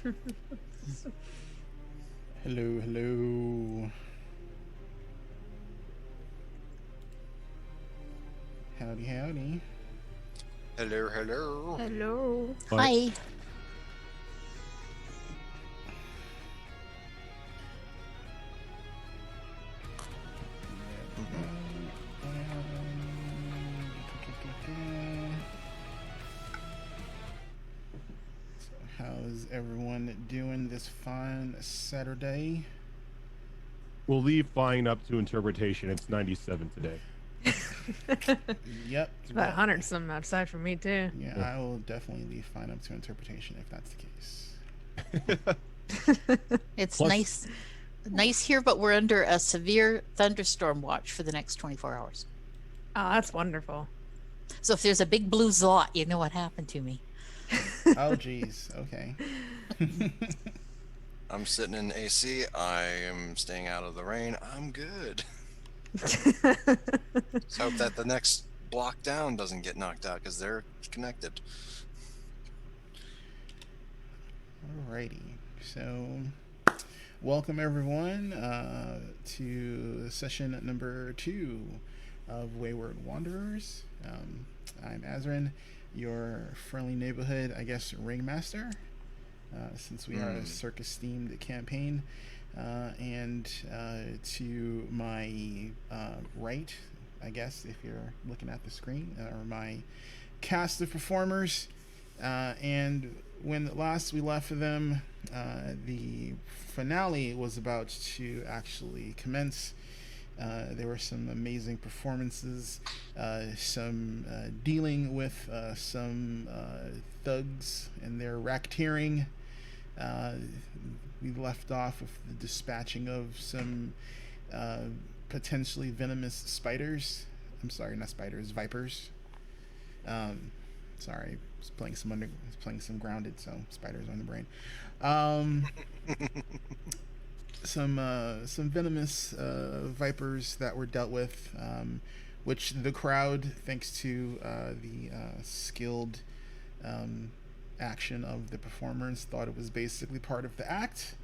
Hello, hello. Howdy, howdy. Hello, hello. Hello. Hi. How's everyone doing this fine Saturday? We'll leave fine up to interpretation. It's 97 today. Yep. It's about 100 something outside for me too. Yeah, Yeah. I will definitely leave fine up to interpretation if that's the case. It's Plus- nice here, but we're under a severe thunderstorm watch for the next 24 hours. Oh, that's wonderful. So if there's a big blue zlot, you know what happened to me. Oh, geez. Okay. I'm sitting in AC. I am staying out of the rain. I'm good. Let's hope that the next block down doesn't get knocked out because they're connected. Alrighty. So, welcome everyone to session number 2 of Wayward Wanderers. I'm Azrin, your friendly neighborhood, I guess, ringmaster, since we are a circus-themed campaign. And to my right, I guess, if you're looking at the screen, are my cast of performers. And when last we left for them, the finale was about to actually commence. There were some amazing performances, some dealing with some thugs and their racketeering. We left off with the dispatching of some potentially venomous spiders. I'm sorry, not spiders, vipers. Sorry, I was playing some Grounded, so spiders on the brain. Some venomous vipers that were dealt with, which the crowd, thanks to the skilled action of the performers, thought it was basically part of the act.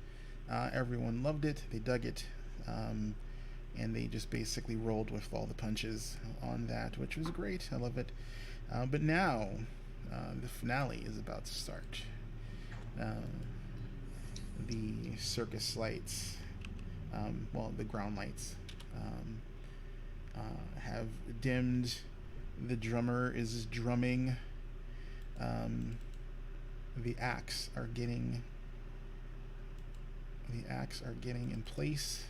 Everyone loved it. They dug it. And they just basically rolled with all the punches on that, which was great. I love it. But now, the finale is about to start. The circus lights, the ground lights, have dimmed. The drummer is drumming. The acts are getting in place.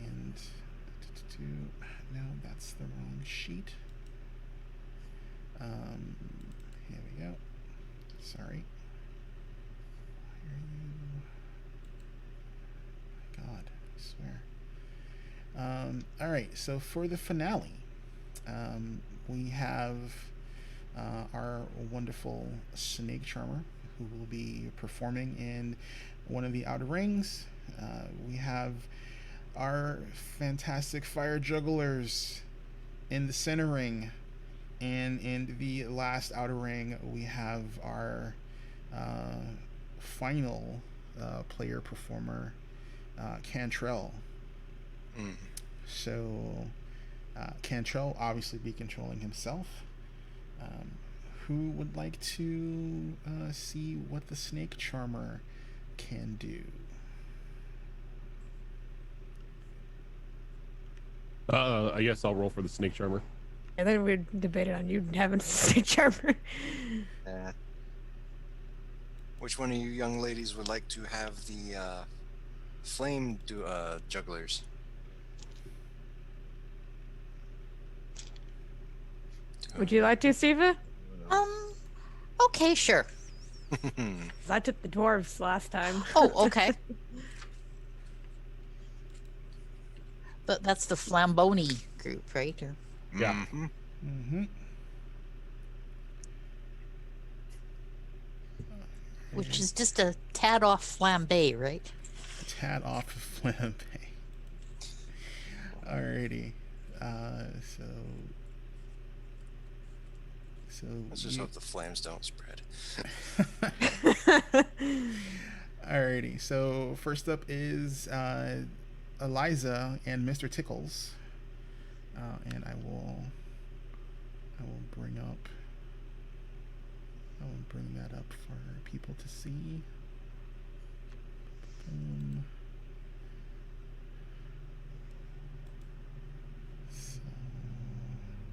And no, that's the wrong sheet. Here we go. Sorry. Why are you? My God, I swear. All right. So for the finale, we have our wonderful snake charmer who will be performing in one of the outer rings. We have our fantastic fire jugglers in the center ring, and in the last outer ring we have our final player performer, Cantrell. So Cantrell obviously be controlling himself. Who would like to see what the snake charmer can do? I guess I'll roll for the snake charmer. And then we debated on you having a snake charmer. Which one of you young ladies would like to have the flame jugglers? Would you like to, Siva? Okay, sure. 'Cause I took the dwarves last time. Oh, okay. But that's the Flamboni group, right? Or... Yeah. Mm-hmm. Mm-hmm. Which is just a tad off flambe, right? Tad off of flambe. Alrighty. So So Let's just hope the flames don't spread. Alrighty. So first up is Eliza and Mr. Tickles, and I will bring that up for people to see. So,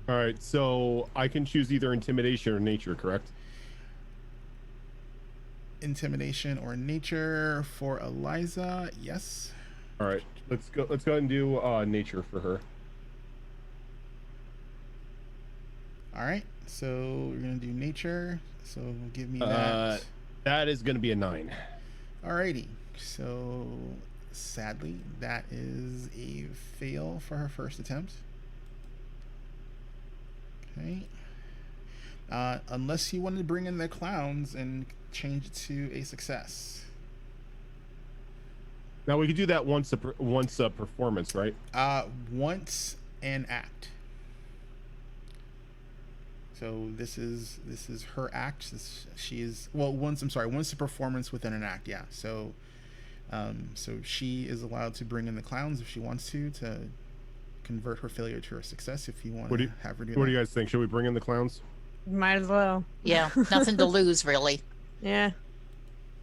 All right, so I can choose either intimidation or nature, correct? intimidation or nature for Eliza, yes. All right, let's go ahead and do nature for her. All right, so we're gonna do nature. So give me that. That is going to be a 9. Alrighty, so sadly that is a fail for her first attempt. Okay. Unless you wanted to bring in the clowns and change it to a success. Now we could do that once a performance, right? Once an act. So this is her act. Once a performance within an act. Yeah. So, so she is allowed to bring in the clowns if she wants to convert her failure to a success. If you want to have her do that. What do you guys think? Should we bring in the clowns? Might as well. Yeah, nothing to lose, really. Yeah.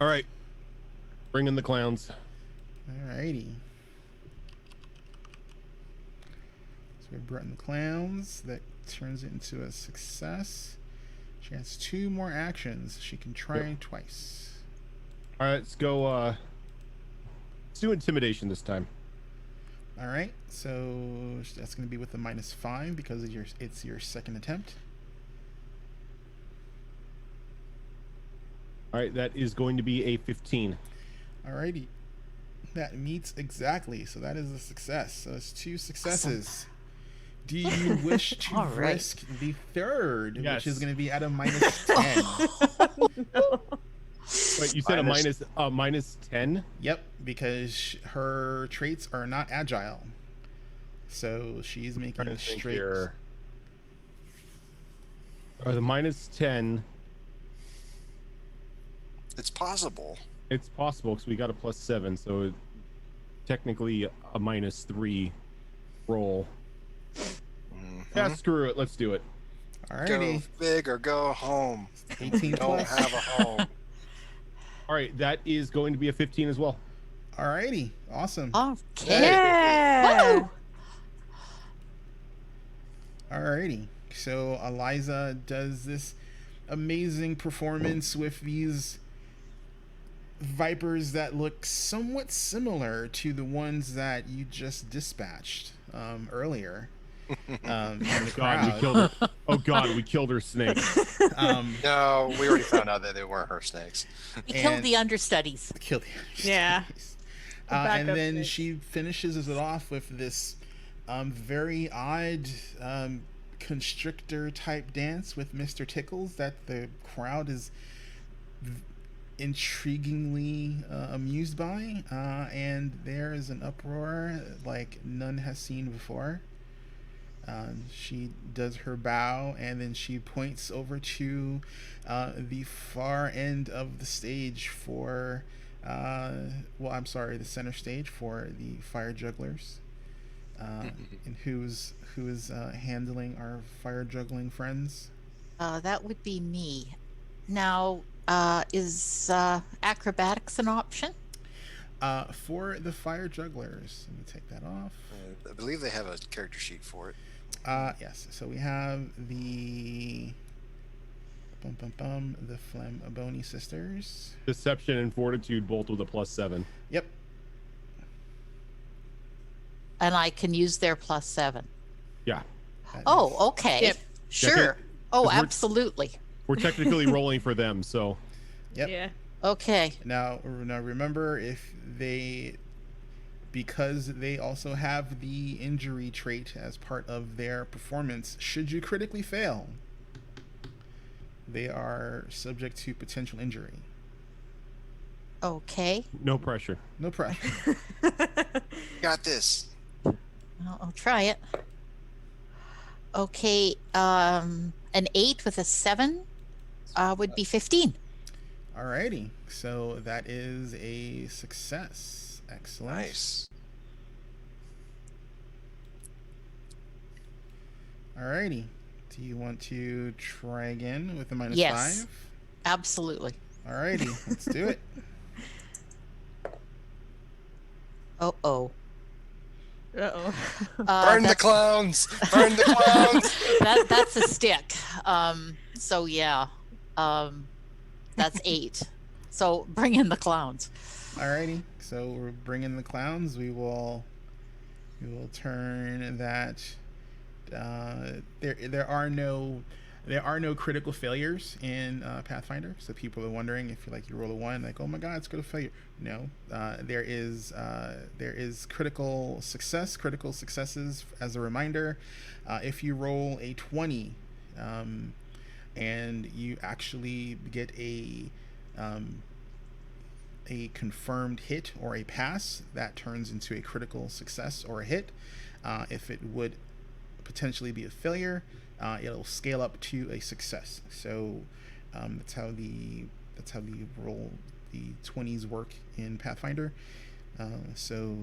All right, bring in the clowns. Alrighty. So we brought in the clowns. That turns it into a success. She has 2 more actions. She can try twice. All right, let's go. Let's do intimidation this time. All right. So that's going to be with a -5 because it's your second attempt. All right, that is going to be a 15. Alrighty. That meets exactly. So that is a success. So it's 2 successes. Awesome. Do you wish to All right. risk the third, Yes. which is going to be at a -10? Wait, you said a -10? Yep, because her traits are not agile. So she's making Trying to think straight. here. The -10. It's possible. It's possible because we got a +7, so technically a -3 roll. Yeah, screw it. Let's do it. Alrighty. Go big or go home. 18 Don't plus. have a home. All right, that is going to be a 15 as well. Alrighty. Awesome. Okay. Yeah. Woo! Alrighty. So Eliza does this amazing performance with these vipers that look somewhat similar to the ones that you just dispatched earlier. In the God, we crowd. killed her. Oh God, we killed her snake. No, we already found out that they weren't her snakes. We killed And- the understudies. Kill the Yeah. and backup then snake. she finishes it off with this very odd constrictor type dance with Mr. Tickles that the crowd is intriguingly amused by, and there is an uproar like none has seen before. She does her bow and then she points over to the far end of the stage for the center stage for the fire jugglers, and who is handling our fire juggling friends. That would be me. Now, is acrobatics an option? For the fire jugglers, let me take that off. I believe they have a character sheet for it. Yes, so we have the the Flamboni sisters. Deception and fortitude both with a +7. Yep. And I can use their +7. Yeah, that is- Oh, okay. Yep. Sure. Oh, 'cause we're- absolutely. we're technically rolling for them, so Yep. Yeah. Okay. Now remember, because they also have the injury trait as part of their performance, should you critically fail, they are subject to potential injury. Okay. no pressure. No pressure. Got this. I'll try it. Okay. An 8 with a 7 would be 15. Alrighty. So that is a success. Excellent. Nice. Alrighty. Do you want to try again with a minus Yes. 5? Absolutely. Alrighty. Let's do it. Uh-oh. Uh-oh. Burn the clowns! Burn the clowns! That's a stick. So yeah. That's 8. So bring in the clowns. Alrighty. So we're bringing the clowns. We will turn that. There are no critical failures in Pathfinder. So people are wondering if you roll a 1, like, oh my god, it's critical failure. No, there is critical successes. As a reminder, if you roll a 20, and you actually get a confirmed hit or a pass, that turns into a critical success or a hit. If it would potentially be a failure, it'll scale up to a success. So that's how the roll, the 20s work in Pathfinder. So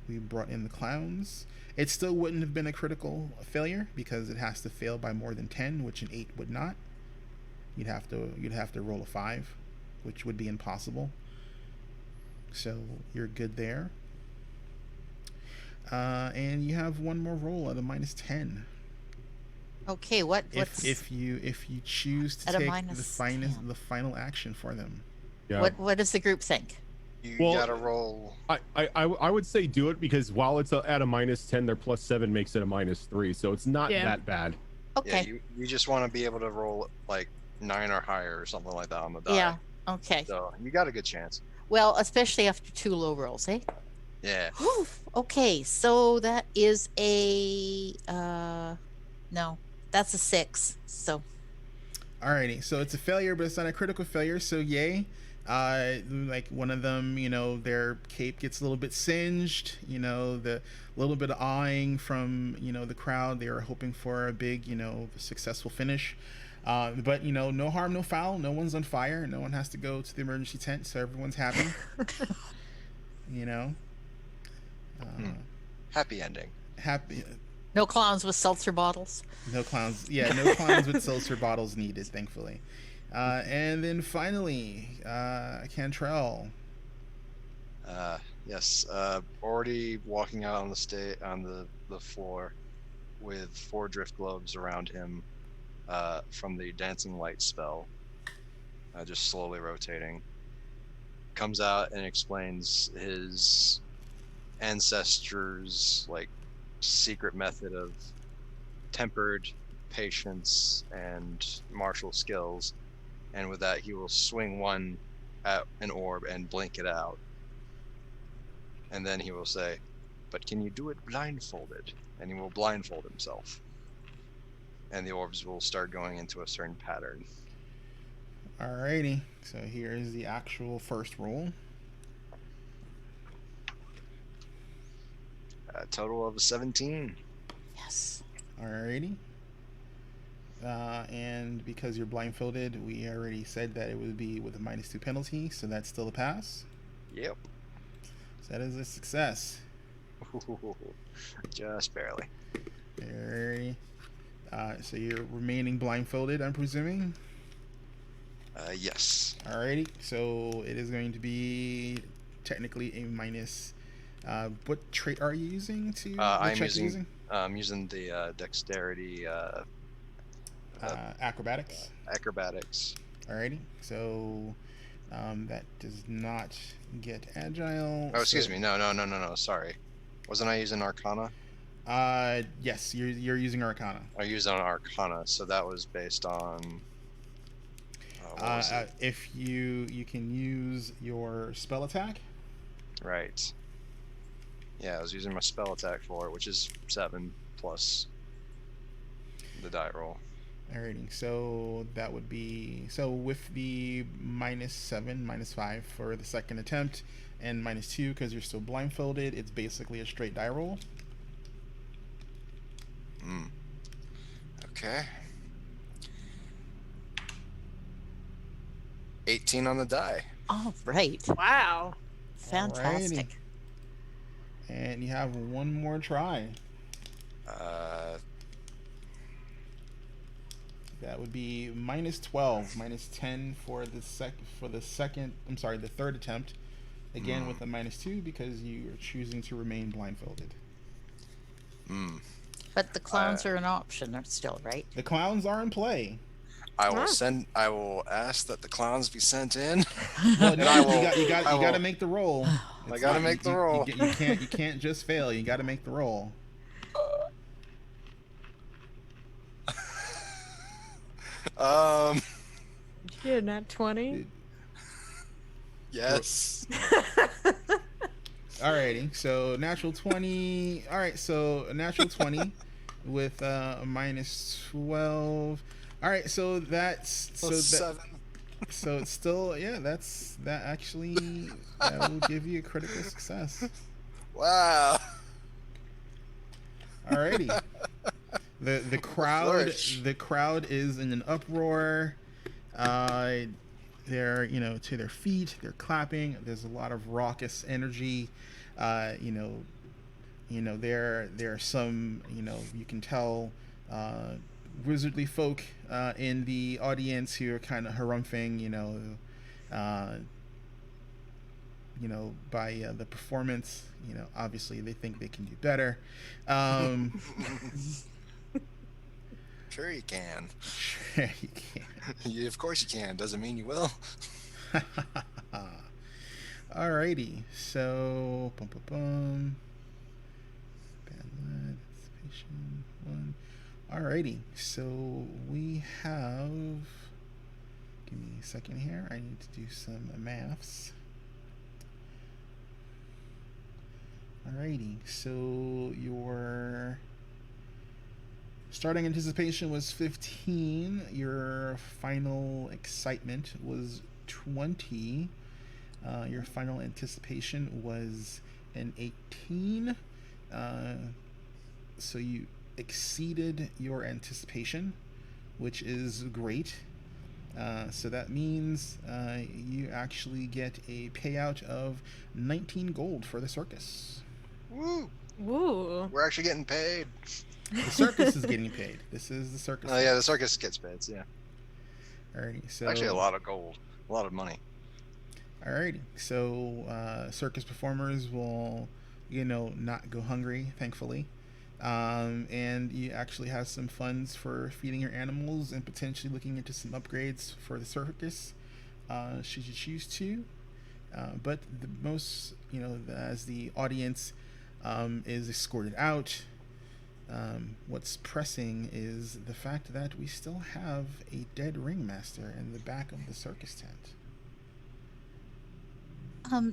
we brought in the clowns. It still wouldn't have been a critical failure because it has to fail by more than 10, which an 8 would not. You'd have to roll a 5, which would be impossible. So you're good there. And you have one more roll at a minus 10. Okay, what's If you choose to At a take minus the final action for them. Yeah. what does the group think? You Well, gotta roll. I would say do it because while it's at a minus 10, their plus 7 makes it a minus 3, so it's not Yeah. that bad. Okay. Yeah, you just want to be able to roll like 9 or higher or something like that on the die. Yeah. Okay. So you got a good chance. Well, especially after 2 low rolls, eh? Yeah. Whew. Okay, so that is a no, that's a 6. So Alrighty, so it's a failure, but it's not a critical failure. So yay. Like one of them, their cape gets a little bit singed. The little bit of eyeing from the crowd. They were hoping for a big, successful finish. But no harm, no foul. No one's on fire. No one has to go to the emergency tent, so everyone's happy. Happy ending. Happy. no clowns with seltzer bottles. No clowns. Yeah, no clowns with seltzer bottles needed, thankfully. And then finally, Cantrell. Yes. Already walking out on the floor with 4 drift globes around him from the dancing light spell, just slowly rotating. Comes out and explains his ancestors' secret method of tempered patience and martial skills, and with that he will swing one at an orb and blink it out, and then he will say, "But can you do it blindfolded?" And he will blindfold himself, and the orbs will start going into a certain pattern. Alrighty, so here is the actual first roll. A total of 17. Yes. Alrighty. And because you're blindfolded, we already said that it would be with a -2 penalty, so that's still a pass. Yep. So that is a success. Just barely. Alrighty. So you're remaining blindfolded, I'm presuming? Yes. Alrighty. So it is going to be technically a minus. What trait are you using to? I'm using the dexterity acrobatics. acrobatics. Alrighty. So that does not get agile. Oh, excuse me. No. Sorry. Wasn't I using Arcana? Yes, you're using Arcana. I used on Arcana, so that was based on. What was it? If you can use your spell attack. Right. Yeah, I was using my spell attack for it, which is 7 plus the die roll. Alrighty, so that would be with the -7, -5 for the second attempt, and -2 because you're still blindfolded. It's basically a straight die roll. Okay. 18 on the die. All right. Wow. Fantastic. And you have one more try. That would be -12, -10 for the second. I'm sorry, the third attempt. Again with a -2 because you are choosing to remain blindfolded. But the clowns are an option still, right? The clowns are in play. I will ask that the clowns be sent in. Well, And no, I will- you got I will- to make the roll. I gotta make the roll. You can't just fail. You got to make the roll. Did you get a nat 20? Yes. Alrighty, so natural 20. All right, so a natural 20 with a -12. All right, so that's Plus 7. So it's still that actually that will give you a critical success. Wow. Alrighty. The crowd is in an uproar. They're to their feet. They're clapping. There's a lot of raucous energy. There are some you can tell wizardly folk in the audience who are kind of harumphing by the performance. Obviously they think they can do better. Sure you can. Sure you can. Of course you can. Doesn't mean you will. Alrighty, so bad lad, anticipation 1. Alrighty, so we have. Give me a second here. I need to do some maths. Alrighty, so your starting anticipation was 15. Your final excitement was 20. Your final anticipation was an 18. So you exceeded your anticipation, which is great. So that means you actually get a payout of 19 gold for the circus. Woo! Woo. We're actually getting paid. The circus is getting paid. This is the circus. Oh yeah, the circus gets paid. Yeah. Alrighty, so Actually, a lot of gold, a lot of money. Alrighty, so circus performers will, not go hungry, thankfully, and you actually have some funds for feeding your animals and potentially looking into some upgrades for the circus, should you choose to. But the most, as the audience is escorted out, what's pressing is the fact that we still have a dead ringmaster in the back of the circus tent.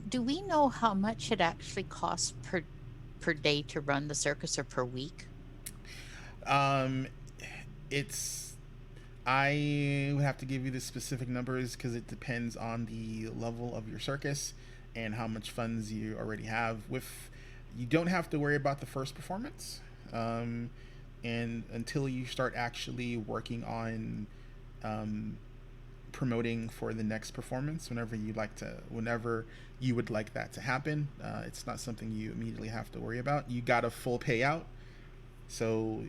Do we know how much it actually costs per day to run the circus, or per week? I would have to give you the specific numbers because it depends on the level of your circus and how much funds you already have. You don't have to worry about the first performance, and until you start actually working on promoting for the next performance, whenever you would like that to happen. It's not something you immediately have to worry about. You got a full payout, so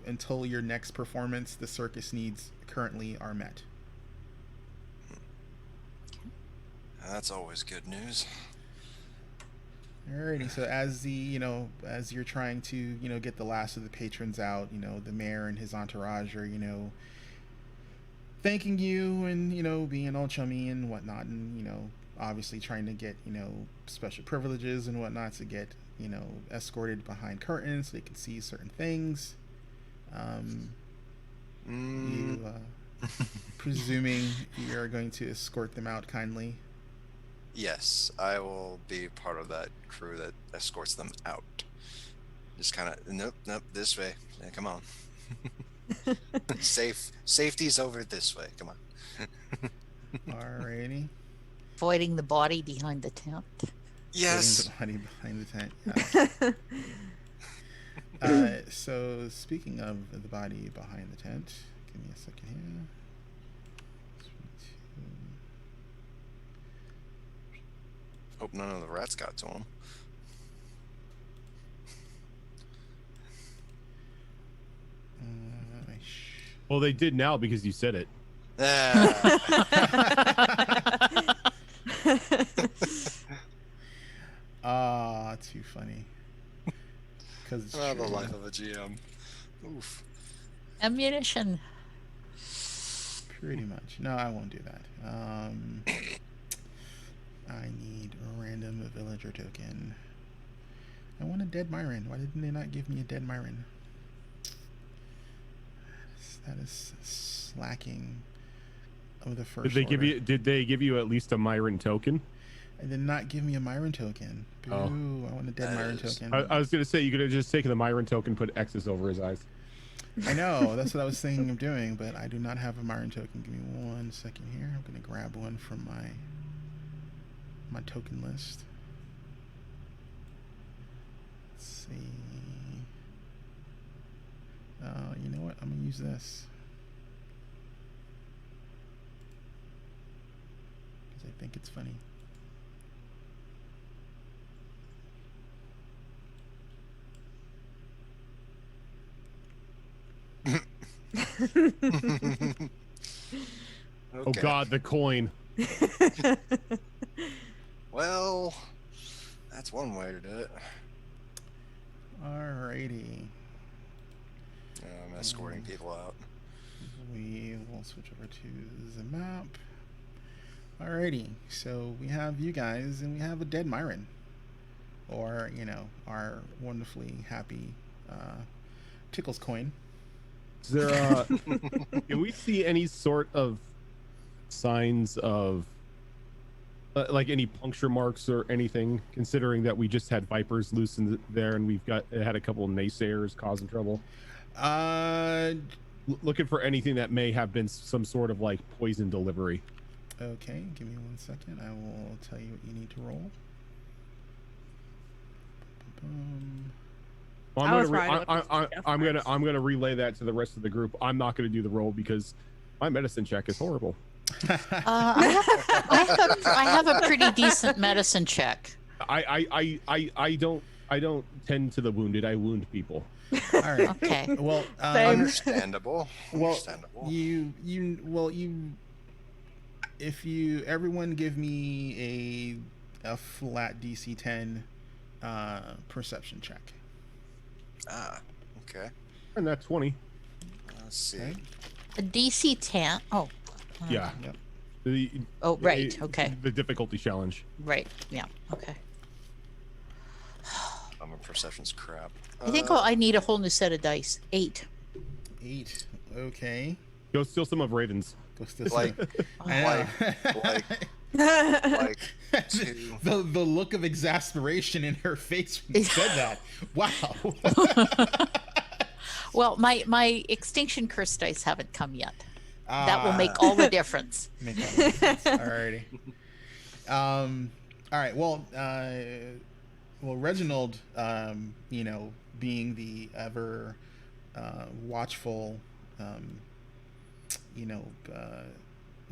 until your next performance, the circus needs currently are met. That's always good news. Alrighty, so as you're trying to get the last of the patrons out, the mayor and his entourage are thanking you and being all chummy and whatnot, and obviously trying to get special privileges and whatnot to get escorted behind curtains so they can see certain things. You presuming you're going to escort them out kindly. Yes, I will be part of that crew that escorts them out. Just kind of nope, this way. Yeah, come on. Safety's over this way. Come on. Alrighty. Avoiding the body behind the tent. Yes. The body behind the tent. So speaking of the body behind the tent, give me a second here. Hope none of the rats got to him. Well, they did now because you said it. Too funny. Because it's The true. life of a GM. Oof. Ammunition. Pretty much. No, I won't do that. I need a random villager token. I want a dead Myron. Why didn't they not give me a dead Myron? That is slacking of the first. Did they give you at least a Myron token? And did not give me a Myron token. Boo! Oh. I want a dead Myron token. I was gonna say you could have just taken the Myron token, put X's over his eyes. I know, that's what I was thinking of doing, but I do not have a Myron token. Give me 1 second here. I'm gonna grab one from my token list. Let's see. You know what? I'm gonna use this because I think it's funny. Oh God, the coin. Well, that's one way to do it. Alrighty. I'm escorting people out. We will switch over to the map. Alrighty, so we have you guys, and we have a dead Myron, or our wonderfully happy Tickles coin. Is there can we see any sort of signs of like any puncture marks or anything, considering that we just had vipers loose in there and we've had a couple of naysayers causing trouble? Looking for anything that may have been some sort of like poison delivery. Okay, give me 1 second. I will tell you what you need to roll. Well, I'm gonna relay that to the rest of the group. I'm not gonna do the roll because my medicine check is horrible. I have a pretty decent medicine check. I don't tend to the wounded. I wound people. All right. Okay. Well, Understandable. well, Understandable. if everyone give me a flat DC 10 perception check. Okay. And that's 20. Let's see. Okay. A DC 10. Oh. Yeah. Yep. Oh, right. Okay. The difficulty challenge. Right. Yeah. Okay. My perception's crap. I think I need a whole new set of dice. 8. 8. Okay. Go steal some of Raven's. Go steal Like- I know. like 2. the look of exasperation in her face when you said that. Wow. Well, my Extinction Curse dice haven't come yet. That will make all the difference. Make all the difference. Alrighty. All right. Well, Reginald, being the ever watchful,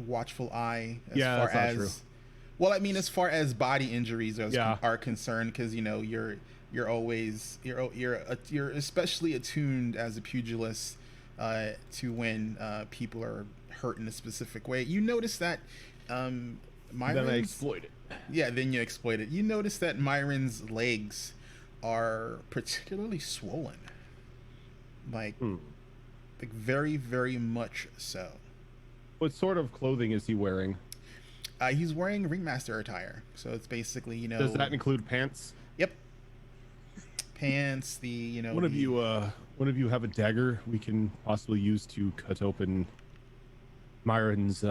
watchful eye as Yeah, far that's not as true. well, I mean, as far as body injuries Yeah. are concerned, because you're always you're especially attuned as a pugilist to when people are hurt in a specific way. You notice that Then I exploit it. yeah, then you exploit it. You notice that Myron's legs are particularly swollen, like very, very much so. What sort of clothing is he wearing? He's wearing ringmaster attire, so it's basically Does that include pants? Yep. Pants. One of you have a dagger we can possibly use to cut open Myron's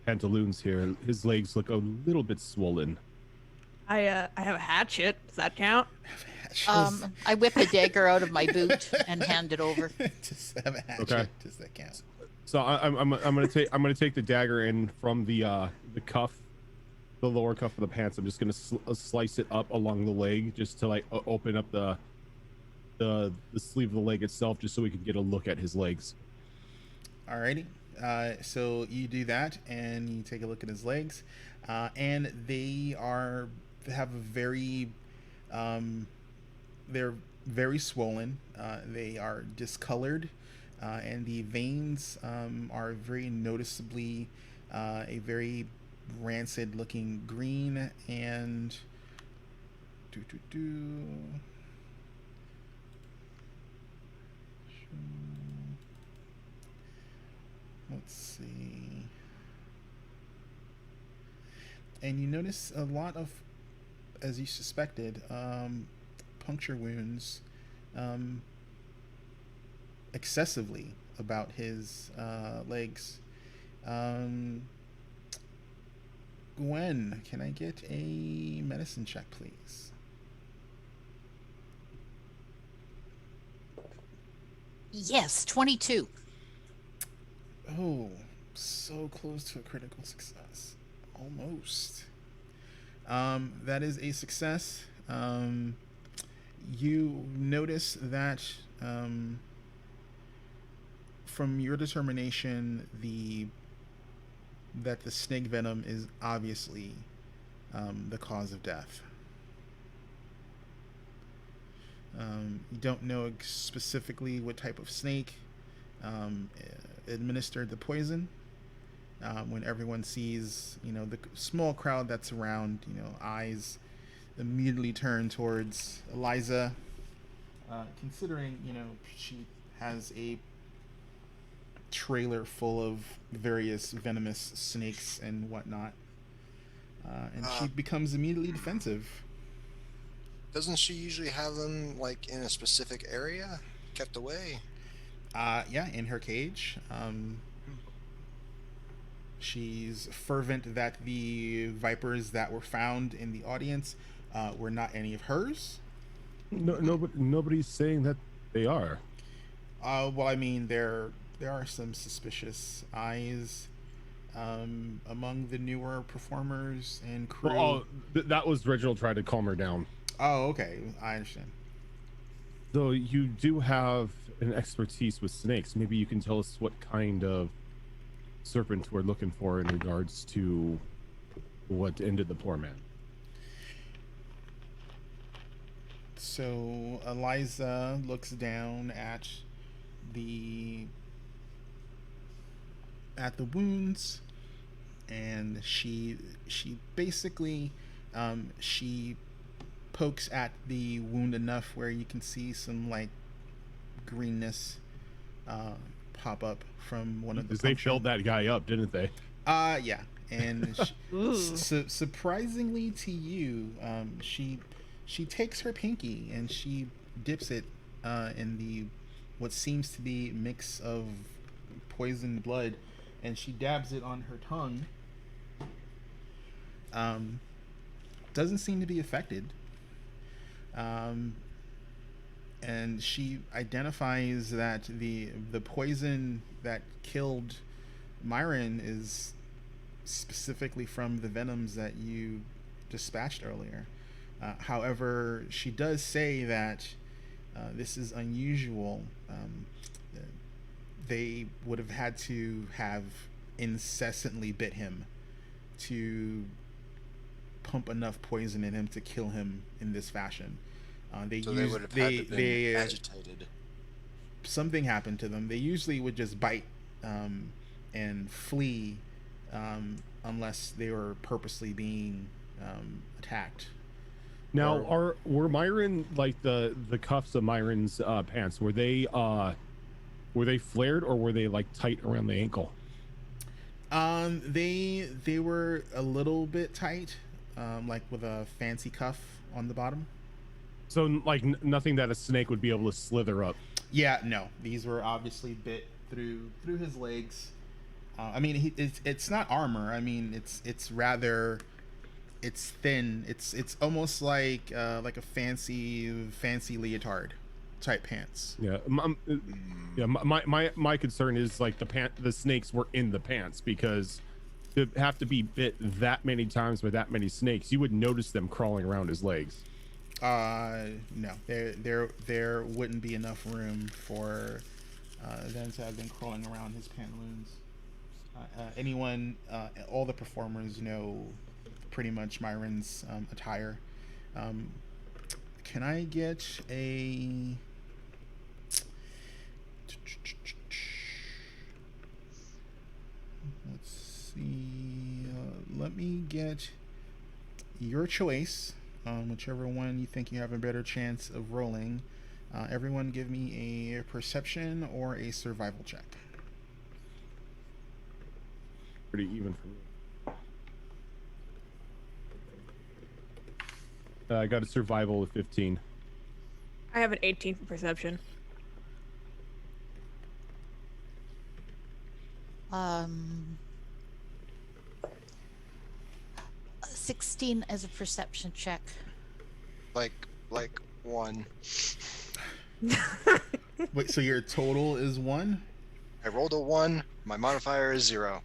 pantaloons here. His legs look a little bit swollen. I have a hatchet. Does that count? I whip a dagger out of my boot and hand it over. Just have a hatchet. Okay. Does that count? So I'm gonna take the dagger and from the cuff, the lower cuff of the pants, I'm just gonna slice it up along the leg just to like open up the sleeve of the leg itself, just so we can get a look at his legs. Alrighty. So you do that, and you take a look at his legs, and they are have a very they're very swollen. They are discolored, and the veins are very noticeably a very rancid looking green and do do do. Let's see. And you notice a lot of, as you suspected, puncture wounds excessively about his legs. Gwen, can I get a medicine check, please? Yes, 22. Oh, so close to a critical success. Almost. That is a success. You notice that from your determination, that the snake venom is obviously the cause of death. You don't know specifically what type of snake administered the poison. When everyone sees, the small crowd that's around, eyes immediately turn towards Eliza, considering, she has a trailer full of various venomous snakes and whatnot. And she becomes immediately defensive. Doesn't she usually have them like in a specific area, kept away? Yeah, in her cage. She's fervent that the vipers that were found in the audience were not any of hers. Nobody's saying that they are. Well, I mean, there are some suspicious eyes among the newer performers and crew. Well, that was Reginald trying to calm her down. Oh, okay, I understand. Though you do have an expertise with snakes, maybe you can tell us what kind of serpent we're looking for in regards to what ended the poor man. So Eliza looks down at the wounds, and she basically she pokes at the wound enough where you can see some like greenness pop up from one of the. Because they filled that guy up, didn't they? Yeah, and surprisingly to you, she takes her pinky and she dips it in the what seems to be mix of poisoned blood, and she dabs it on her tongue. Doesn't seem to be affected. And she identifies that the poison that killed Myron is specifically from the venoms that you dispatched earlier. However, she does say that this is unusual. They would have had to have incessantly bit him to pump enough poison in him to kill him in this fashion. They would have had to been agitated. Something happened to them. They usually would just bite and flee unless they were purposely being attacked. Now, were Myron, like the cuffs of Myron's pants, were they flared or were they like tight around the ankle? They were a little bit tight, like with a fancy cuff on the bottom. So like nothing that a snake would be able to slither up. Yeah, no. These were obviously bit through his legs. I mean, it's not armor. I mean, it's rather, it's thin. It's almost like a fancy leotard type pants. Yeah. My concern is like the snakes were in the pants, because to have to be bit that many times by that many snakes, you would notice them crawling around his legs. No, there wouldn't be enough room for them to have been crawling around his pantaloons. Anyone, all the performers know pretty much Myron's attire. Can I get a... Let's see. Let me get your choice, whichever one you think you have a better chance of rolling. Everyone give me a perception or a survival check. Pretty even for me. I got a survival of 15. I have an 18 for perception. 16 as a perception check. Like 1. Wait, so your total is 1? I rolled a 1. My modifier is 0.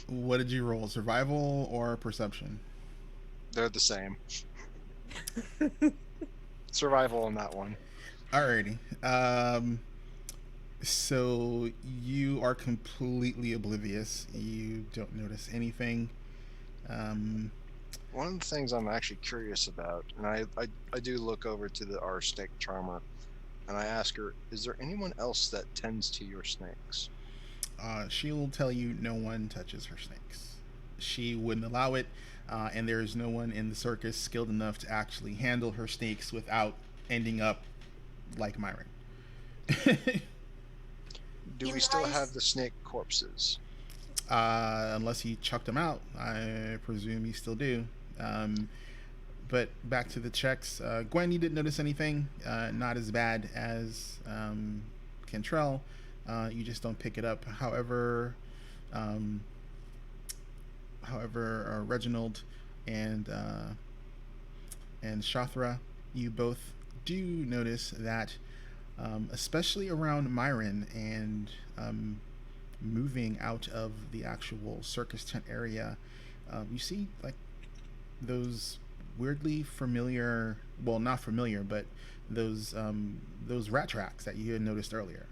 What did you roll? Survival or perception? They're the same. Survival on that one. Alrighty. So you are completely oblivious. You don't notice anything. One of the things I'm actually curious about, and I do look over to our snake charmer, and I ask her, is there anyone else that tends to your snakes? She'll tell you no one touches her snakes. She wouldn't allow it, and there is no one in the circus skilled enough to actually handle her snakes without ending up like Myron. Do we still have the snake corpses? Unless he chucked them out, I presume you still do. But back to the checks. Gwen, you didn't notice anything. Not as bad as Cantrell. You just don't pick it up. However, Reginald and Shathra, you both do notice that, especially around Myron and moving out of the actual circus tent area, you see like those weirdly familiar, well, not familiar, but those rat tracks that you had noticed earlier.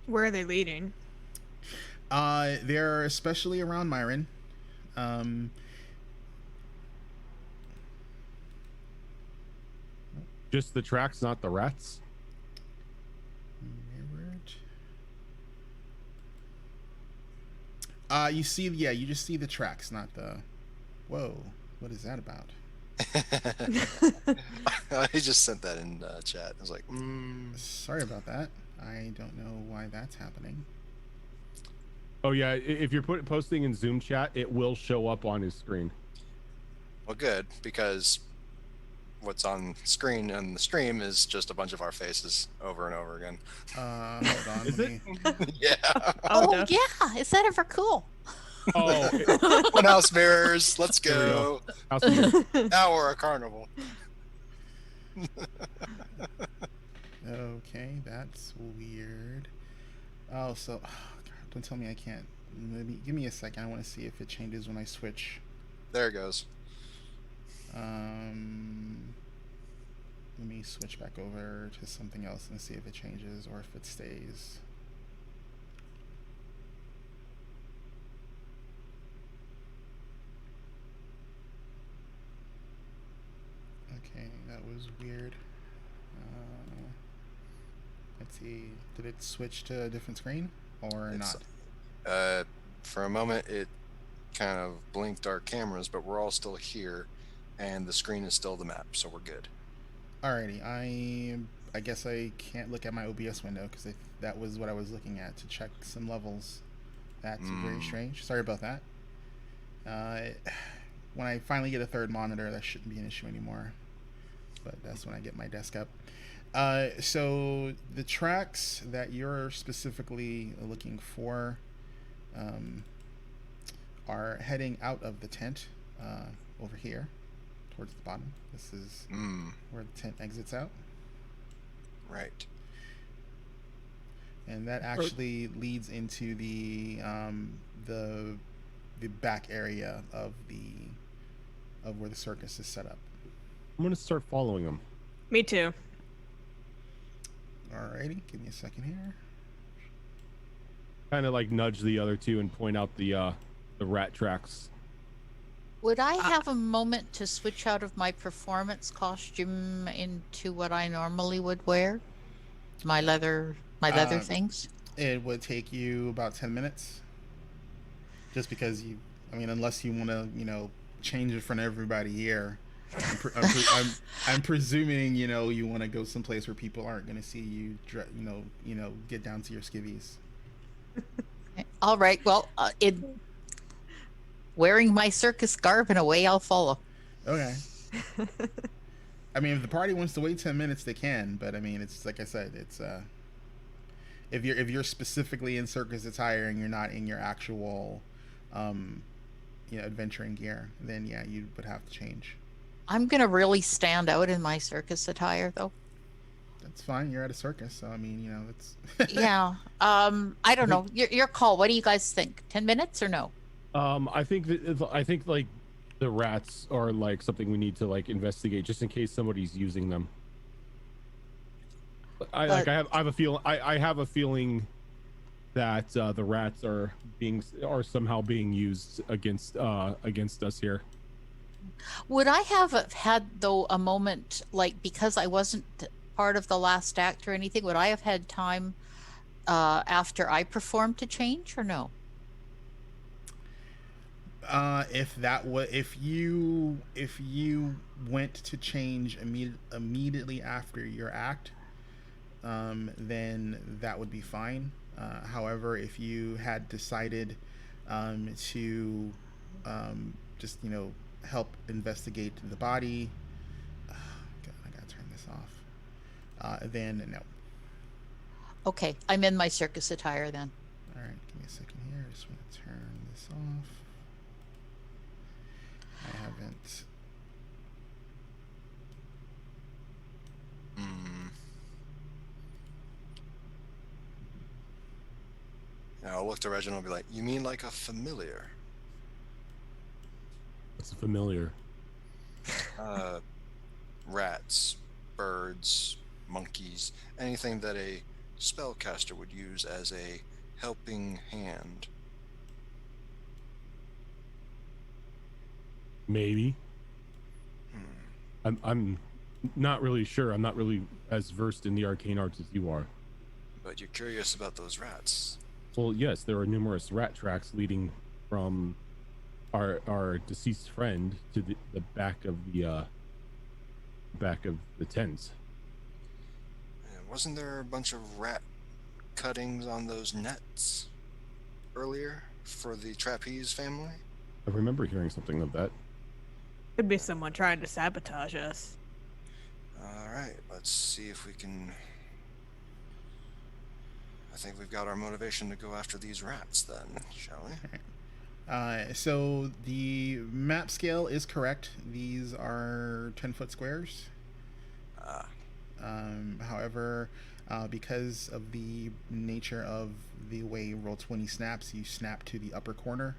Where are they leading? They're especially around Myron. Just the tracks, not the rats. You see, yeah, you just see the tracks, not the... Whoa, what is that about? I just sent that in chat. I was like, Sorry about that. I don't know why that's happening. Oh yeah, if you're posting in Zoom chat, it will show up on his screen. well, good, because what's on screen on the stream is just a bunch of our faces over and over again. Hold on. Is it? Yeah. Oh, yeah. Is that ever cool? Oh, Funhouse mirrors. Let's go. House of Mirrors. Now we're a carnival. Okay, that's weird. Oh, so... God, don't tell me I can't. Give me a second. I want to see if it changes when I switch. There it goes. Let me switch back over to something else and see if it changes or if it stays. Okay, that was weird. Let's see. Did it switch to a different screen or It's- not? For a moment, it kind of blinked our cameras, but we're all still here, and the screen is still the map, so we're good. Alrighty, I guess I can't look at my OBS window because that was what I was looking at to check some levels. That's very strange. Sorry about that. When I finally get a third monitor, that shouldn't be an issue anymore. But that's when I get my desk up. So the tracks that you're specifically looking for are heading out of the tent over here towards the bottom. This is where the tent exits out. Right. And that actually leads into the back area of where the circus is set up. I'm gonna start following him. Me too. Alrighty, give me a second here. kind of like nudge the other two and point out the rat tracks. Would I have a moment to switch out of my performance costume into what I normally would wear? My leather things? It would take you about 10 minutes. Just because unless you want to, change it for everybody here. I'm presuming, you want to go someplace where people aren't going to see you, get down to your skivvies. All right. Well, wearing my circus garb and away I'll follow. Okay. If the party wants to wait 10 minutes, they can. But it's like I said, it's if you're specifically in circus attire and you're not in your actual, adventuring gear, then yeah, you would have to change. I'm gonna really stand out in my circus attire, though. That's fine. You're at a circus, so that's. Yeah. I don't know. Your call. What do you guys think? 10 minutes or no? I think like the rats are like something we need to like investigate just in case somebody's using them. I have a feeling that the rats are somehow being used against us here. Would I have had though a moment, like, because I wasn't part of the last act or anything, would I have had time after I performed to change or no? If you went to change immediately after your act, then that would be fine. However, if you had decided to just help investigate the body, God, I gotta turn this off. Then no. Okay, I'm in my circus attire then. All right, give me a second here. I just want to turn this off. I haven't. I'll look to Reginald and be like, "You mean like a familiar?" What's a familiar? Rats, birds, monkeys, anything that a spellcaster would use as a helping hand. Maybe. I'm not really sure. I'm not really as versed in the arcane arts as you are. But you're curious about those rats. Well, yes, there are numerous rat tracks leading from our deceased friend to the back of the tents. Wasn't there a bunch of rat cuttings on those nets earlier for the trapeze family? I remember hearing something of that. Could be someone trying to sabotage us. All right, let's see if we can. I think we've got our motivation to go after these rats then, shall we? So the map scale is correct. These are 10-foot squares. However, because of the nature of the way Roll20 snaps, you snap to the upper corner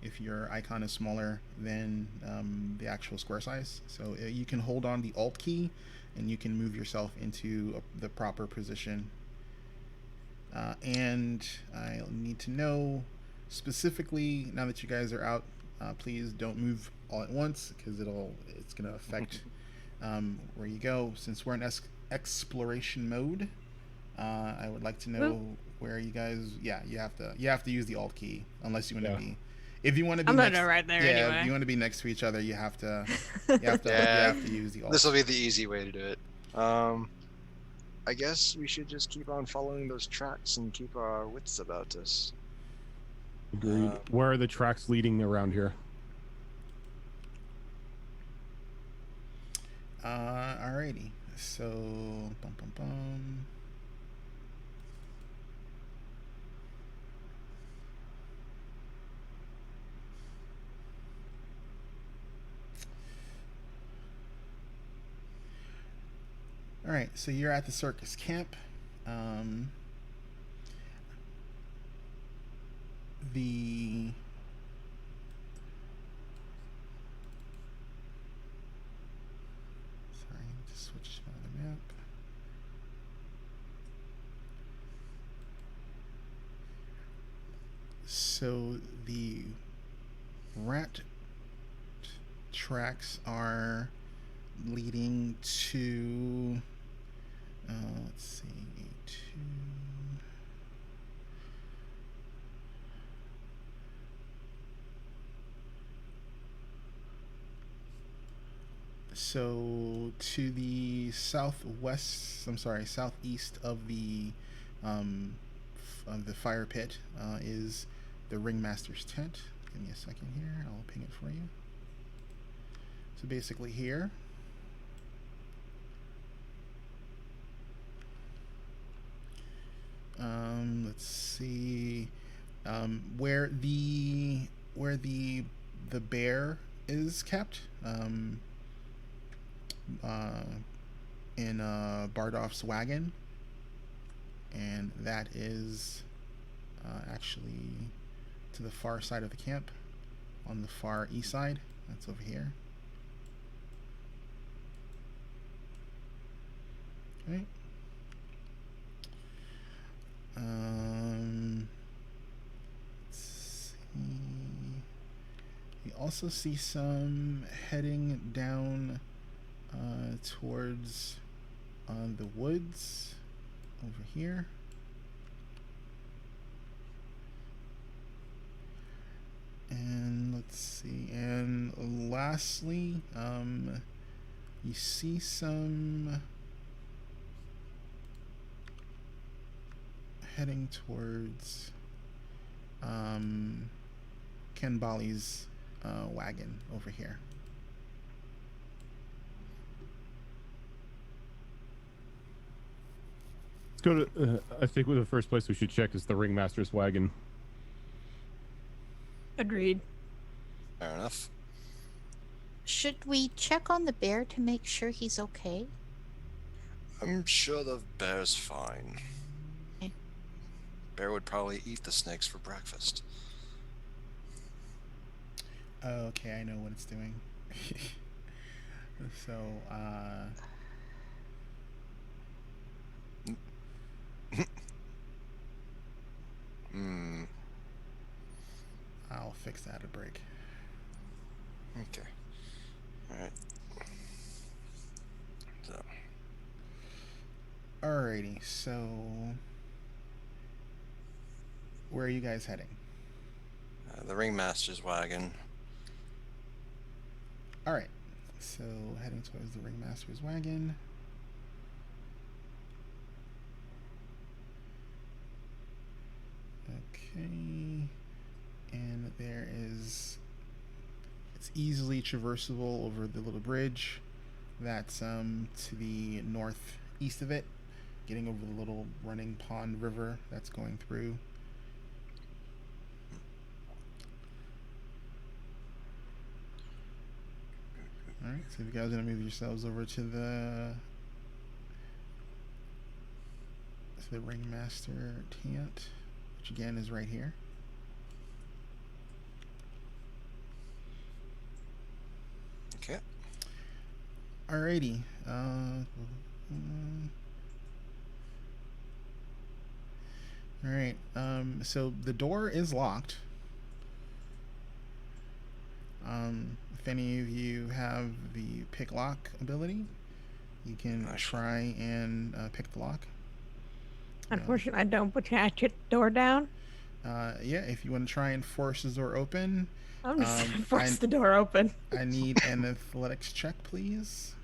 if your icon is smaller than the actual square size. So you can hold on the Alt key and you can move yourself into the proper position. And I need to know specifically, now that you guys are out, please don't move all at once because it's going to affect where you go. Since we're in exploration mode, I would like to know where you guys. Yeah, you have to use the Alt key unless you want to be. If you want to be, I'm gonna right there anyway. If you want to be next to each other, you have to use the Alt. This will be the easy way to do it. I guess we should just keep on following those tracks and keep our wits about us. Agreed. Where are the tracks leading around here? Alrighty. So, All right, so you're at the circus camp. Sorry, just switch to another map. So the rat tracks are leading to. Let's see. So to the southwest, I'm sorry, southeast of the fire pit is the ringmaster's tent. Give me a second here. I'll ping it for you. So basically here. Let's see. Where the bear is kept. In Bardolph's wagon, and that is actually to the far side of the camp, on the far east side. That's over here. Okay. Let's see. You also see some heading down towards the woods over here. And let's see. And lastly, you see some heading towards Ken Bali's wagon over here. Go to. I think the first place we should check is the ringmaster's wagon. Agreed. Fair enough. Should we check on the bear to make sure he's okay? I'm sure the bear's fine. Okay. Bear would probably eat the snakes for breakfast. Okay, I know what it's doing. So, I'll fix that at a break. Okay. Alright. So. Alrighty, so where are you guys heading? The ringmaster's wagon. Alright, so heading towards the ringmaster's wagon. Okay, and there is, it's easily traversable over the little bridge that's to the northeast of it, getting over the little running pond river that's going through. Alright, so if you guys are going to move yourselves over to the ringmaster tent, which again is right here. Okay. Alrighty. Alright, so the door is locked. If any of you have the pick lock ability, you can try and pick the lock. Unfortunately, I don't, but can I kick the door down? Yeah, if you want to try and force the door open. I'm just gonna force the door open. I need an athletics check, please.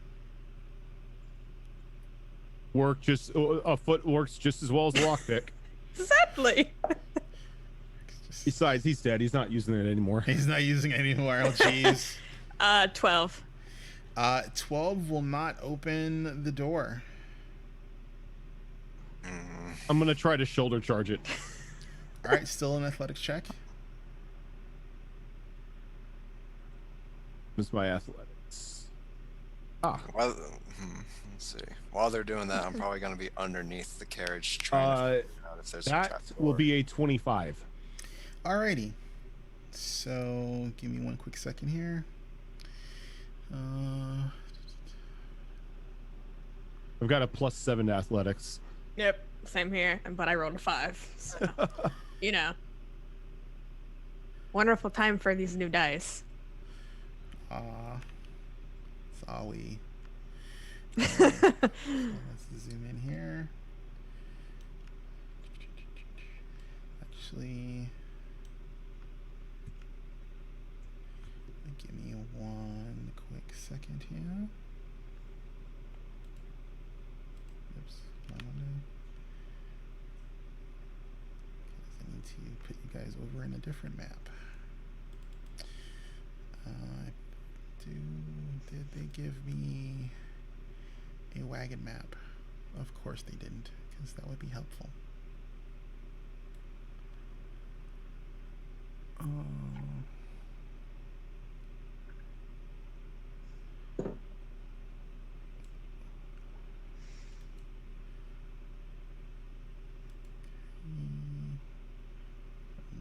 A foot works just as well as a lockpick. Exactly. Besides, he's dead. He's not using it anymore. He's not using it anymore. Oh, jeez. 12. 12 will not open the door. I'm gonna try to shoulder charge it. All right, still an athletics check. This is my athletics. Let's see. While they're doing that, I'm probably going to be underneath the carriage trying to figure out if there's a that trap will door. be a 25. Alrighty. So give me one quick second here. I've got a +7 to athletics. Yep, same here. But I rolled a 5. So, you know. Wonderful time for these new dice. Sorry. So let's zoom in here. Actually, give me one quick second here. Oops, I need to put you guys over in a different map. Did they give me a wagon map? Of course they didn't, because that would be helpful.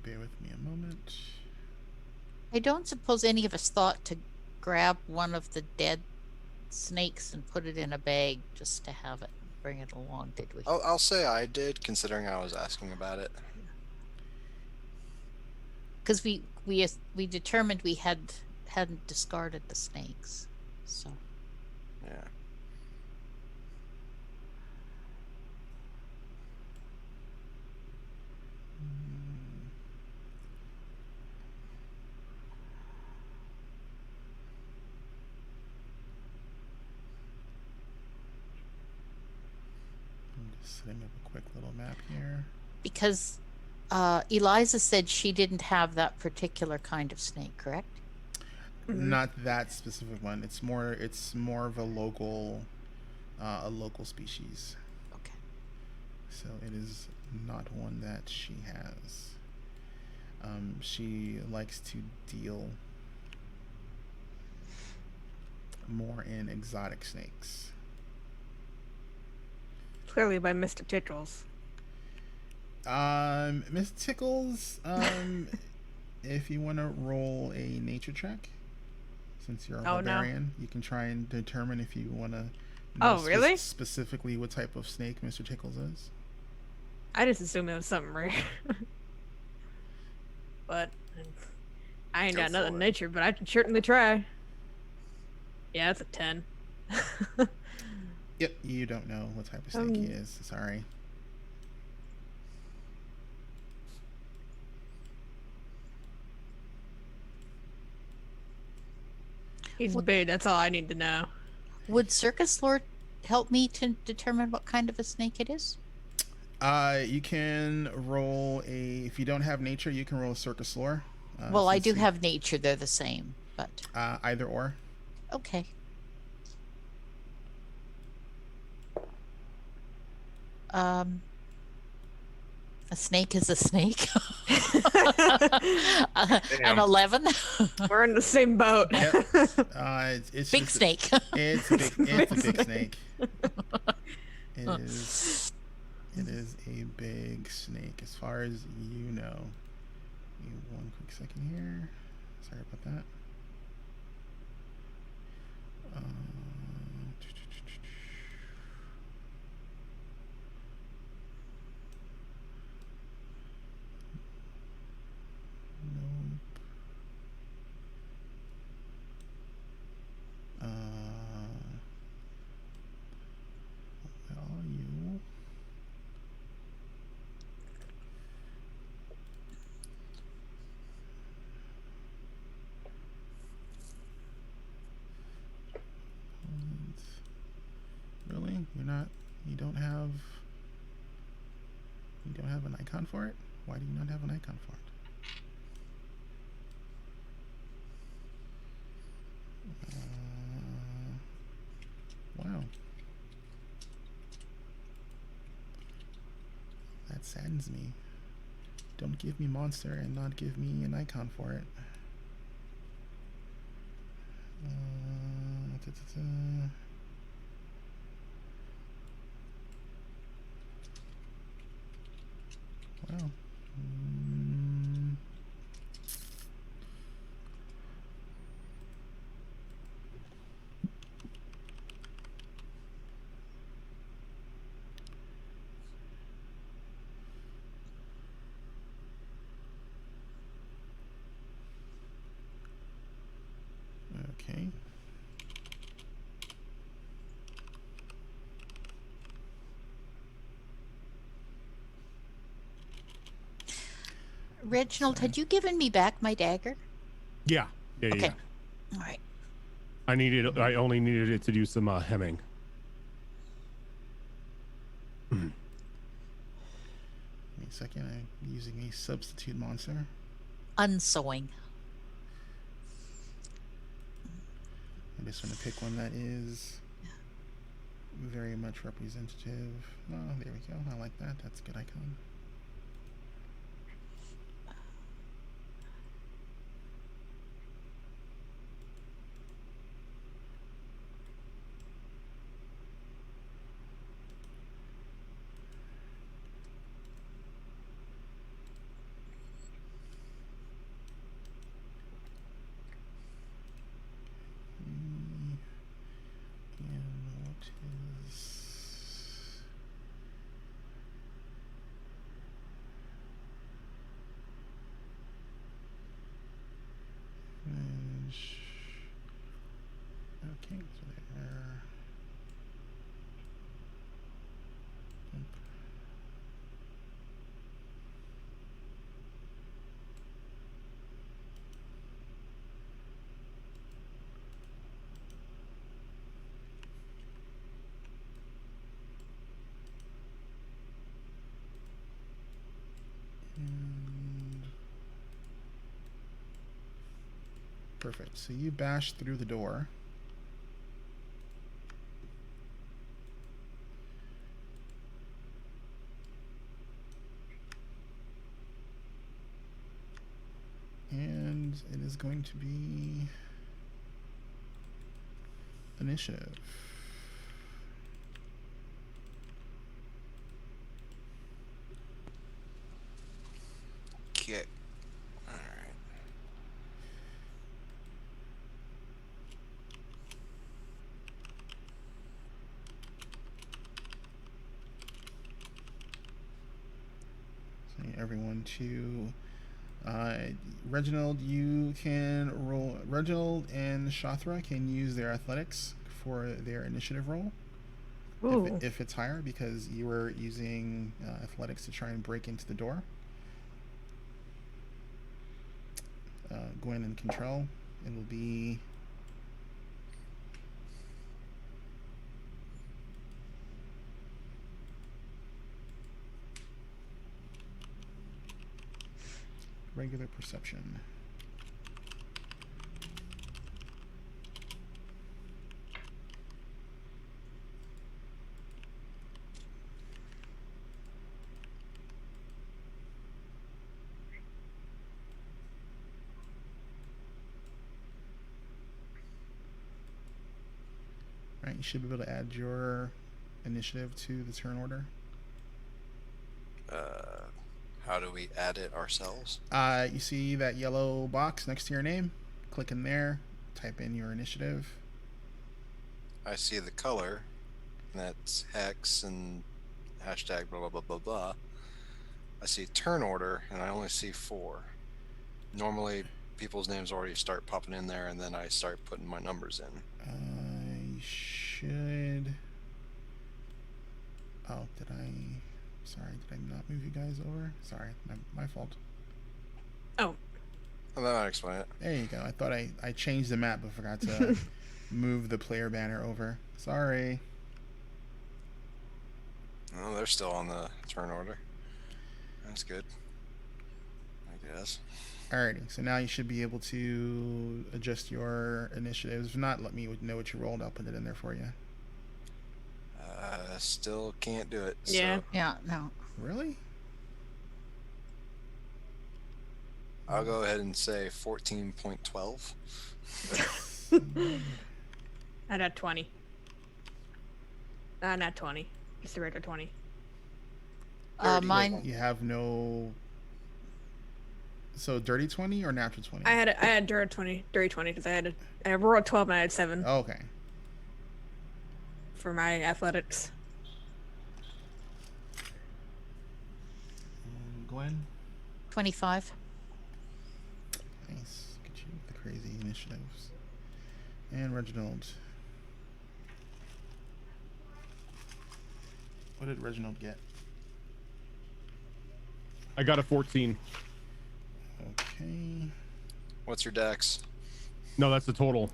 Bear with me a moment. I don't suppose any of us thought to grab one of the dead snakes and put it in a bag just to have it, bring it along, did we? I'll say I did, considering I was asking about it. Because we determined we hadn't discarded the snakes, so. Yeah. I'm just setting up a quick little map here. Because Eliza said she didn't have that particular kind of snake, correct? Not that specific one. It's more of a local species. Okay. So it is not one that she has. She likes to deal more in exotic snakes. Clearly by Mr. Tickles. Miss Tickles, if you want to roll a nature check, since you're a barbarian, you can try and determine if you want to know really? Specifically what type of snake Mr. Tickles is. I just assumed it was something rare. But I ain't got nothing nature, but I can certainly try. Yeah, it's a 10. Yep, you don't know what type of snake he is. Sorry. He's big, that's all I need to know. Would Circus Lord help me to determine what kind of a snake it is? You can roll if you don't have nature, you can roll a circus lore. Well, I do have nature, they're the same, but. Either or. Okay. A snake is a snake. An 11. We're in the same boat. Yep. It's big snake. It's a big snake. It is a big snake, as far as you know. Give me one quick second here. Sorry about that. Nope. Where are you? Really? You don't have an icon for it? Why do you not have an icon for it? Wow. That saddens me. Don't give me monster and not give me an icon for it. Wow. Reginald, Sorry. had you given me back my dagger? Yeah. Okay. All right. I only needed it to do some hemming. Wait a second. I'm using a substitute monster. Unsewing. I just want to pick one that is very much representative. Oh, there we go. I like that. That's a good icon. And what is... Okay, so there. And perfect. So you bash through the door. And it is going to be initiative. Okay. All right. So everyone to Reginald, you can roll. Reginald and Shathra can use their athletics for their initiative roll. Ooh. If it's higher, because you were using athletics to try and break into the door. Gwen and Control, it will be regular perception. Right, you should be able to add your initiative to the turn order. How do we add it ourselves? You see that yellow box next to your name? Click in there, type in your initiative. I see the color, and that's hex and hashtag blah blah blah blah blah. I see turn order, and I only see 4. Normally, people's names already start popping in there, and then I start putting my numbers in. I should. Oh, did I? Sorry, did I not move you guys over? Sorry, my fault. Oh, Well, that might explain it. There you go. I thought I changed the map but forgot to move the player banner over. Sorry. Oh, they're still on the turn order. That's good, I guess. Alrighty, so now you should be able to adjust your initiatives. If not, let me know what you rolled. I'll put it in there for you. Still can't do it. Yeah. So Yeah, no. Really? I'll go ahead and say 14.12. I'd add 20. Not 20. Just the regular 20. Mine. You have no. So dirty 20 or natural 20? I had dirty 20 because I rolled 12 and I had 7 Oh, okay. for my athletics. Gwen? 25. Nice. Look at you with the crazy initiatives. And Reginald. What did Reginald get? I got a 14. Okay. What's your dex? No, that's the total.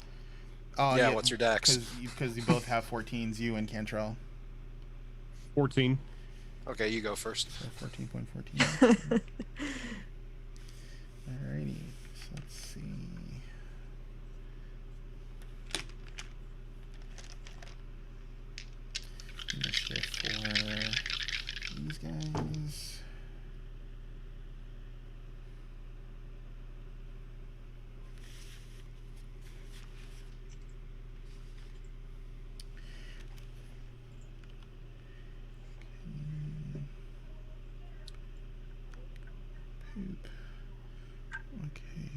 Oh, Yeah, what's your dex? Because you both have 14s, you and Cantrell. 14. Okay, you go first. So 14.14. Alrighty. So let's see. Initiative for these guys. Poop. Okay.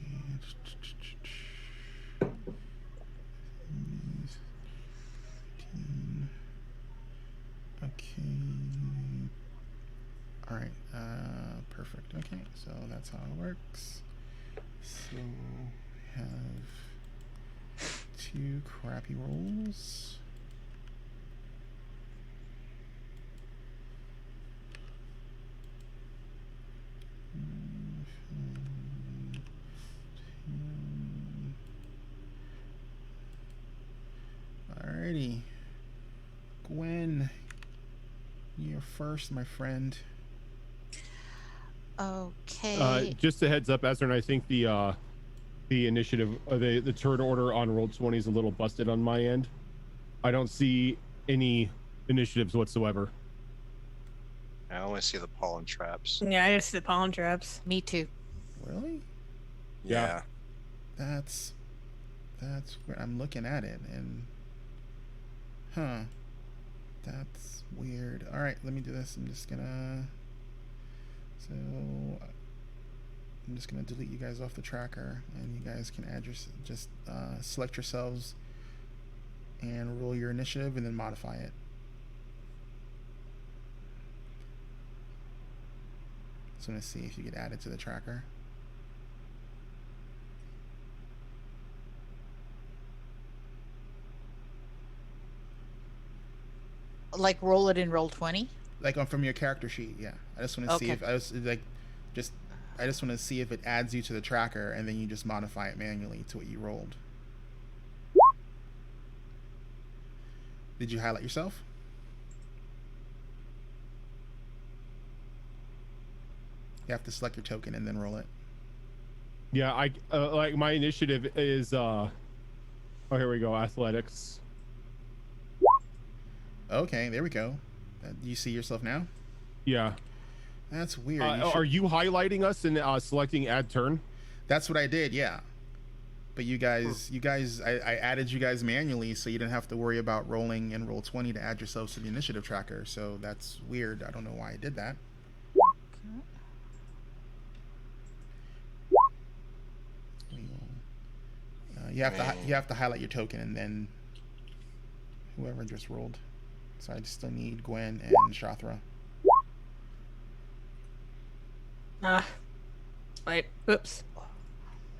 Okay. All right. Perfect. Okay. So that's how it works. So we have 2 crappy rolls. Alrighty. Gwen, you're first, my friend. Okay. Just a heads up, Ezra, I think the initiative, the turn order on roll 20 is a little busted on my end. I don't see any initiatives whatsoever. I only see the pollen traps. Yeah, I just see the pollen traps. Me too. Really? Yeah. That's where I'm looking at it, and that's weird. All right, let me do this. I'm just gonna delete you guys off the tracker, and you guys can add select yourselves and roll your initiative, and then modify it. So I'm gonna see if you get added to the tracker. Like roll it in roll 20. Like from your character sheet, yeah. I just want to see if I just want to see if it adds you to the tracker, and then you just modify it manually to what you rolled. Did you highlight yourself? You have to select your token and then roll it. Yeah, I like my initiative is oh, here we go, athletics. Okay, there we go. Do you see yourself now? Yeah. That's weird. Are you highlighting us and selecting add turn? That's what I did, yeah. But you guys, I added you guys manually, so you didn't have to worry about rolling in roll 20 to add yourselves to the initiative tracker. So that's weird. I don't know why I did that. You have to highlight your token, and then whoever just rolled. So I still need Gwen and Shathra. Wait. Oops.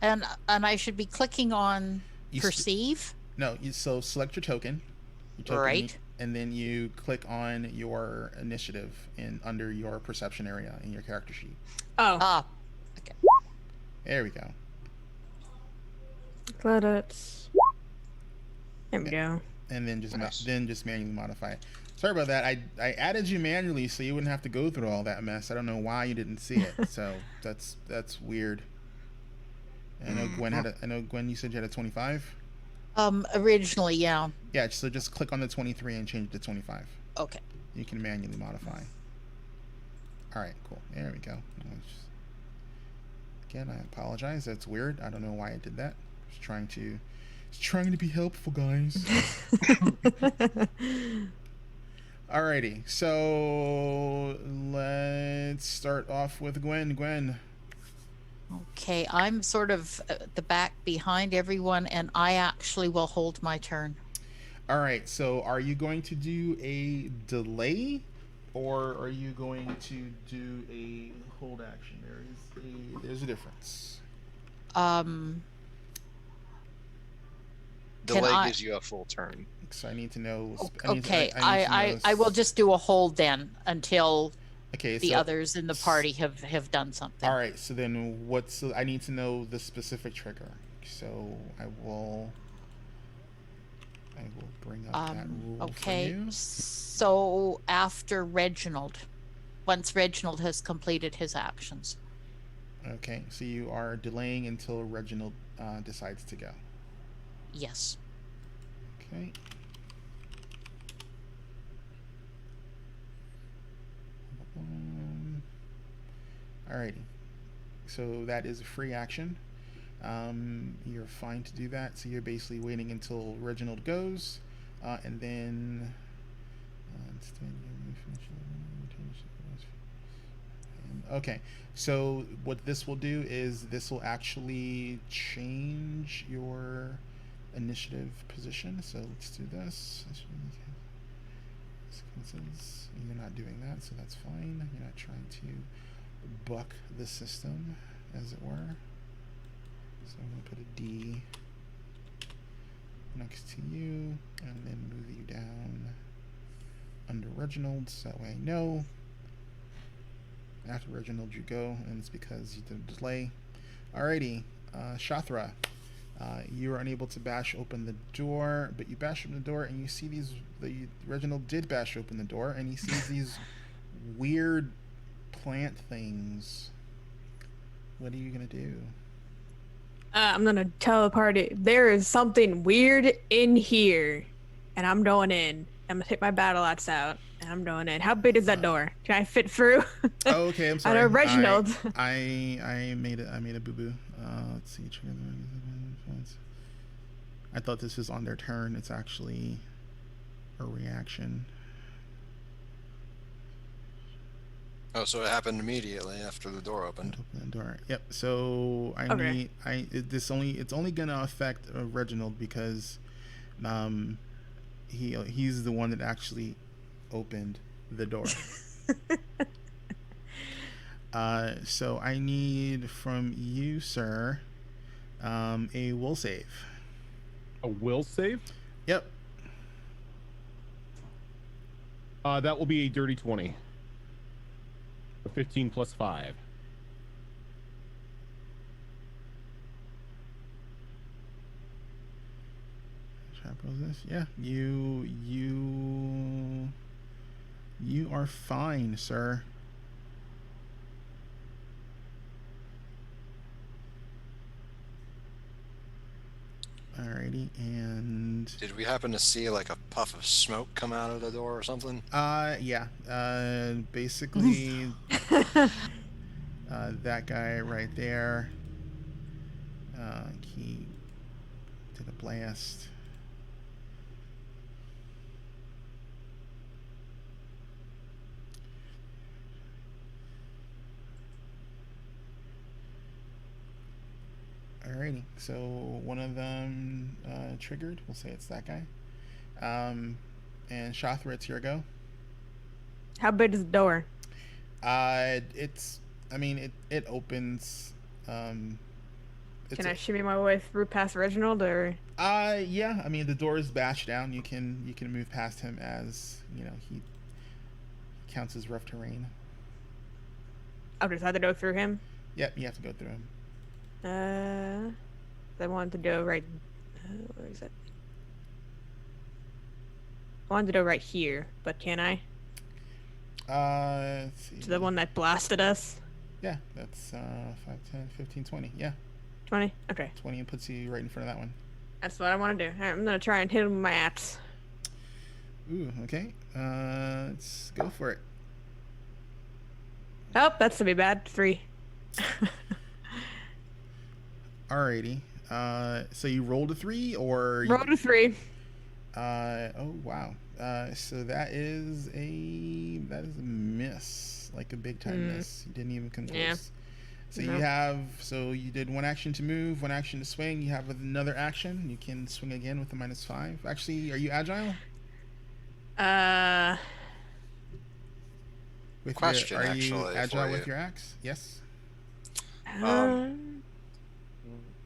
And I should be clicking on perceive. So select your token. Right. And then you click on your initiative under your perception area in your character sheet. Oh. Okay. There we go. Credits. There we go. And then just manually modify it. Sorry about that. I added you manually so you wouldn't have to go through all that mess. I don't know why you didn't see it. So that's weird. I know Gwen you said you had a 25? Originally, yeah. Yeah, so just click on the 23 and change it to 25. Okay. You can manually modify. All right, cool. There we go. Again, I apologize. That's weird. I don't know why I did that. I was trying to be helpful, guys. Alrighty, so let's start off with Gwen. Gwen. Okay, I'm sort of at the back behind everyone, and I actually will hold my turn. All right, so are you going to do a delay, or are you going to do a hold action? There's a difference. Delay gives you a full turn. So I need to know. I will just do a hold then until Okay, the so others in the party have done something. all right. So then, what's I need to know the specific trigger. So I will bring up that rule for Okay, you. so after Reginald, once Reginald has completed his actions. Okay, so you are delaying until Reginald decides to go. Yes. Okay. Alrighty. So that is a free action. You're fine to do that. So you're basically waiting until Reginald goes, and then. Okay, so what this will do is this will actually change your initiative position. So let's do this. You're not doing that, so that's fine. You're not trying to buck the system, as it were. So I'm going to put a D next to you, and then move you down under Reginald, so that way I know. After Reginald you go, and it's because you did a delay. Alrighty, Shathra. You are unable to bash open the door, but you bash open the door, and you see Reginald did bash open the door, and he sees these weird plant things. What are you gonna do? I'm gonna tell the party there is something weird in here, and I'm going in. I'm gonna take my battle axe out, and I'm going in. How big is that door? Can I fit through? Oh, okay. I'm sorry. I know Reginald. I made a boo boo. Let's see. I thought this was on their turn. It's actually a reaction. Oh, so it happened immediately after the door opened. Open the door. Yep. So it's only gonna affect Reginald because, he's the one that actually opened the door. So I need from you, sir, a will save. A will save? Yep. That will be a dirty 20. A 15 plus 5. This? Yeah, you are fine, sir. Alrighty, and Did we happen to see like a puff of smoke come out of the door or something? yeah. Basically, that guy right there. He did a blast. Alrighty, so one of them triggered. We'll say it's that guy. And Shathra, it's your go. How big is the door? It opens. Can I shimmy my way through past Reginald, or? Yeah. I mean, the door is bashed down. You can move past him, as he counts as rough terrain. I'll just have to go through him. Yep, you have to go through him. I wanted to go right. Where is it? I wanted to go right here, but can I? Let's see. To the one that blasted us? Yeah, that's 5, 10, 15, 20. Yeah. 20? Okay. 20 and puts you right in front of that one. That's what I want to do. Alright, I'm going to try and hit him with my axe. Ooh, okay. Let's go for it. Oh, that's to be bad. 3. Alrighty. So you rolled a 3, or Rolled a 3. Oh wow. So that is a miss, like a big time miss. You didn't even come close. Yeah. So you did one action to move, one action to swing. You have another action. You can swing again with a -5. Actually, are you agile? Are you agile with your axe? Yes.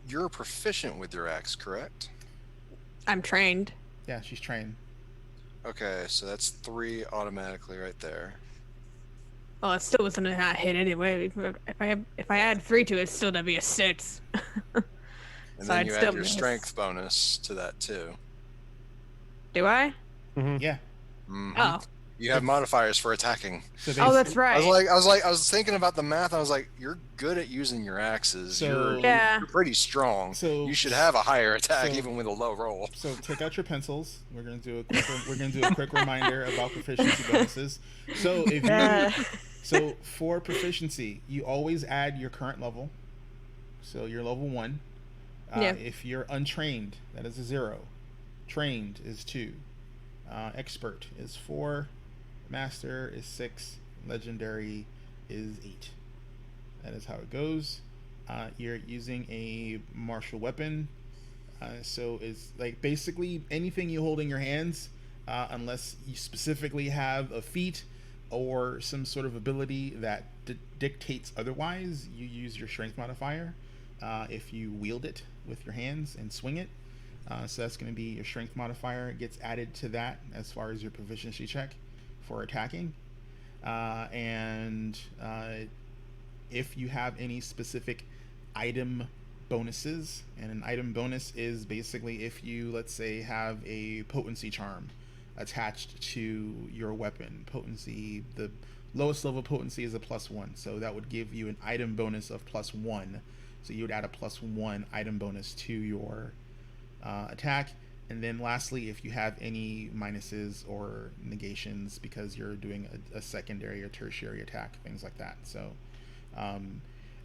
You're proficient with your axe, correct? I'm trained. Yeah, she's trained. Okay, so that's 3 automatically right there. Well, it still wasn't a not hit anyway. If I add 3 to it, it's still gonna be a 6. And So then I'd you still add your miss. strength bonus to that too. Do I? Yeah. Mhm. Oh. You have modifiers for attacking. So Oh, that's basically- right. I was thinking about the math. I was like, you're good at using your axes. So- Yeah. You're pretty strong. So You should have a higher attack so- even with a low roll. So take out your pencils. We're gonna do a quick reminder about proficiency bonuses. So if you so for proficiency, you always add your current level. So you're level 1. Yeah. If you're untrained, that is a 0. Trained is 2. Expert is 4. Master is 6. Legendary is 8. That is how it goes. You're using a martial weapon. So it's like basically anything you hold in your hands, unless you specifically have a feat or some sort of ability that dictates otherwise, you use your strength modifier if you wield it with your hands and swing it. So that's going to be your strength modifier. It gets added to that as far as your proficiency check for attacking. And if you have any specific item bonuses, and an item bonus is basically if you, let's say, have a potency charm attached to your weapon. Potency, the lowest level potency is a +1, so that would give you an item bonus of +1. So you would add a +1 item bonus to your attack. And then lastly, if you have any minuses or negations because you're doing a secondary or tertiary attack, things like that. So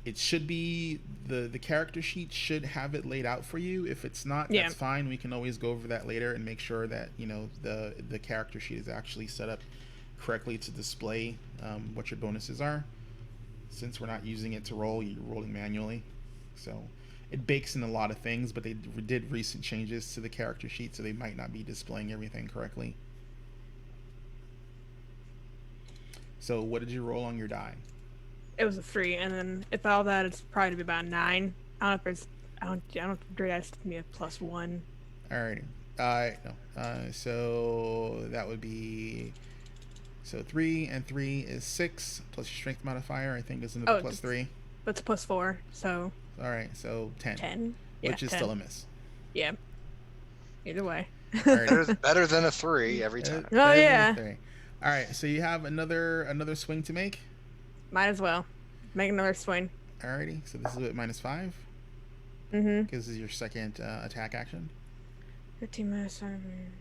it should be, the character sheet should have it laid out for you. If it's not, that's fine. We can always go over that later and make sure that, you know, the character sheet is actually set up correctly to display what your bonuses are. Since we're not using it to roll, you're rolling manually. So it bakes in a lot of things, but they did recent changes to the character sheet, so they might not be displaying everything correctly. So what did you roll on your die? It was a 3, and then if all that, it's probably to be about 9. I don't know if there's, I don't think that's me a +1. Alrighty. No. So that would be, so 3 and 3 is 6 plus your strength modifier. I think is another +3. But it's +4, so. All right, so 10. 10. Yeah, which is 10. still a miss. Yeah. Either way. Better than a 3 every time. Oh, yeah. All right, so you have another swing to make. Might as well make another swing. Alrighty, so this is at -5. Mm-hmm. Because this is your second attack action. 15 minus 7.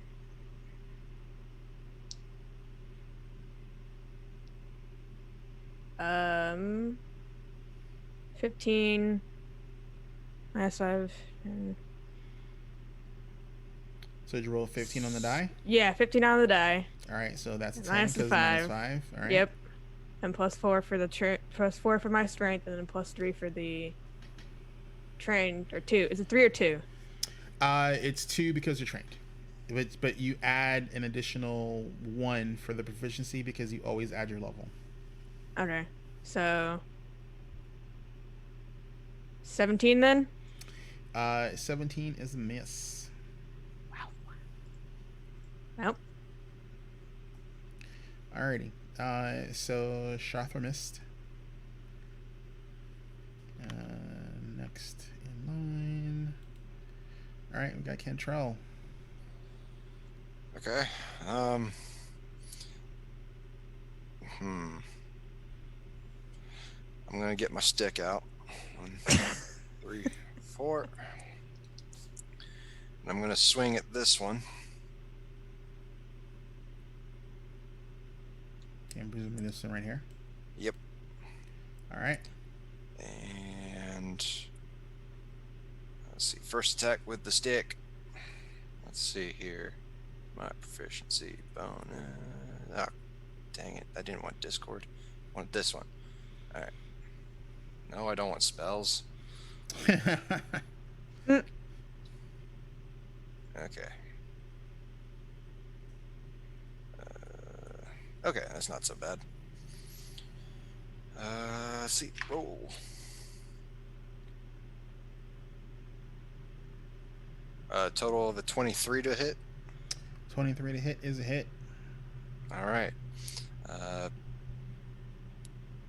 Um, 15 minus 5. So did you roll 15 on the die? Yeah, 15 on the die. All right, so that's 10 Minus because five. -5. All right. Yep. And +4 for the +4 for my strength, and then +3 for the trained, or 2. Is it 3 or 2? It's 2 because you're trained. But you add an additional 1 for the proficiency because you always add your level. Okay. So 17 then? 17 is a miss. Wow. Well. Alrighty. So Shathra missed. Next in line. Alright, we got Cantrell. Okay. I'm gonna get my stick out. 1, 2, 3, 4. And I'm gonna swing at this one. Okay, I'm presuming this one right here. Yep. Alright. And let's see. First attack with the stick. Let's see here. My proficiency bonus. Oh, dang it. I didn't want Discord. I wanted this one. Alright. No, I don't want spells. Okay. Okay, that's not so bad. Let's see. Roll. Total of a 23 to hit. 23 to hit is a hit. All right.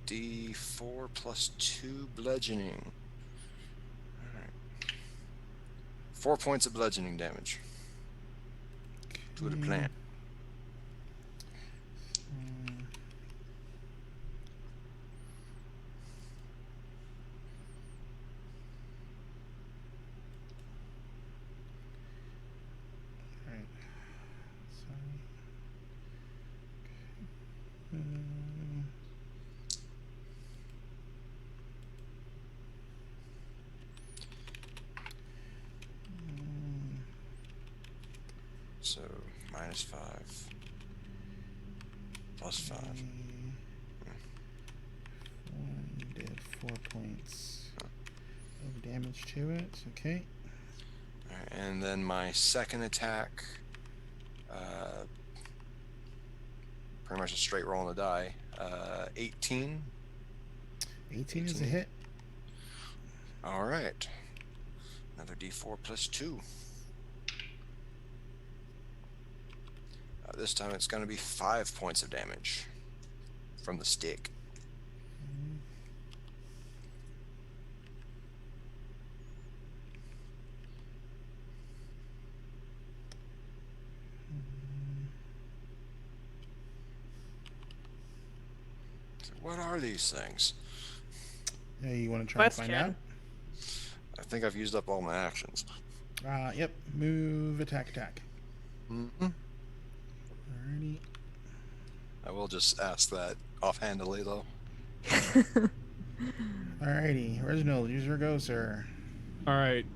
D4 plus 2 bludgeoning. Alright. 4 points of bludgeoning damage. To the plant. Alright. Sorry. So, minus 5. Plus 5. You did 4 points of damage to it. Okay. Alright, and then my second attack, pretty much a straight roll on the die. 18. 18 is a hit. Alright. Another D4 plus 2. This time it's going to be 5 points of damage from the stick. So what are these things? Yeah, you want to try and find out? I think I've used up all my actions. Yep. Move, attack. Mm-hmm. Alrighty. I will just ask that offhandedly, though. Alrighty. Reginald, use your go, sir. All right.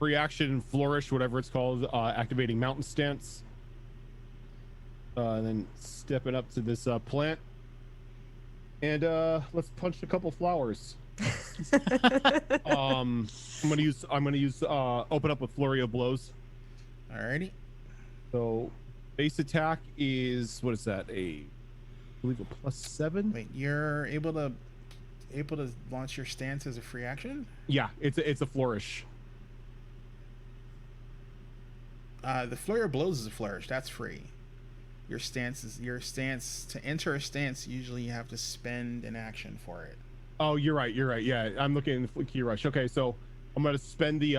Reaction flourish, whatever it's called, activating mountain stance. And then stepping up to this plant. And let's punch a couple flowers. I'm gonna use open up with flurry of blows. Alrighty. So base attack is, what is that? I believe a +7. Wait, you're able to launch your stance as a free action? Yeah, it's a flourish. The flurry of blows is a flourish. That's free. Your stance to enter a stance. Usually, you have to spend an action for it. Oh, you're right. Yeah, I'm looking at the key rush. Okay, so I'm gonna spend the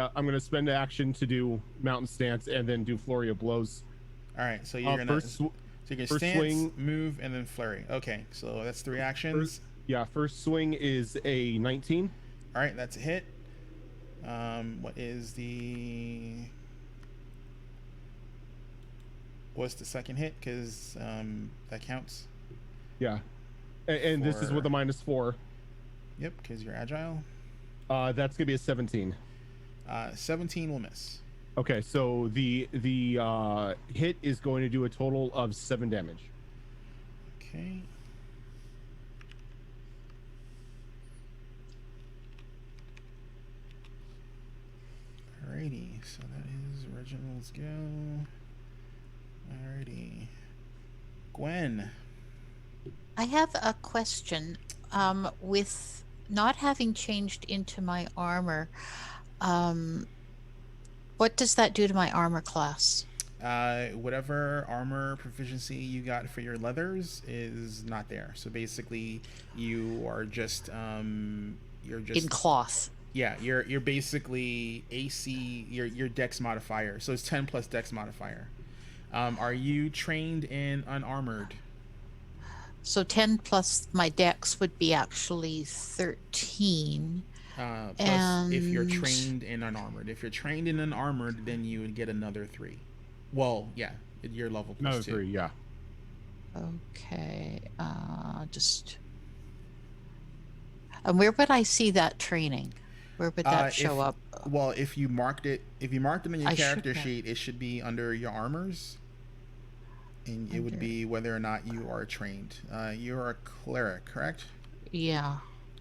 action to do mountain stance and then do flurry of blows. All right, so you're gonna first stance, swing, move, and then flurry. Okay, so that's 3 actions. First swing is a 19. All right, that's a hit. What's the second hit? Because that counts. Yeah, and this is with a -4. Yep, because you're agile. That's gonna be a 17. 17 will miss. Okay, so the hit is going to do a total of 7 damage. Okay. Alrighty, so that is Reginald's go. Alrighty. Gwen. I have a question. With not having changed into my armor, what does that do to my armor class? Whatever armor proficiency you got for your leathers is not there. So basically, you are just In cloth. Yeah, you're basically AC. Your Dex modifier. So it's 10 plus Dex modifier. Are you trained in unarmored? So 10 plus my dex would be actually 13. Plus, if you're trained in unarmored. If you're trained in unarmored, then you would get another 3. Well, yeah, your level plus Another 2. 3, yeah. Okay, and where would I see that training? Where would that show up? Well, if you marked it on your I character should have. sheet, it should be under your armors. And it would be whether or not you are trained. You're a cleric, correct? Yeah.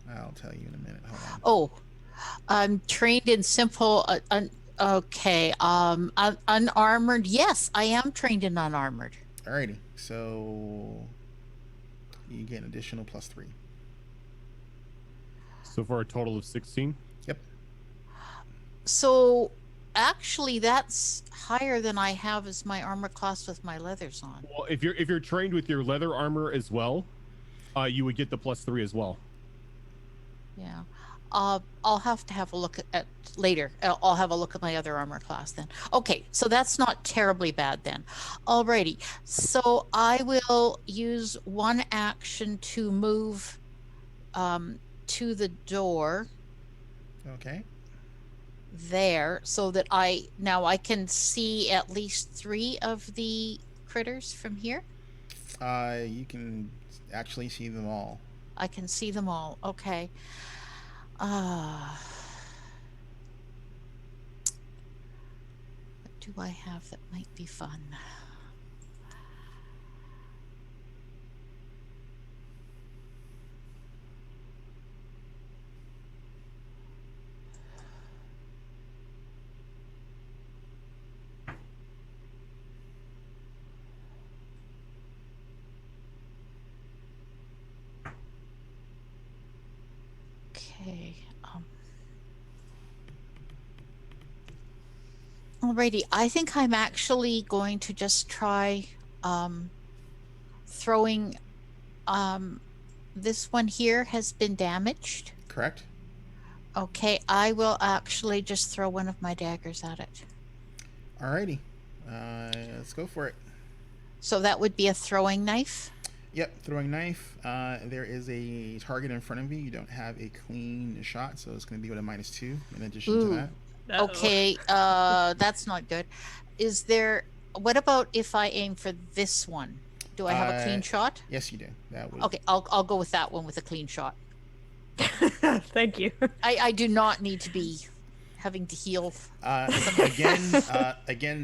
I'll tell you in a minute. Hold on. Oh, I'm trained in simple. Okay. Unarmored. Yes, I am trained in unarmored. Alrighty. So you get an additional plus 3. So for a total of 16. Yep. So actually, that's higher than I have as my armor class with my leathers on. Well, if you're trained with your leather armor as well, you would get the +3 as well. Yeah. I'll have to have a look at later. I'll have a look at my other armor class then. Okay, so that's not terribly bad then. Alrighty. So I will use one action to move to the door Okay. there so that I can see at least 3 of the critters from here. You can actually see them all. I can see them all. Okay. What do I have that might be fun? Okay. Alrighty, I think I'm actually going to just try throwing. This one here has been damaged. Correct. Okay, I will actually just throw one of my daggers at it. Alrighty. Let's go for it. So that would be a throwing knife. Yep, throwing knife. There is a target in front of you. You don't have a clean shot, so it's going to be with a -2 in addition to Ooh. that. Uh-oh. Okay, that's not good. Is there? What about if I aim for this one? Do I have a clean shot? Yes, you do. That would. Okay, I'll go with that one with a clean shot. Thank you. I do not need to be having to heal. Again,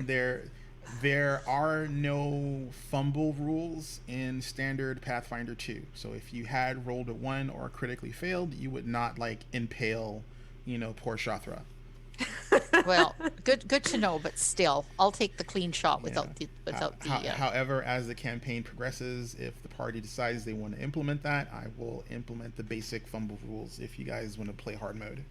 there are no fumble rules in standard Pathfinder 2. So if you had rolled a 1 or critically failed, you would not impale, poor Shathra. Well, good to know, but still, I'll take the clean shot without the. However, as the campaign progresses, if the party decides they want to implement that, I will implement the basic fumble rules if you guys want to play hard mode.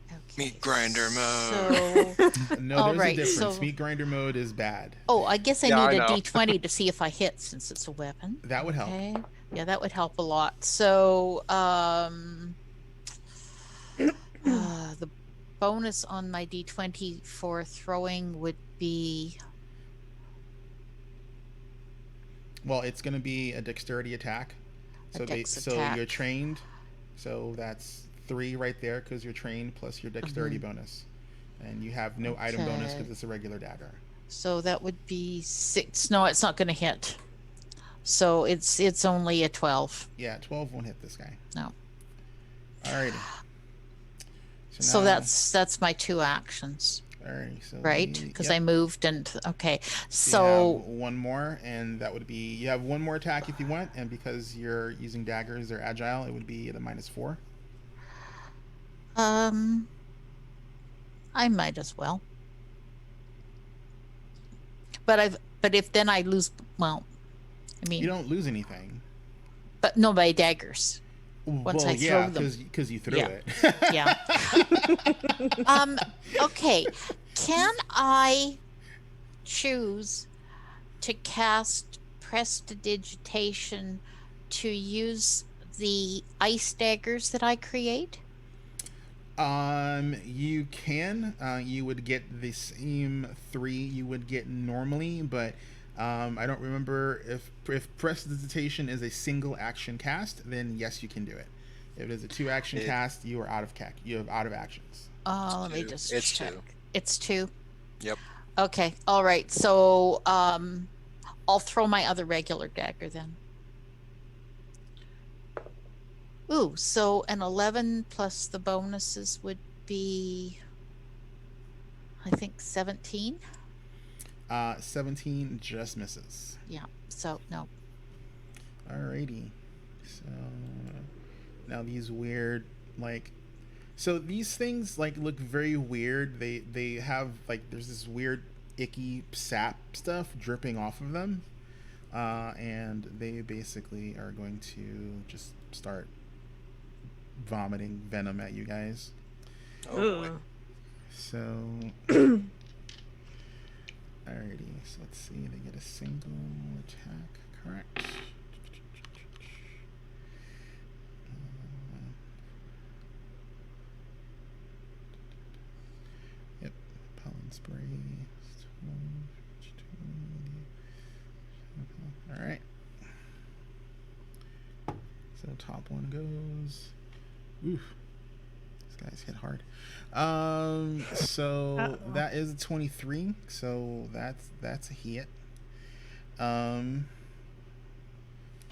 Okay, Meat grinder mode. So, No, there's a difference. so- Meat grinder mode is bad. oh, I guess I Yeah, I need a know. D20 to see if I hit since it's a weapon. That would help. Okay. Yeah, that would help a lot. So, the bonus on my D20 for throwing would be Well, it's going to be a dexterity attack. So, dex so attack. you're trained. So that's 3 right there because you're trained plus your dexterity bonus. And you have no item bonus Okay. because it's a regular dagger. so that would be 6. No, it's not going to hit. So it's only a 12. Yeah, 12 won't hit this guy. No. Alrighty. So now- that's my 2 actions, Alrighty. So right? Because I moved and okay. you So have one more, and that would be you have one more attack if you want, and because you're using daggers, they're agile. It would be at a -4. I might as well. But if then I lose, well, I mean, You don't lose anything. but no, my daggers. Once I yeah, throw them. because you threw Yeah. it. Yeah. Okay. Can I choose to cast Prestidigitation to use the ice daggers that I create? You can. You would get the same 3 you would get normally, but I don't remember if Prestidigitation is a single action cast, then yes, you can do it. If it is a 2 action cast, you are out of You have out of actions. Let me 2. just It's check. 2. It's 2. Yep. Okay. All right. So I'll throw my other regular dagger then. Ooh, so an 11 plus the bonuses would be, I think, 17. 17 just misses. Yeah. So no. Alrighty. So now these weird so these things look very weird. They have there's this weird icky sap stuff dripping off of them, and they basically are going to just start vomiting venom at you guys. Oh, boy. Ooh. So alrighty, so let's see, they get a single attack, correct? top one goes. Oof. This guy's hit hard. So Uh-oh. that is a 23. So that's a hit.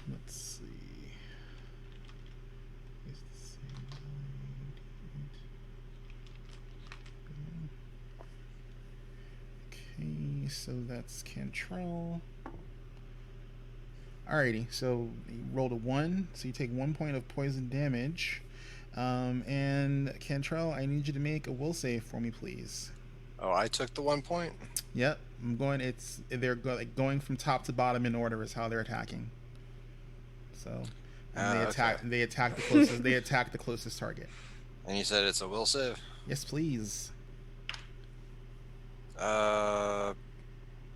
Let's see. It's the same. Okay, so that's Cantrell. Alrighty, so you rolled a 1, so you take 1 point of poison damage. And Cantrell, I need you to make a will save for me, please. Oh, I took the 1 point. Yep, I'm going. They're going from top to bottom in order is how they're attacking. So, and they attack. Okay. They attack the closest. They attack the closest target. And you said it's a will save. Yes, please.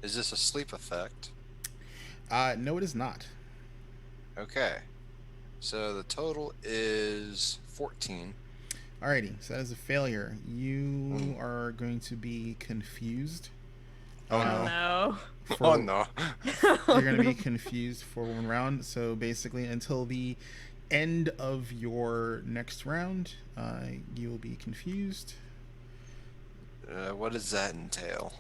Is this a sleep effect? No, it is not. Okay. So the total is 14. Alrighty, so that is a failure. You are going to be confused. Oh, Oh no. no. Oh no. You're going to be confused for one round. So basically, until the end of your next round, you will be confused. What does that entail?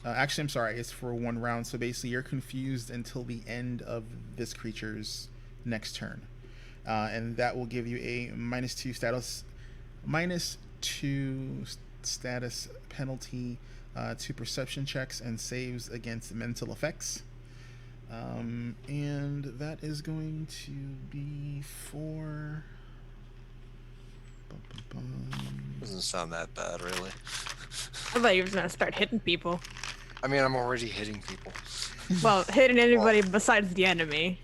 Actually, I'm sorry. It's for one round. So basically, you're confused until the end of this creature's next turn, and that will give you a -2 status penalty to perception checks and saves against mental effects. And that is going to be for. Doesn't sound that bad, really. I thought you were gonna start hitting people. I mean, I'm already hitting people. Well, hitting anybody besides the enemy.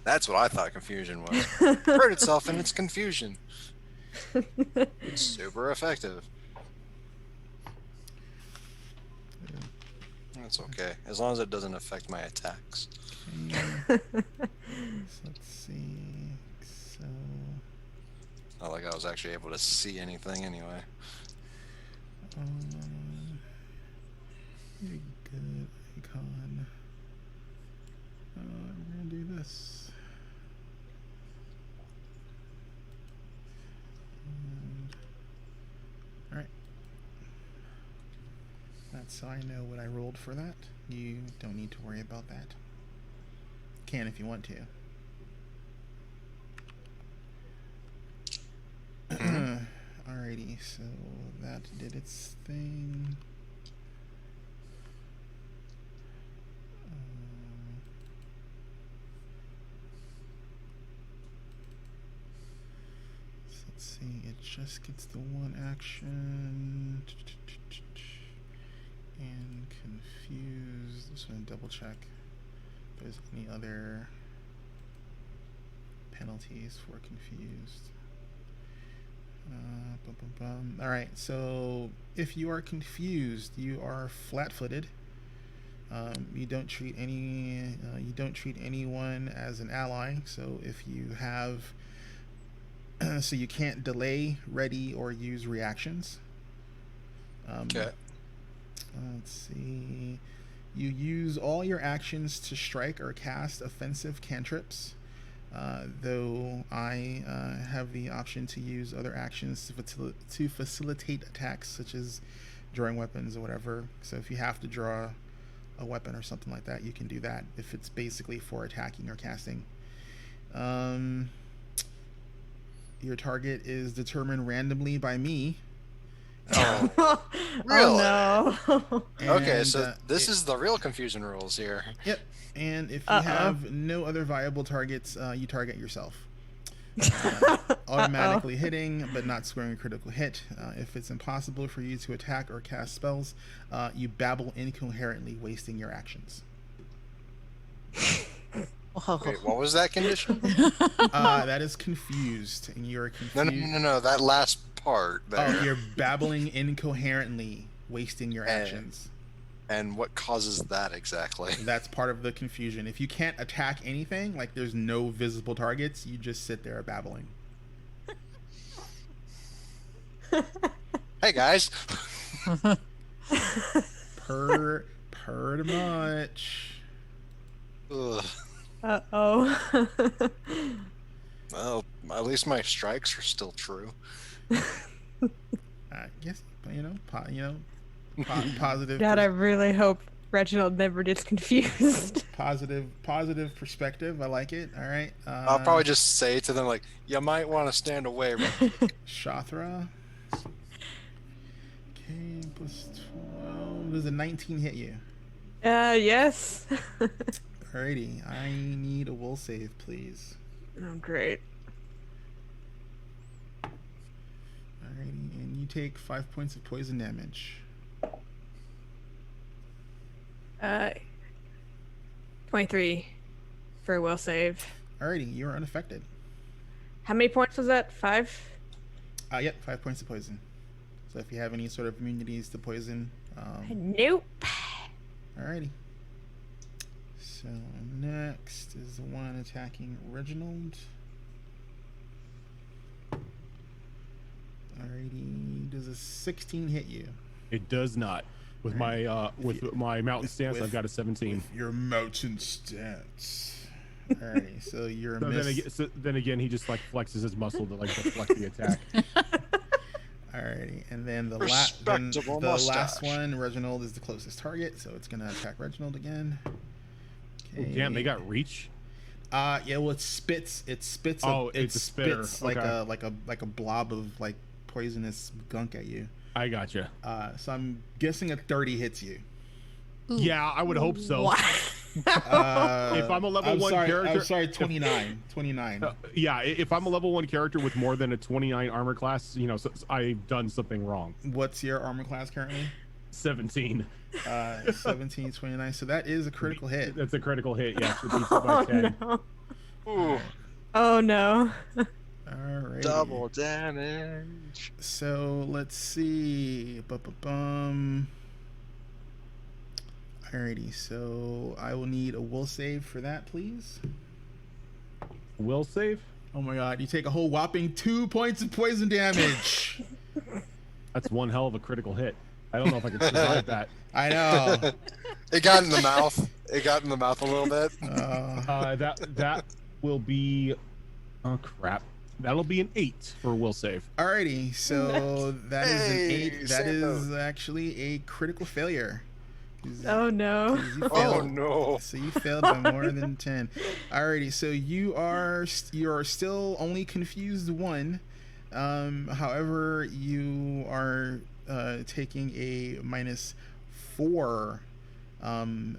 That's what I thought confusion was. Hurt itself in its confusion. It's super effective. That's okay, as long as it doesn't affect my attacks. Okay. So let's see. So. Not like I was actually able to see anything anyway. Very good icon. We're gonna do this. All right. That's so I know what I rolled for that. You don't need to worry about that. Can if you want to. Alrighty, so that did its thing. So let's see, it just gets the one action. And confused. Just want to double check if there's any other penalties for confused. Alright, so if you are confused, you are flat-footed. You don't treat anyone as an ally. So if you have, so you can't delay, ready, or use reactions. Okay. Let's see. You use all your actions to strike or cast offensive cantrips. Though I have the option to use other actions to facilitate attacks, such as drawing weapons or whatever. So if you have to draw a weapon or something like that, you can do that if it's basically for attacking or casting. Your target is determined randomly by me. Oh, really? Oh no. Okay, And, so this is the real confusion rules here. Yep. And if you have no other viable targets, you target yourself. Automatically hitting, but not scoring a critical hit. If it's impossible for you to attack or cast spells, you babble incoherently, wasting your actions. Wait, what was that condition? That is confused, and you're confused. No. That last part there. Oh, you're babbling incoherently, wasting your actions. And what causes that exactly? That's part of the confusion. If you can't attack anything, like there's no visible targets, you just sit there babbling. Hey guys. Pretty much. Ugh. Uh-oh. Well, at least my strikes are still true. Yes, positive. God, I really hope Reginald never gets confused. Positive perspective. I like it. All right. I'll probably just say to them, like, you might want to stand away. Shathra. Okay, plus 12. Does a 19 hit you? Yes. Alrighty. I need a will save, please. Oh, great. Alrighty, and you take 5 points of poison damage. 23 for a will save. Alrighty, you are unaffected. How many points was that? 5? Yep, 5 points of poison. So if you have any sort of immunities to poison, Nope. alrighty. So next is the one attacking Reginald. Alrighty, does a 16 hit you? It does not. With my my mountain stance, I've got a 17. With your mountain stance. Alrighty, so you're a miss. Then again, he just like flexes his muscle to like deflect the attack. Alrighty, and then the Respectable last mustache. one, Reginald is the closest target, so it's gonna attack Reginald again. Oh, damn, they got reach. Yeah, well, it spits. Oh, it's a spitter. like Okay. a blob of like poisonous gunk at you. I gotcha. So I'm guessing a 30 hits you. Ooh. Yeah, I would hope so. Wow. If I'm a level 1 character, I'm sorry, 29. 29. Yeah, if I'm a level 1 character with more than a 29 armor class, so I've done something wrong. What's your armor class currently? 17. 17, 29. So that is a critical hit. That's a critical hit. Yes, it beats it by 10. No. Ooh, Oh no. Alright. Double damage. So let's see. Bum. Alrighty, so I will need a will save for that, please. Will save? Oh my god, you take a whole whopping 2 points of poison damage. That's one hell of a critical hit. I don't know if I can survive that. I know. it got in the mouth. It got in the mouth a little bit. That will be... Oh, crap. That'll be an 8 for will save. Alrighty, so that is an 8. That Santa. is actually a critical failure. 'Cause- Oh no. 'cause you Oh failed. no. So you failed by more than 10. Alrighty, so you are still only confused 1. However, you are taking a -4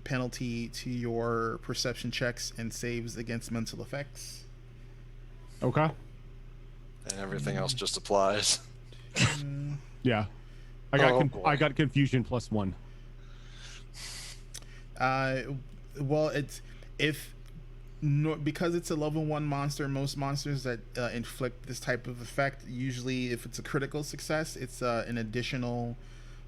penalty to your perception checks and saves against mental effects. Okay. And everything else just applies. Yeah. I boy. got confusion +1. Well, because it's a level 1 monster, most monsters that inflict this type of effect, usually if it's a critical success, it's an additional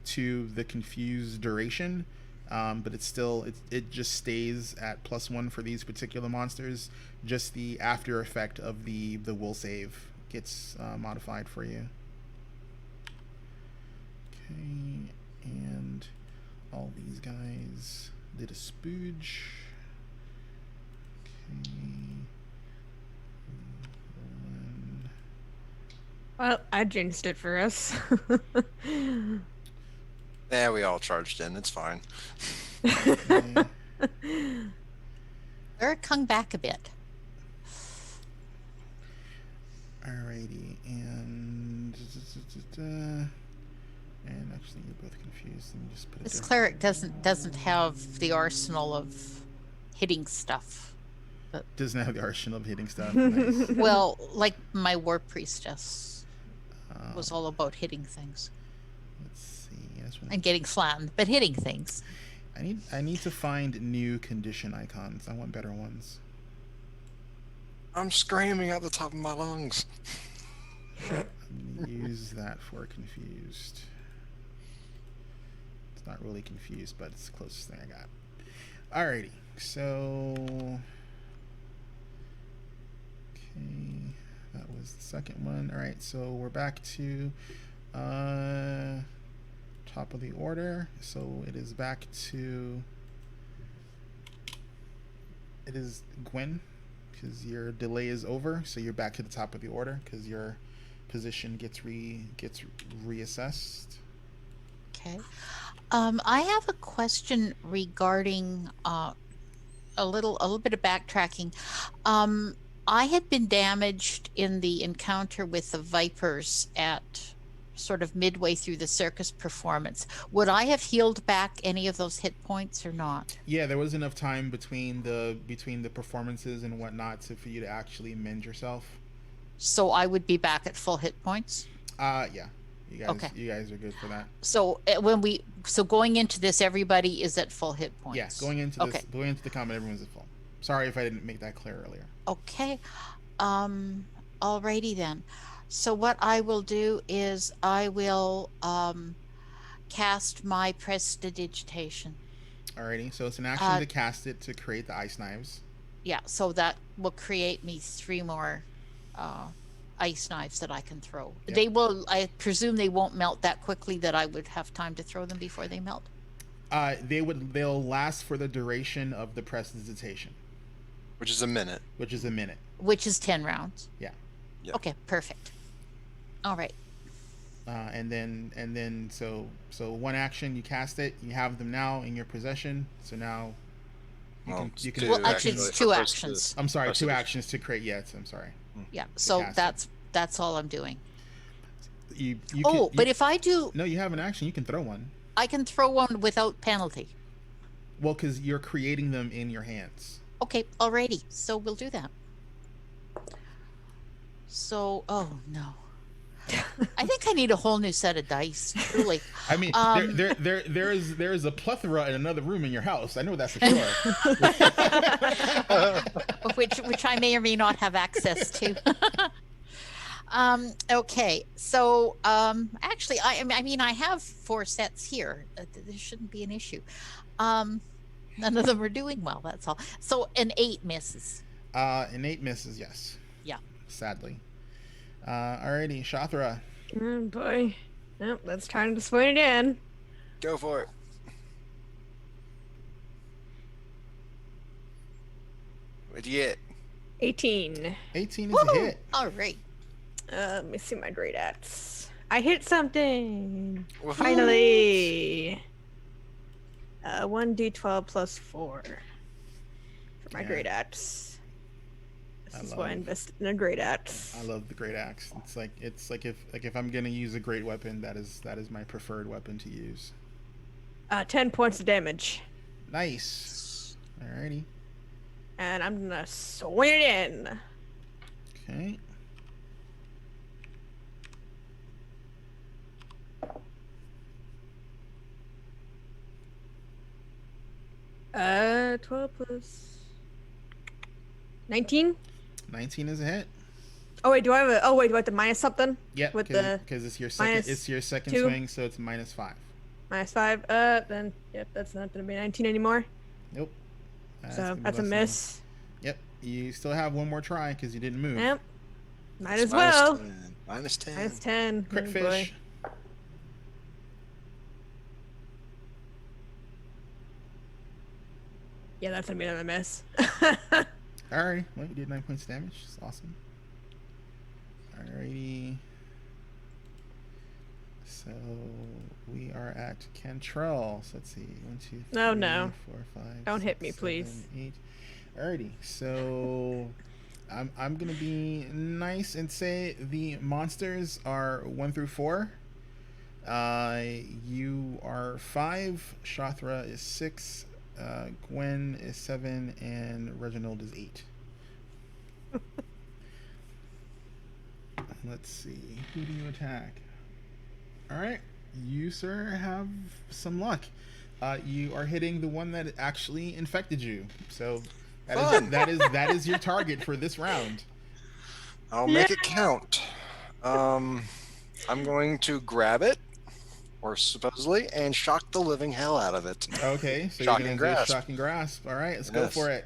to the confused duration. But it's still, it just stays at +1 for these particular monsters. Just the after effect of the will save gets modified for you. Okay, and all these guys did a spooge. Okay. One. Well, I jinxed it for us. Yeah, we all charged in. It's fine. Okay. Eric hung back a bit. Alrighty, and actually you're both confused. Let me just put it This there. cleric doesn't have the arsenal of hitting stuff. Doesn't have the arsenal of hitting stuff. Nice. Well, like my war priestess Um, was all about hitting things let's see. That's what and getting flattened, but hitting things. I need to find new condition icons. I want better ones. I'm screaming at the top of my lungs. I'm gonna use that for confused. It's not really confused, but it's the closest thing I got. Alrighty, so okay, that was the second one. Alright, so we're back to top of the order. So it is back to Gwen. because your delay is over. So you're back to the top of the order because your position gets reassessed. Okay. I have a question regarding a little bit of backtracking. I had been damaged in the encounter with the Vipers at sort of midway through the circus performance. Would I have healed back any of those hit points or not? Yeah, there was enough time between the performances and whatnot for you to actually mend yourself. So I would be back at full hit points? Yeah. Okay. You guys are good for that. So going into this, everybody is at full hit points. Yeah, going into the combat, everyone's at full. Sorry if I didn't make that clear earlier. Okay. Alrighty then. So what I will do is I will cast my prestidigitation. Alrighty, so it's an action to cast it to create the ice knives. Yeah, so that will create me 3 more ice knives that I can throw. Yep. I presume they won't melt that quickly that I would have time to throw them before they melt. They'll last for the duration of the prestidigitation. Which is a minute. Which is 10 rounds. Yeah. Yep. Okay, perfect. All right. And then so one action, you cast it, you have them now in your possession. So now you can Well, actually it's 2 actions. I'm sorry, 2 actions to create. Yes, I'm sorry. Yeah. So that's all I'm doing. But if I do, no, you have an action. You can throw one. I can throw one without penalty. Well, because you're creating them in your hands. Okay, alrighty. So we'll do that. So, oh no. I think I need a whole new set of dice. Truly. I mean, there is a plethora in another room in your house. I know that for sure. which I may or may not have access to. Okay, so actually, I mean, I have 4 sets here. There shouldn't be an issue. None of them are doing well. That's all. So an 8 misses. An 8 misses. Yes. Yeah. Sadly. Alrighty, Shathra. Oh boy. Nope, that's trying to swing it in. Go for it. What'd you get? 18. 18 is a hit. All right. Let me see my great axe. I hit something. Woohoo. Finally. 1d12 plus 4 for my great axe. This is why I invested in a great axe. I love the great axe. It's like if I'm gonna use a great weapon, that is my preferred weapon to use. 10 points of damage. Nice. Alrighty. And I'm gonna swing it in. Okay. Uh, 12 plus 19. 19 is a hit. Oh wait, do I have a? Oh wait, do I have to minus something? Yeah, with because it's your second. minus It's your second 2? swing, so it's -5. -5. Then yep, that's not gonna be 19 anymore. Nope. So that's a miss. Yep. You still have one more try because you didn't move. Yep. Might as It's well. -10. -10. -10. Crit Oh, fish. boy. Yeah, that's gonna be another miss. Alright. Well, you did 9 points of damage. That's awesome. Alrighty. So we are at Cantrell. So let's see. 1, 2, 3, Oh, no. 4, 5. Don't hit 6, me, 7, please. 8. Alrighty. So I'm gonna be nice and say the monsters are 1 through 4. You are 5. Shathra is 6. Gwen is 7, and Reginald is 8. Let's see. Who do you attack? All right, you sir have some luck. You are hitting the one that actually infected you. So that is your target for this round. I'll make it count. I'm going to grab it, or supposedly, and shock the living hell out of it. Okay, so Shocking you're gonna do shocking grasp. All right, let's go Yes. for it.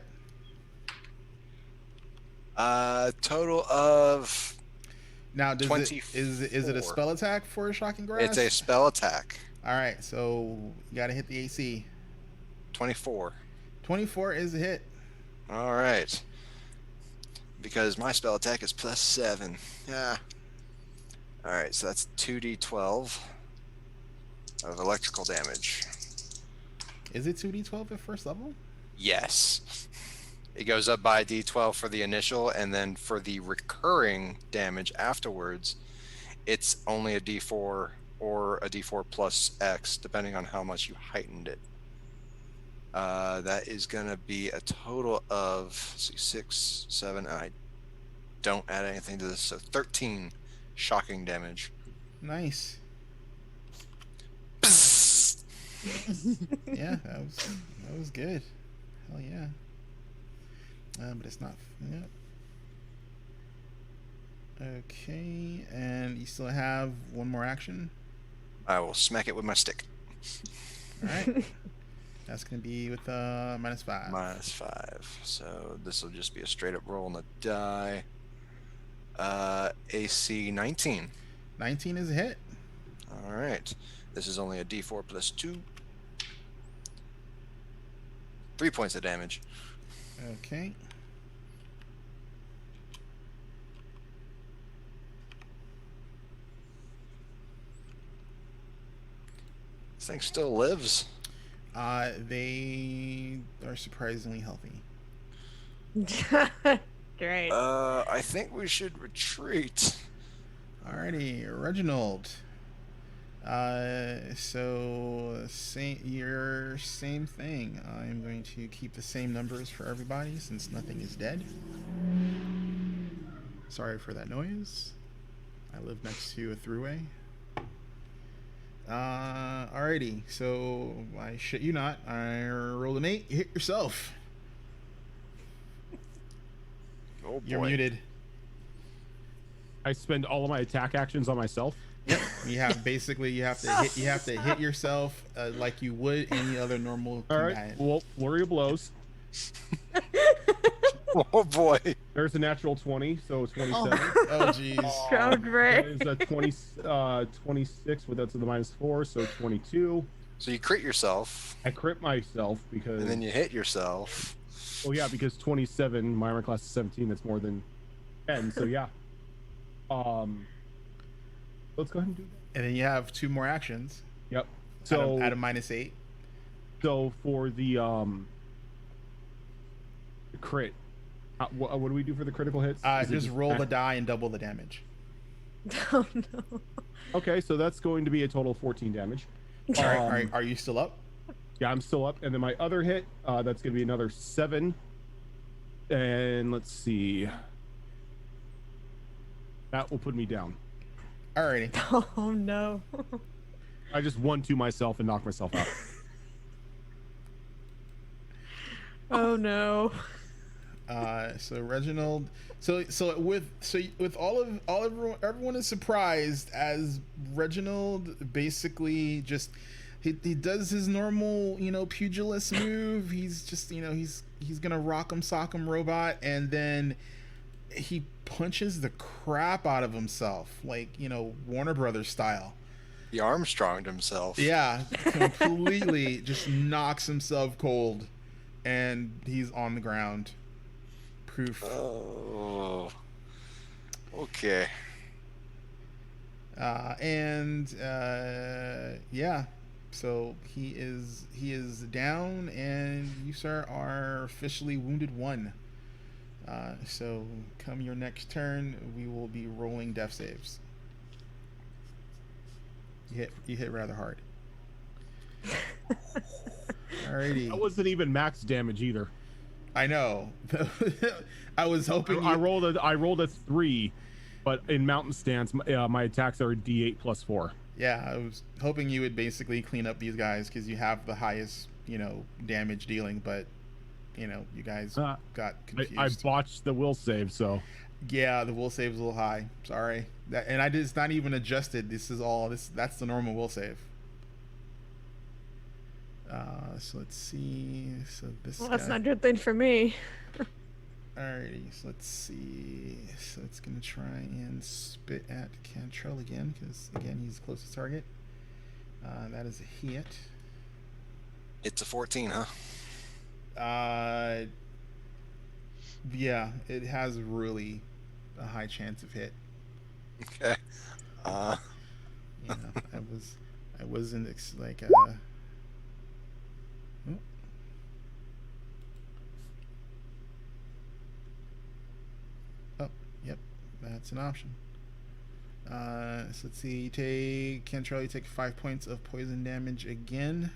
Total of Now, is it a 24. spell attack for a shocking grasp? It's a spell attack. All right, so you got to hit the AC. 24. 24 is a hit. All right. because my spell attack is +7. Yeah. All right, so that's 2d12 of electrical damage. Is it 2d12 at first level? Yes. It goes up by d12 for the initial, and then for the recurring damage afterwards, it's only a d4 or a d4 plus X, depending on how much you heightened it. That is going to be a total of, let's see, 6, 7, and I don't add anything to this, so 13 shocking damage. Nice. Psst. Yeah, that was good. Hell yeah. But it's not. Yeah. Okay, and you still have one more action. I will smack it with my stick. All right. That's gonna be with -5. -5. So this will just be a straight up roll on the die. AC 19. 19 is a hit. All right. This is only a d4 plus 2. 3 points of damage. Okay. This thing still lives. They are surprisingly healthy. Great. I think we should retreat. Alrighty, Reginald. So same thing. I'm going to keep the same numbers for everybody since nothing is dead. Sorry for that noise. I live next to a throughway. Alrighty, so I shit you not. I rolled an 8. You hit yourself. Oh boy. You're muted. I spend all of my attack actions on myself. Yep. You have to hit yourself like you would any other normal All right. combatant. Well, flurry of blows. Oh boy. There's a natural 20, so 27. Oh jeez. So great. There's a 26, but that's to the -4, so 22. So you crit yourself, I crit myself because. and then you hit yourself. Oh yeah, because 27. My armor class is 17. That's more than 10. So yeah. Let's go ahead and do that. And then you have 2 more actions. Yep. So So at a -8. So for the crit, what do we do for the critical hits? Is it Just roll the die and double the damage. Oh no. Okay, so that's going to be a total of 14 damage. All right, are you still up? Yeah, I'm still up. And then my other hit, that's going to be another 7. And let's see. That will put me down. Alrighty. Oh no. I just 1-2 myself and knock myself out. Oh no. So Reginald, with everyone is surprised as Reginald basically just he does his normal pugilist move. He's just he's gonna rock'em sock'em robot, and then he punches the crap out of himself like Warner Brothers style. He Armstronged himself. Yeah, completely just knocks himself cold, and he's on the ground. Proof. Oh. Okay. Yeah, so he is down, and you, sir, are officially wounded 1. So come your next turn, we will be rolling death saves. You hit rather hard. Alrighty. That wasn't even max damage either. I know. I was hoping I rolled a 3, but in mountain stance, my attacks are a D8 plus 4. Yeah, I was hoping you would basically clean up these guys because you have the highest, damage dealing, but you guys got confused. I botched the will save, so. Yeah, the will save is a little high. Sorry. It's not even adjusted. That's the normal will save. So let's see. So this. Well, that's not a good thing for me. Alrighty, so let's see. So it's gonna try and spit at Cantrell again, because again he's the closest target. That is a hit. It's a 14, huh? Yeah, it has really a high chance of hit. Okay. Uh, You know, I wasn't like oh, oh, yep, that's an option. So let's see. You take Cantrell. You take 5 points of poison damage again,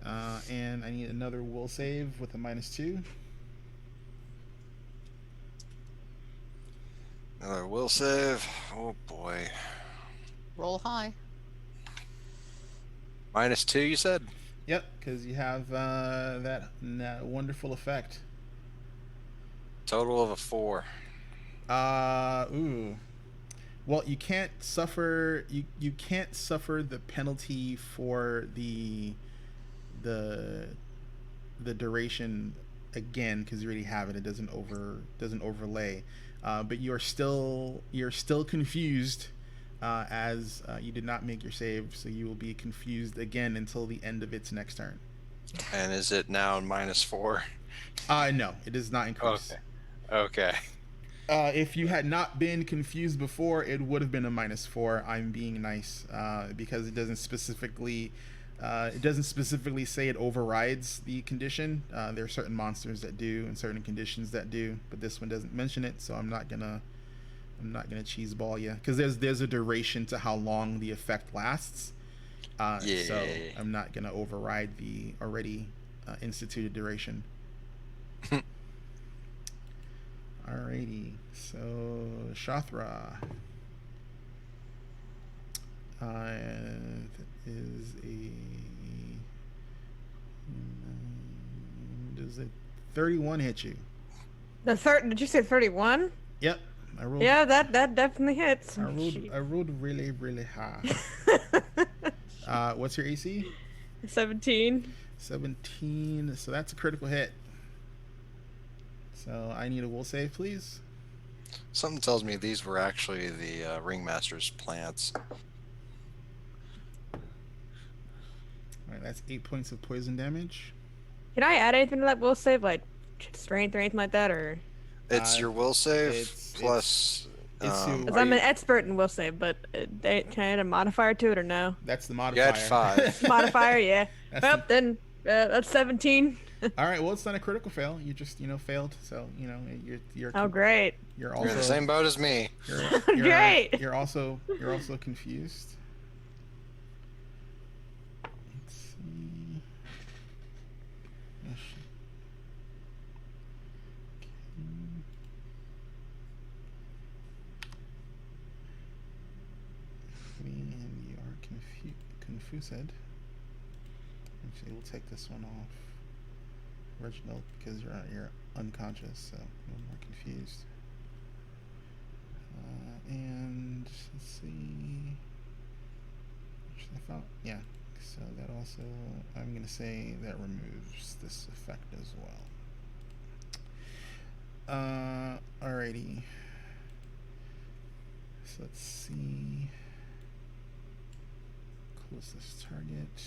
and I need another will save with a -2. another will save. Oh boy. Roll high. -2, you said? Yep, because you have that wonderful effect. Total of a 4. Ooh. Well, you can't suffer. You can't suffer the penalty for the the duration again because you already have it. It doesn't overlay. But you're still confused as you did not make your save, so you will be confused again until the end of its next turn. And is it now -4? No, it does not increase. Okay. If you had not been confused before, it would have been a -4. I'm being nice because it doesn't specifically say it overrides the condition. There are certain monsters that do and certain conditions that do, but this one doesn't mention it, so I'm not gonna cheeseball you because there's a duration to how long the effect lasts. Yeah. So I'm not gonna override the already instituted duration. Alrighty, so Shathra. That is a. Does a 31 hit you? Did you say 31? Yep, I rolled. Yeah, that definitely hits. I rolled really really high. What's your AC? 17. 17. So that's a critical hit. So I need a will save, please. Something tells me these were actually the Ringmaster's plants. All right, that's 8 points of poison damage. Can I add anything to that will save, like strength or anything like that, or? It's your will save plus. it's I'm an expert in will save, but can I add a modifier to it or no? That's the You modifier. had 5. Modifier, yeah. That's Then that's 17. All right. Well, it's not a critical fail. You just failed. So you're. Oh, great. You're You're also in the same boat as me. You're, Great. You're also confused. Let's see. And you are confused. Actually, we'll take this one off. Reginald, because you're unconscious, so no more confused. And let's see. Actually, I thought, yeah. So that also, I'm gonna say that removes this effect as well. Alrighty. So let's see. Closest target.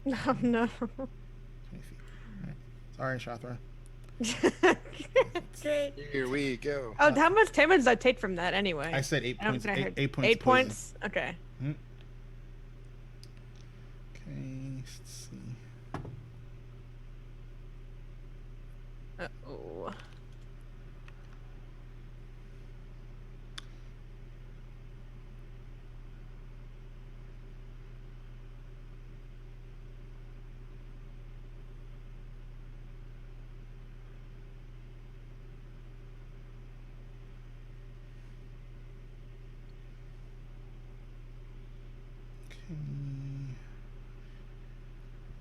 Oh no. 20 feet. All right. Sorry, Shathra. Great. Here we go. Oh, how much damage did I take from that anyway? I said 8 I don't points. think I heard. 8 points. 8 poison. points? Okay. Okay, let's see. Uh-oh.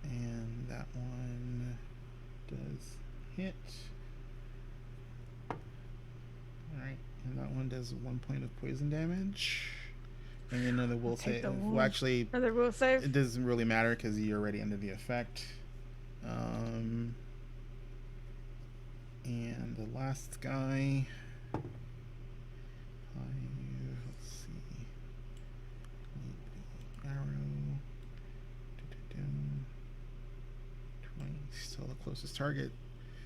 And that one does hit. Alright, and that one does 1 point of poison damage. And another will save. Well, actually, Another will save? it doesn't really matter because you're already under the effect. And the last guy. Let's see. Arrow. 20. Still the closest target.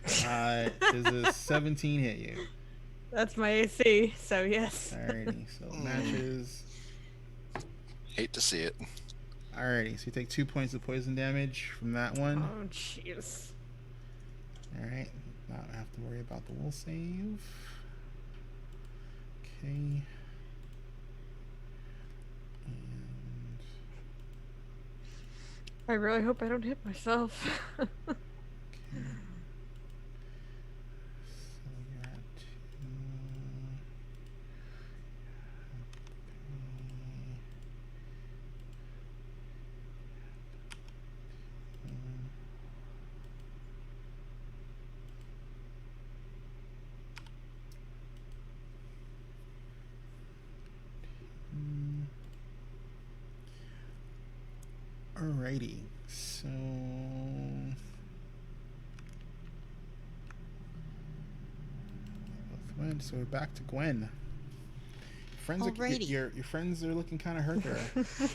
Does a 17 hit you? That's my AC, so yes. Alrighty, so it matches. Hate to see it. Alrighty, so you take 2 points of poison damage from that one. Oh, jeez. Alright, not have to worry about the will save. Okay. And I really hope I don't hit myself. okay. So you're at 2. Alrighty, so both went. So we're back to Gwen. Friends, Alrighty. your friends are looking kind of hurt there.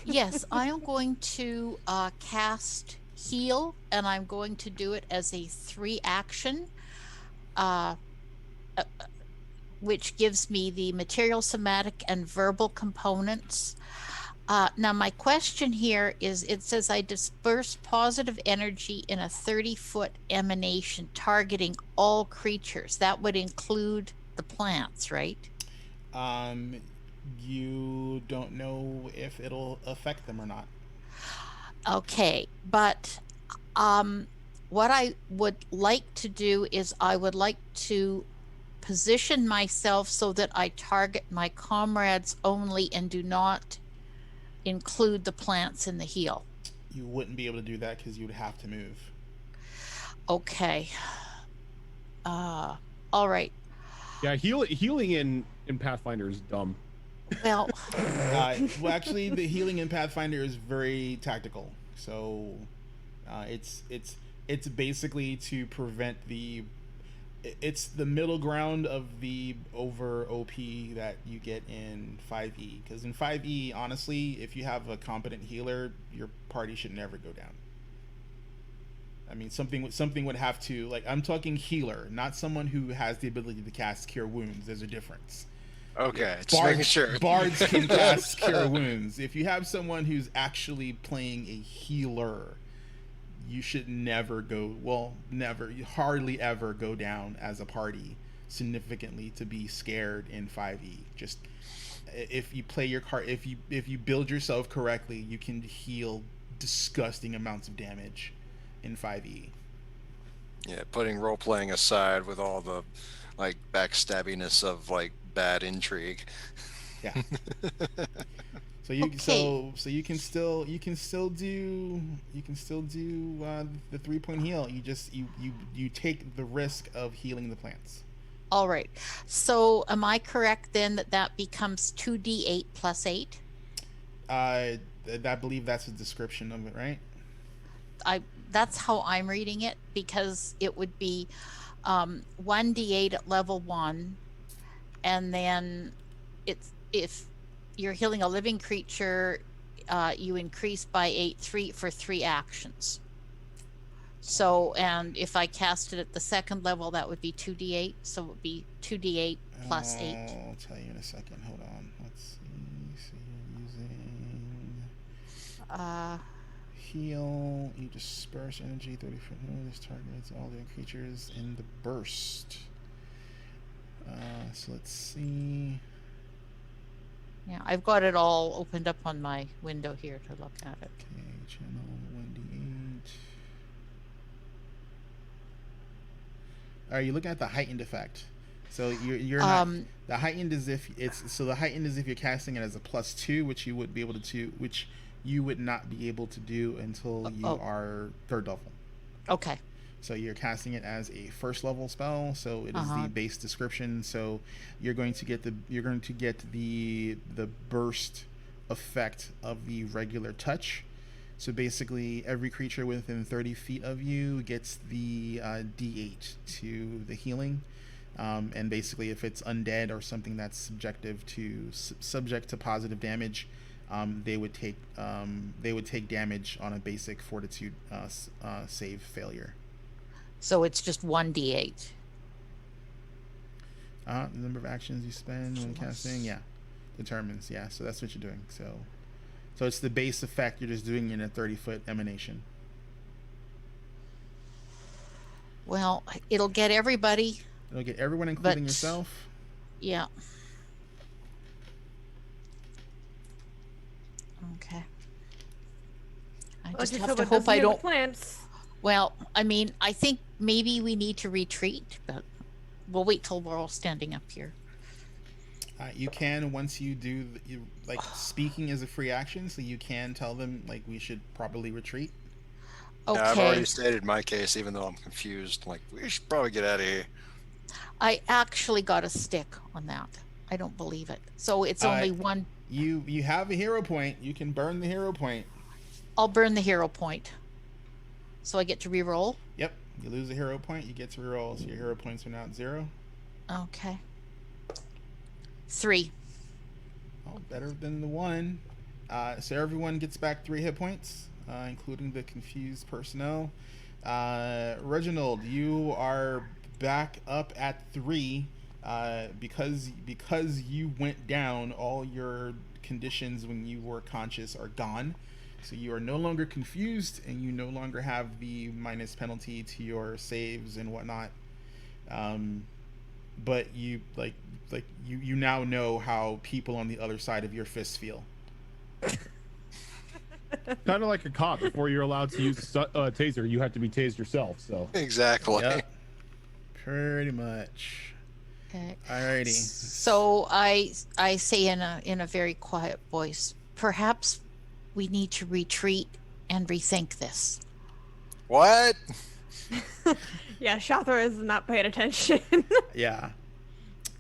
Yes, I am going to cast heal, and I'm going to do it as a 3 action, which gives me the material, somatic, and verbal components. Now, my question here is, it says I disperse positive energy in a 30-foot emanation targeting all creatures. That would include the plants, right? You don't know if it'll affect them or not. Okay, but what I would like to do is I would like to position myself so that I target my comrades only and do not include the plants in the heal. You wouldn't be able to do that because you would have to move. Okay. All right. Yeah, healing in Pathfinder is dumb. Well, Well, actually, the healing in Pathfinder is very tactical. So, it's basically to prevent the. It's the middle ground of the over OP that you get in 5e. Because in 5e, honestly, if you have a competent healer, your party should never go down. I mean, something would have to, like, I'm talking healer, not someone who has the ability to cast Cure Wounds. There's a difference. Okay, just making sure. Bards can cast Cure Wounds. If you have someone who's actually playing a healer, you should never hardly ever go down as a party significantly to be scared in 5e. Just if you play your card, if you build yourself correctly, you can heal disgusting amounts of damage in 5e. Yeah, putting role playing aside with all the like backstabbiness of like bad intrigue. Yeah. So you Okay. so you can still do the 3-point heal. You take the risk of healing the plants. all right. So am I correct then that becomes 2d8 plus 8? I believe that's a description of it, right? That's how I'm reading it, because it would be 1d8 at level 1, and then if you're healing a living creature, you increase by 8 for 3 actions. So, and if I cast it at the 2nd level, that would be 2d8. So it would be 2d8 plus 8. I'll tell you in a second. Hold on. Let's see. So you're using heal. You disperse energy 30 foot. This targets all the creatures in the burst. So let's see. Yeah, I've got it all opened up on my window here to look at it. Okay, channel 1d8. All right, you're looking at the heightened effect. So you're not, the heightened is if you're casting it as a +2, which you would be able to which you would not be able to do until you are 3rd level. Okay. So you're casting it as a 1st level spell, so it is the base description. So you're going to get the burst effect of the regular touch. So basically, every creature within 30 feet of you gets the D8 to the healing, and basically, if it's undead or something that's subject to positive damage, they would take damage on a basic fortitude save failure. So it's just 1d8. The number of actions you spend when Plus. casting, yeah, determines. Yeah, so that's what you're doing. So it's the base effect. You're just doing it in a 30-foot emanation. Well, it'll get everybody. It'll get everyone, including But- yourself. Yeah. Okay. I Well, just just have hope to it hope doesn't I do the don't. plants. Well, I mean, I think maybe we need to retreat, but we'll wait till we're all standing up here. You can, once you do, like, speaking is a free action, so you can tell them, like, we should probably retreat. Okay. Yeah, I've already stated my case, even though I'm confused. Like, we should probably get out of here. I actually got a stick on that. I don't believe it. So it's only one. You have a hero point. You can burn the hero point. I'll burn the hero point. So I get to re-roll. Yep. You lose a hero point, you get to reroll, so your hero points are now at 0. Okay. 3. Oh, better than the 1. So everyone gets back 3 hit points, including the confused personnel. Reginald, you are back up at 3. Because you went down, all your conditions when you were conscious are gone. So you are no longer confused, and you no longer have the minus penalty to your saves and whatnot. But you you now know how people on the other side of your fist feel. Kind of like a cop. Before you're allowed to use a taser, you have to be tased yourself. So Exactly. Yep. Pretty much. Okay. Alrighty. So I say in a very quiet voice, perhaps we need to retreat and rethink this. What? Yeah, Shathra is not paying attention. Yeah.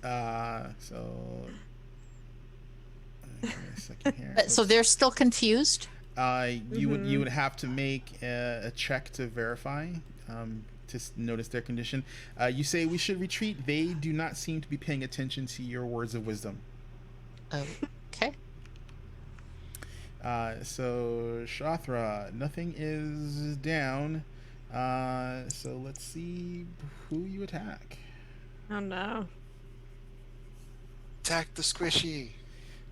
So give me a second here. So they're still confused? You would have to make a check to verify, to notice their condition. You say we should retreat. They do not seem to be paying attention to your words of wisdom. Okay. So Shathra, nothing is down. So let's see who you attack. Oh no. Attack the squishy.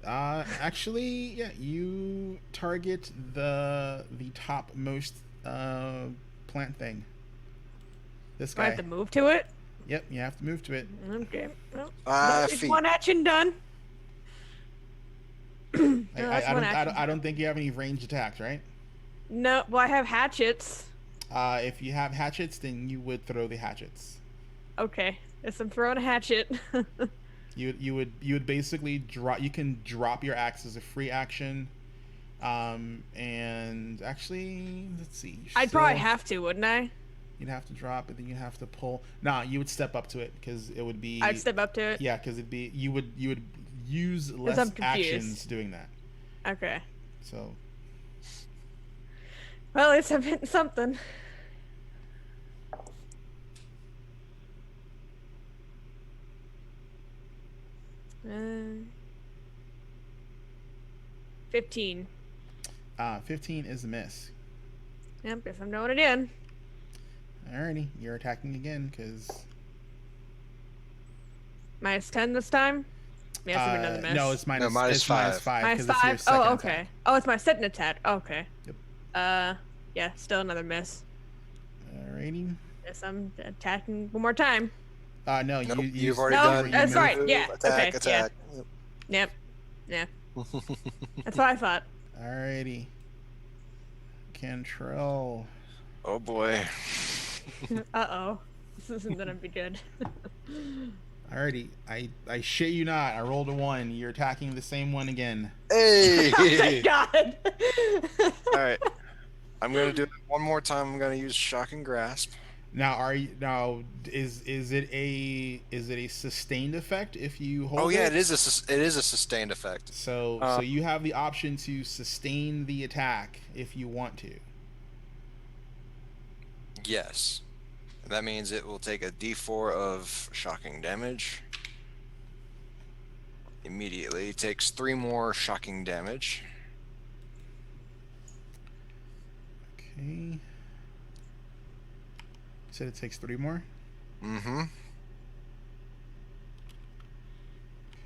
Actually, yeah, you target the topmost plant thing. This Do I guy. have to move to it? Yep, you have to move to it. Okay. Well, Ah, it's feet. one action done. That's one action. I don't think you have any ranged attacks, right? No, well, I have hatchets. If you have hatchets, then you would throw the hatchets. Okay. Yes, I'm throwing a hatchet. You would basically drop. You can drop your axe as a free action. And actually, let's see. I'd probably have to, wouldn't I? You'd have to drop it, then you'd have to pull. Nah, you would step up to it because it would be. I'd step up to it. Yeah, because it'd be you would use less I'm confused. actions doing that. Okay. So Well, at least I'm hitting something. Uh, 15. 15 is a miss. Yep, guess I'm doing it in. Alrighty, you're attacking again because. Minus 10 this time? Yeah, it's another miss. No, it's minus, minus it's five. minus 5. Minus 'cause it's your 5? second Oh, okay. attack. Oh, it's my second attack. Okay. Yep. Yeah, still another miss. Alrighty. Guess I'm attacking one more time. No, Nope, you you've already No, done. that's you right, move, yeah, Attack, okay, attack. Yep. Yeah. That's what I thought. Alrighty. Cantrell. Oh boy. Uh-oh. This isn't gonna be good. Alrighty. I shit you not. I rolled a 1. You're attacking the same one again. Hey. Thank God. All right. I'm gonna do it one more time. I'm gonna use shocking grasp. Now, is it a sustained effect if you hold? Oh yeah, it is a sustained effect. So you have the option to sustain the attack if you want to. Yes. That means it will take a D4 of shocking damage. Immediately it takes 3 more shocking damage. Okay. Said it takes 3 more. Mm-hmm.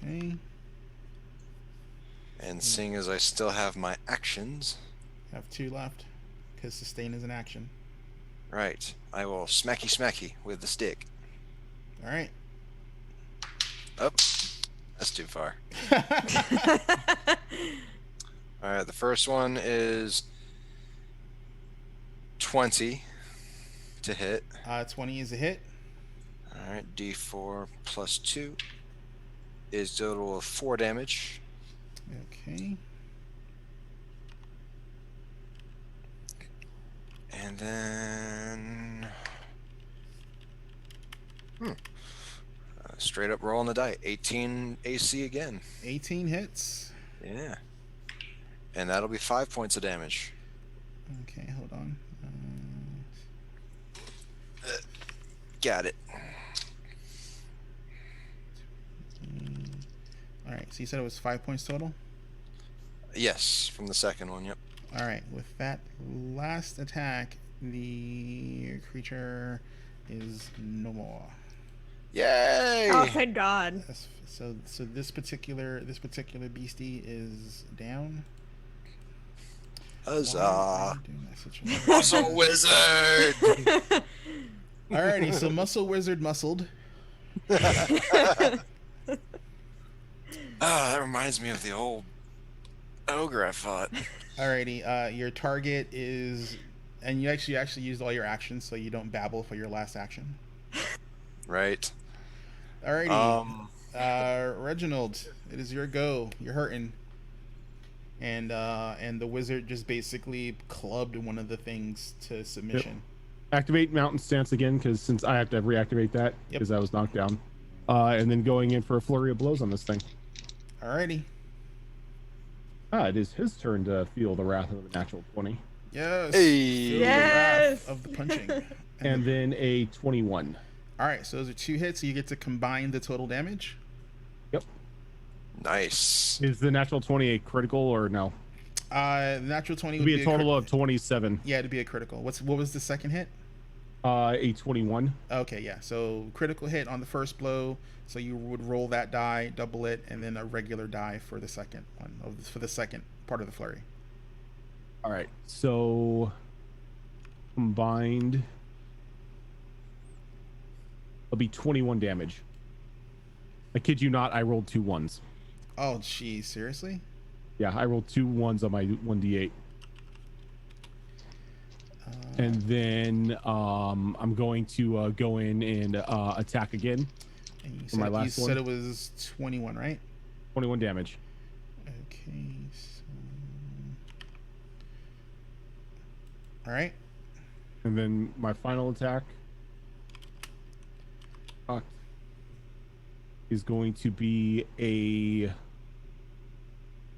Okay. And seeing as I still have my actions, Have 2 left because sustain is an action. right, I will smacky with the stick. All right. Oh, that's too far. All right, the first one is 20 to hit. 20 is a hit. All right, D4 plus 2 is total of 4 damage. Okay. And then straight up rolling the die. 18 AC again. 18 hits. Yeah. And that'll be 5 points of damage. Okay, hold on. Got it. All right, so you said it was 5 points total? Yes, from the second one, yep. All right, with that last attack, the creature is no more. Yay! Oh, thank God. So this particular beastie is down. Why Huzzah! am I doing that such a- Muscle wizard! Alrighty, so muscle wizard muscled. Ah, that reminds me of the old ogre I fought. Alrighty, your target is, and you actually used all your actions, so you don't babble for your last action. Right. Alrighty, Reginald, it is your go. You're hurting, and the wizard just basically clubbed one of the things to submission. Activate Mountain Stance again, because since I have to reactivate that, Yep. because I was knocked down. And then going in for a flurry of blows on this thing. Alrighty. It is his turn to feel the wrath of the natural 20. Yes. Hey. Feel the wrath Yes. of the punching. And then a 21. All right, so those are 2 hits, so you get to combine the total damage. Yep. Nice. Is the natural 20 a critical or no? Natural 20 It'd would be a total of 27. Yeah, it'd be a critical. What was the second hit? A 21. Okay, yeah. So critical hit on the first blow. So you would roll that die, double it, and then a regular die for the second one, for the second part of the flurry. All right. So combined, it'll be 21 damage. I kid you not, I rolled 2 1s. Oh, geez, seriously? Yeah, I rolled 2 1s on my 1d8. And then I'm going to go in and attack again. And you for my last you one. said it was 21, right? 21 damage. Okay. So... All right. And then my final attack is going to be a...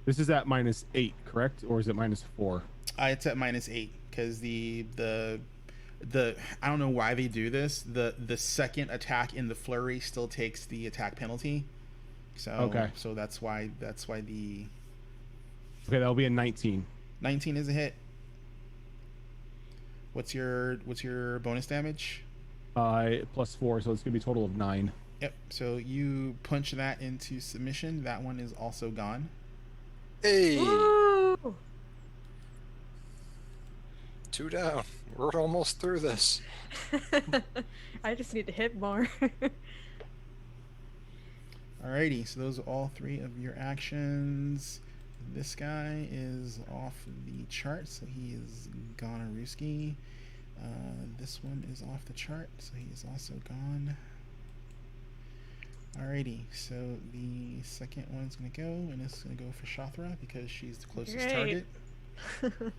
This is at -8, correct? Or is it -4? It's at -8 because the I don't know why they do this. The second attack in the flurry still takes the attack penalty. So Okay. So that's why the Okay, that'll be a 19. 19 is a hit. What's your bonus damage? +4, so it's gonna be a total of 9. Yep. So you punch that into submission. That one is also gone. Hey! Woo! 2 down. We're almost through this. I just need to hit more. Alrighty. So those are all 3 of your actions. This guy is off the chart, so he is gone-a-rooski. This one is off the chart, so he is also gone. Alrighty, so the second one's gonna go, and it's gonna go for Shathra because she's the closest Great. target.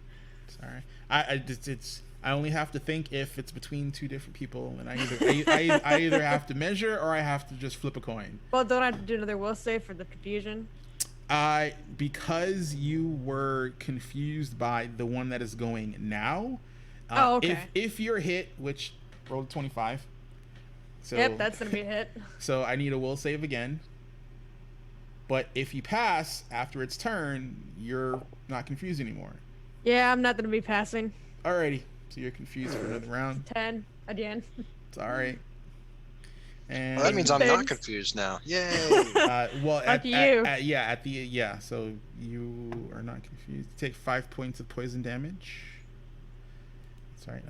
Sorry, I only have to think if it's between 2 different people, and I either have to measure or I have to just flip a coin. Well, don't I have to do another will save for the confusion? Because you were confused by the one that is going now. Oh, okay. If you're hit, which rolled 25. So, Yep, that's gonna be a hit. So I need a will save again. But if you pass after its turn, you're not confused anymore. Yeah, I'm not gonna be passing. Alrighty. So you're confused for another round. 10. Again. It's all right. And Well, that means I'm not Thanks. confused now. Yay! well, Fuck you. So you are not confused. Take 5 points of poison damage. Sorry,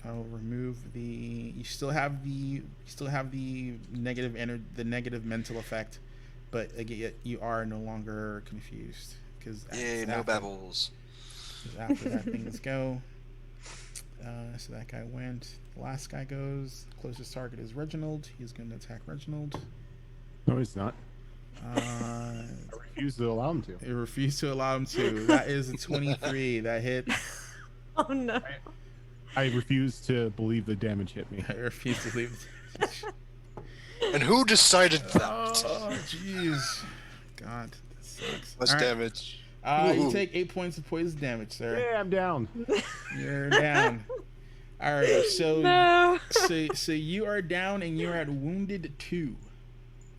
I'll remove the. You still have the negative mental effect, but again, you are no longer confused because Yay! No babbles. After that, things go. So that guy went. The last guy goes. Closest target is Reginald. He's going to attack Reginald. No, he's not. I refuse to allow him to. I refuse to allow him to. That is a 23. That hits. Oh no. I refuse to believe the damage hit me. I refuse to believe. And who decided that? Oh, jeez. God, that sucks. What's All right. damage? You take 8 points of poison damage, sir. Yeah, I'm down. You're down. All right, so No. so you are down and you're at wounded 2.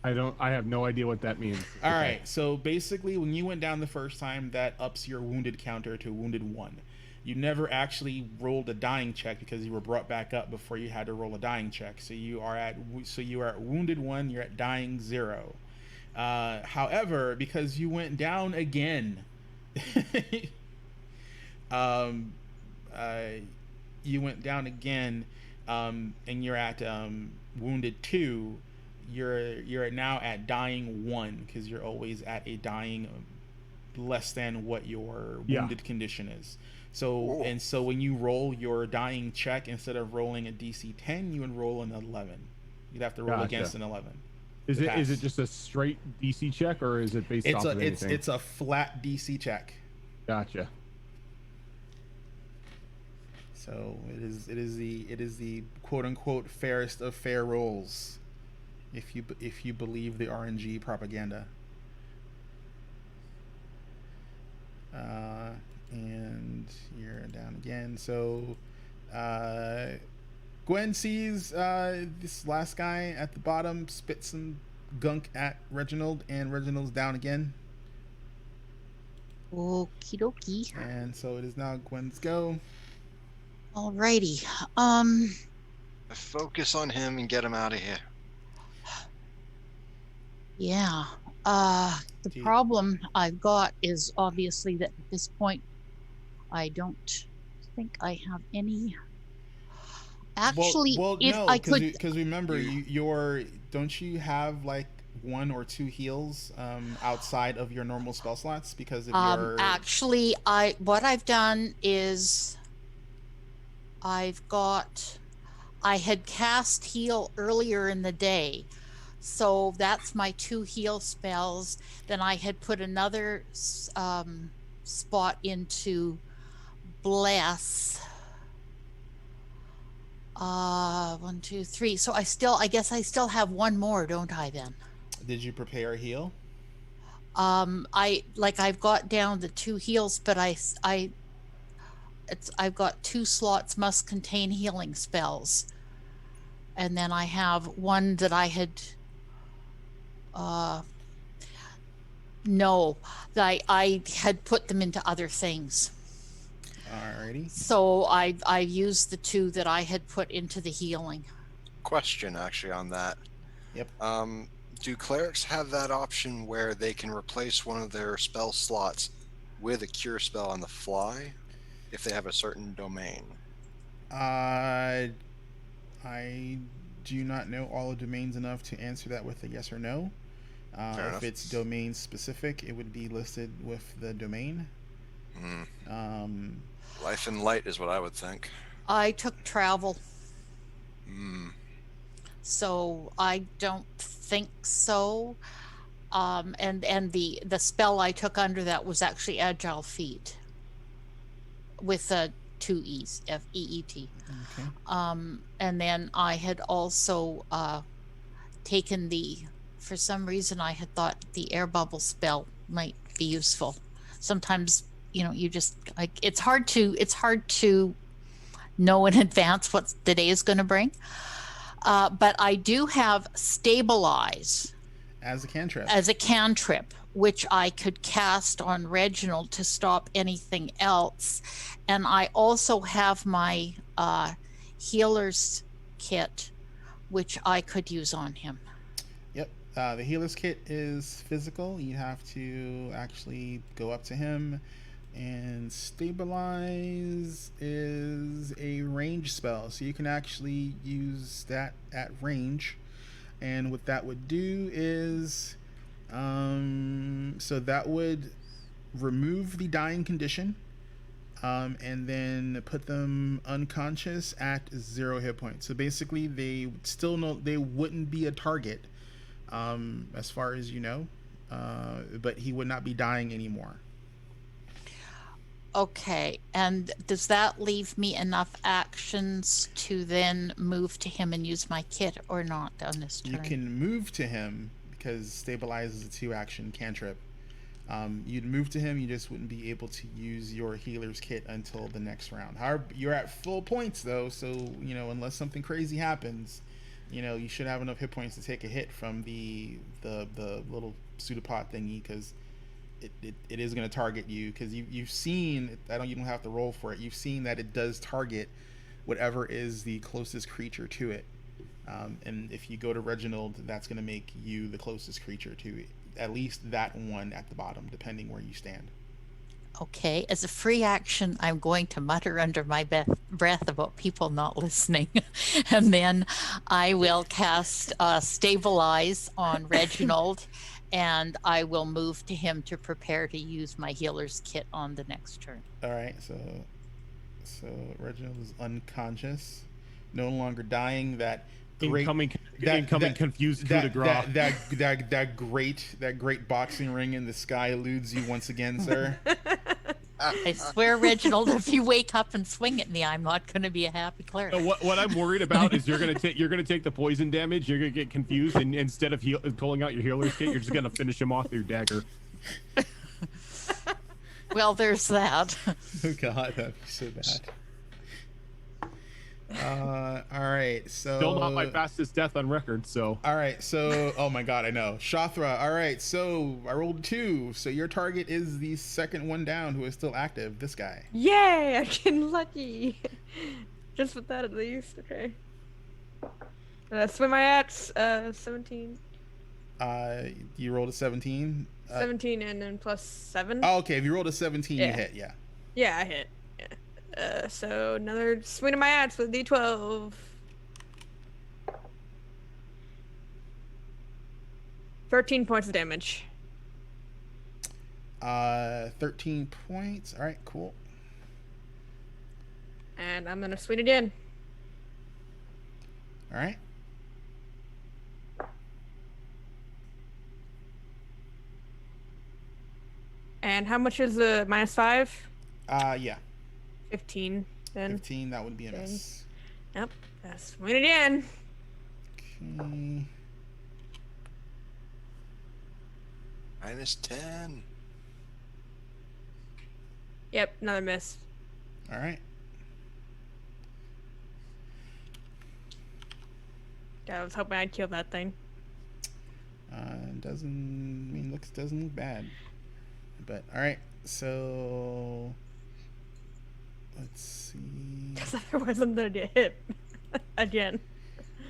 I have no idea what that means. All right, so basically when you went down the first time, that ups your wounded counter to wounded 1. You never actually rolled a dying check because you were brought back up before you had to roll a dying check. So you are at wounded 1, you're at dying 0. However, because you went down again, you went down again, and you're at wounded 2. You're now at dying 1 because you're always at a dying less than what your wounded condition is. So so when you roll your dying check, instead of rolling a DC 10, you would roll an 11. You'd have to roll against an 11. Is it just a straight DC check, or is it based off of anything? It's a flat DC check. Gotcha. So it is the quote unquote fairest of fair rolls, if you believe the RNG propaganda. And you're down again. So Gwen sees this last guy at the bottom spit some gunk at Reginald, and Reginald's down again. Okie dokie. And so it is now Gwen's go. Alrighty. Focus on him and get him out of here. Yeah. The problem I've got is obviously that at this point, I don't think I have any. Actually, if no, I could, because remember, don't you have like 1 or 2 heals outside of your normal spell slots because of your. Actually, what I've done is I had cast heal earlier in the day. So that's my 2 heal spells. Then I had put another spot into bless. 1, 2, 3. So I guess I still have 1 more, don't I then? Did you prepare a heal? I've got down the 2 heals, but I've got 2 slots must contain healing spells. And then I have 1 that I had I had put them into other things. Alrighty. So I used the 2 that I had put into the healing. Question actually on that. Yep. Do clerics have that option where they can replace one of their spell slots with a cure spell on the fly if they have a certain domain? I do not know all the domains enough to answer that with a yes or no. If it's domain specific, it would be listed with the domain. Life and light is what I would think. I took travel. So I don't think so. And the spell I took under that was actually Agile Feet with 2 E's, F-E-E-T. Okay. And then I had also taken for some reason I had thought the air bubble spell might be useful. Sometimes, you just it's hard to know in advance what the day is going to bring. But I do have stabilize as a cantrip, which I could cast on Reginald to stop anything else. And I also have my healer's kit, which I could use on him. Yep. The healer's kit is physical. You have to actually go up to him, and stabilize is a range spell, so you can actually use that at range. And what that would do is, so that would remove the dying condition, and then put them unconscious at 0 hit points. So basically, they still know they wouldn't be a target, as far as you know, but he would not be dying anymore. Okay, and does that leave me enough actions to then move to him and use my kit or not on this turn? You can move to him because stabilize is a 2-action cantrip. You'd move to him, you just wouldn't be able to use your healer's kit until the next round. However, you're at full points though, so unless something crazy happens, you should have enough hit points to take a hit from the little pseudopod thingy, because it is going to target you, because you've seen, you don't have to roll for it, you've seen that it does target whatever is the closest creature to it, and if you go to Reginald, that's going to make you the closest creature to it, at least that one at the bottom, depending where you stand. Okay, as a free action, I'm going to mutter under my breath about people not listening. And then I will cast Stabilize on Reginald, and I will move to him to prepare to use my healer's kit on the next turn. All right, so Reginald is unconscious, no longer dying. That great incoming confused coup de grace. That great boxing ring in the sky eludes you once again, sir. I swear, Reginald, if you wake up and swing at me, I'm not going to be a happy cleric. So what I'm worried about is you're gonna take the poison damage. You're gonna get confused, and instead of pulling out your healer's kit, you're just gonna finish him off with your dagger. Well, there's that. Oh God, that'd be so bad. All right, so Still not my fastest death on record, so. All right, so oh my God, I know. Shothra, all right, so I rolled a 2, so your target is the second one down who is still active, this guy. Yay! I'm getting lucky. Just with that at least. Okay. Swim my axe. 17. You rolled a 17. 17 and then plus 7. Oh, okay. If you rolled a 17, you hit. Yeah. Yeah, I hit. So another swing of my axe with D12. 13 points of damage. 13 points. All right, cool. And I'm gonna swing again. All right. And how much is the -5? Yeah. 15 then. 15, that would be a miss. Yep. Swing again. Okay. -10. Yep, another miss. All right. God, I was hoping I'd kill that thing. Doesn't look bad. But all right, so let's see. Because otherwise I'm gonna get hit again.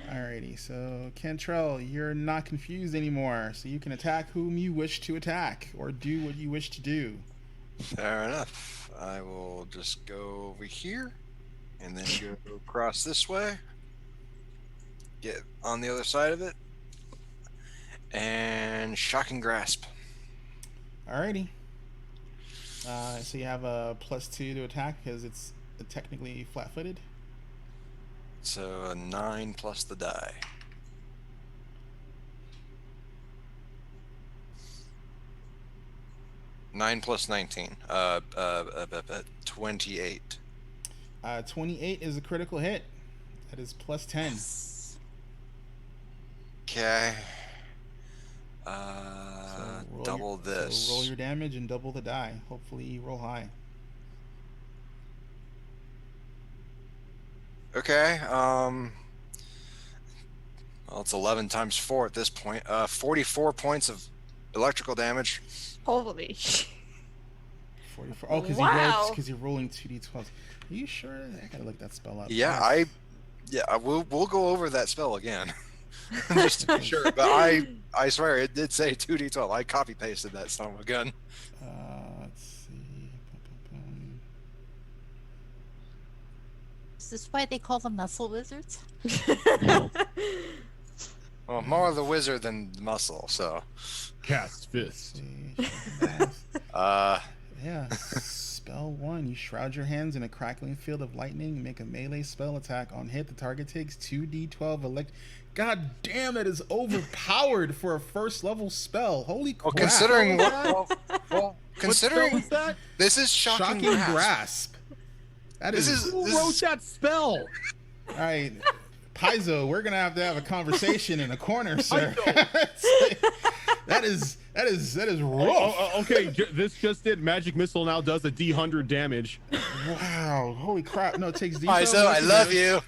Alrighty, so Cantrell, you're not confused anymore, so you can attack whom you wish to attack or do what you wish to do. Fair enough. I will just go over here and then go across this way. Get on the other side of it. And Shocking Grasp. Alrighty. So you have a +2 to attack because it's technically flat-footed. So a 9 plus the die. Nine plus 19. 28. 28 is a critical hit. That is +10. Okay. So double this. So roll your damage and double the die. Hopefully you roll high. Okay. Well, it's 11 times 4 at this point. 44 points of electrical damage. Holy. 44. Oh, because Wow. you're rolling 2d12s. Are you sure? I gotta look that spell up. Yeah, Yes. Yeah, we'll go over that spell again, just to be sure. But I swear it did say 2d12. I copy pasted that son of a gun. Let's see. Is this why they call them muscle wizards? Well, more the wizard than the muscle. So, Cast Let's fist. see. Yeah. Spell 1. You shroud your hands in a crackling field of lightning. Make a melee spell attack. On hit, the target takes 2d12 God damn, that is overpowered for a first level spell. Holy crap. considering What considering spell is that? this is shocking grasp. That This is. is Who wrote that spell? All right. Paizo, we're gonna have to have a conversation in a corner, sir. that is rough. Okay, this just did. Magic missile now does a D100 damage. Wow, holy crap! No, it takes D12. Paizo, I love you.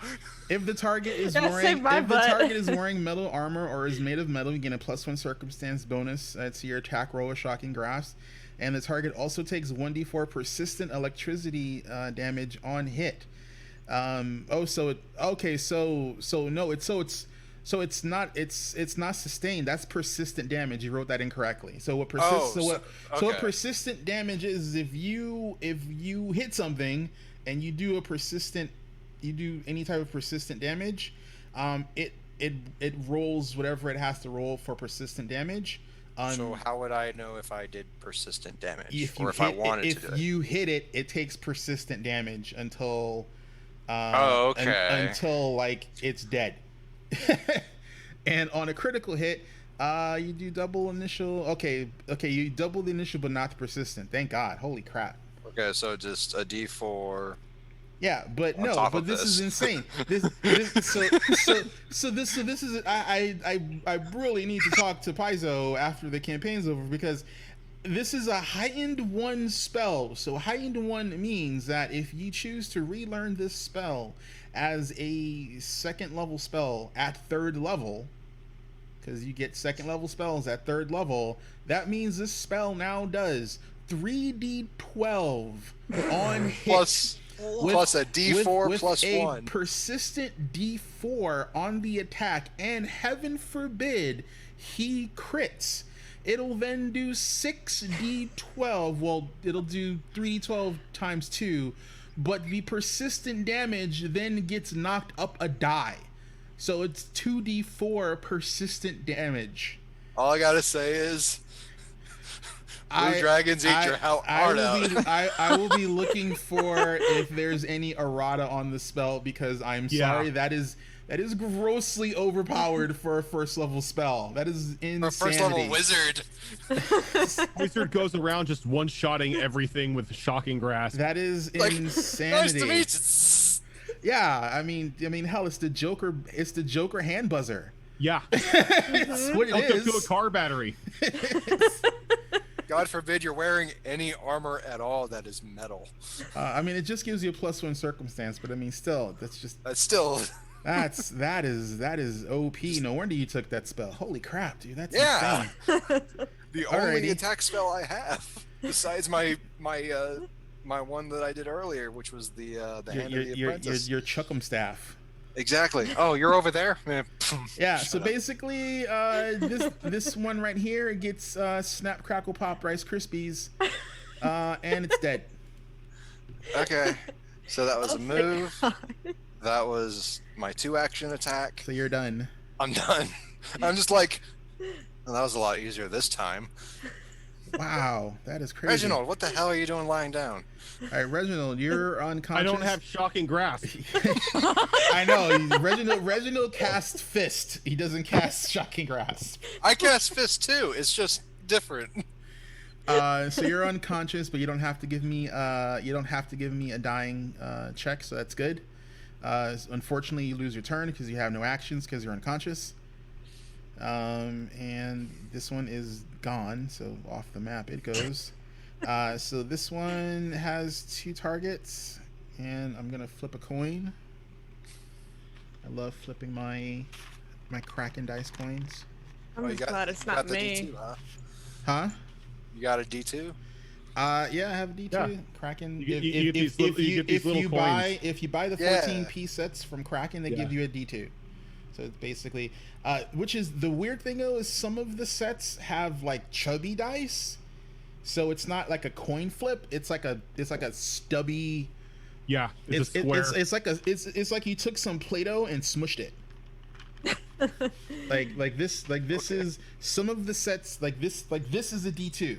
If the target is Yeah, wearing save my butt. target is wearing metal armor or is made of metal, you gain a +1 circumstance bonus to your attack roll with shocking grasp, and the target also takes 1d4 persistent electricity damage on hit. So it's not sustained. That's persistent damage. You wrote that incorrectly. So what what persistent damage is if you hit something and you do any type of persistent damage, it rolls whatever it has to roll for persistent damage. So how would I know if I did persistent damage, If or if I wanted to do if it? you hit it, it takes persistent damage until until like it's dead. And on a critical hit, you do double initial. Okay, you double the initial, but not the persistent. Thank God. Holy crap. Okay, so just a D4. Yeah, but On no, top but of this this. is insane. This is I really need to talk to Paizo after the campaign's over, because this is a heightened 1 spell. So heightened 1 means that if you choose to relearn this spell as a 2nd level spell at 3rd level, because you get 2nd level spells at 3rd level, that means this spell now does 3d12 on hit. Plus a D4 with plus a 1. persistent D4 on the attack, and heaven forbid he crits. It'll then do 6d12. Well, it'll do 3d12 times 2, but the persistent damage then gets knocked up a die. So it's 2d4 persistent damage. All I gotta say is, blue dragons eat your heart out. I will be looking for if there's any errata on the spell, because I'm sorry, that is grossly overpowered for a 1st level spell. That is insanity. For a 1st level wizard. Wizard goes around just one-shotting everything with shocking grasp. That is Like, insanity. Nice to meet you. Yeah, I mean, hell, it's the Joker. It's the Joker hand buzzer. Yeah. It's what it Hooked up is. to a car battery. God forbid you're wearing any armor at all that is metal. I mean, it just gives you a +1 circumstance, but I mean, still, that's still. that is OP. No wonder you took that spell. Holy crap, dude, that's Yeah. insane. The only Alrighty. attack spell I have, besides my one that I did earlier, which was the hand of the apprentice. Your Chuck'em staff. Exactly. Oh, you're over there? Yeah, so basically, this one right here gets Snap, Crackle, Pop, Rice Krispies, and it's dead. Okay. So that was a move. That was my 2-action attack. So you're done. I'm done. I'm just like, well, that was a lot easier this time. Wow, that is crazy. Reginald, what the hell are you doing lying down? All right, Reginald, you're unconscious. I don't have shocking grasp. I know. Reginald casts Fist. He doesn't cast Shocking Grasp. I cast Fist too. It's just different. So you're unconscious, but you don't have to give me a dying check, so that's good. Unfortunately, you lose your turn because you have no actions because you're unconscious. And this one is gone, so off the map it goes. So this one has 2 targets, and I'm gonna flip a coin. I love flipping my Kraken dice coins. I'm just glad it's not the me. D2, huh? Huh? You got a D2? Yeah, I have a D2. Yeah. Kraken. You get these little coins. If you buy the Yeah. 14 piece sets from Kraken, they give you a D2. So it's basically, which is the weird thing though, is some of the sets have like chubby dice, so it's not like a coin flip. It's like a stubby. Yeah, it's a square. It's like you took some Play-Doh and smushed it. like this is some of the sets like this is a D2,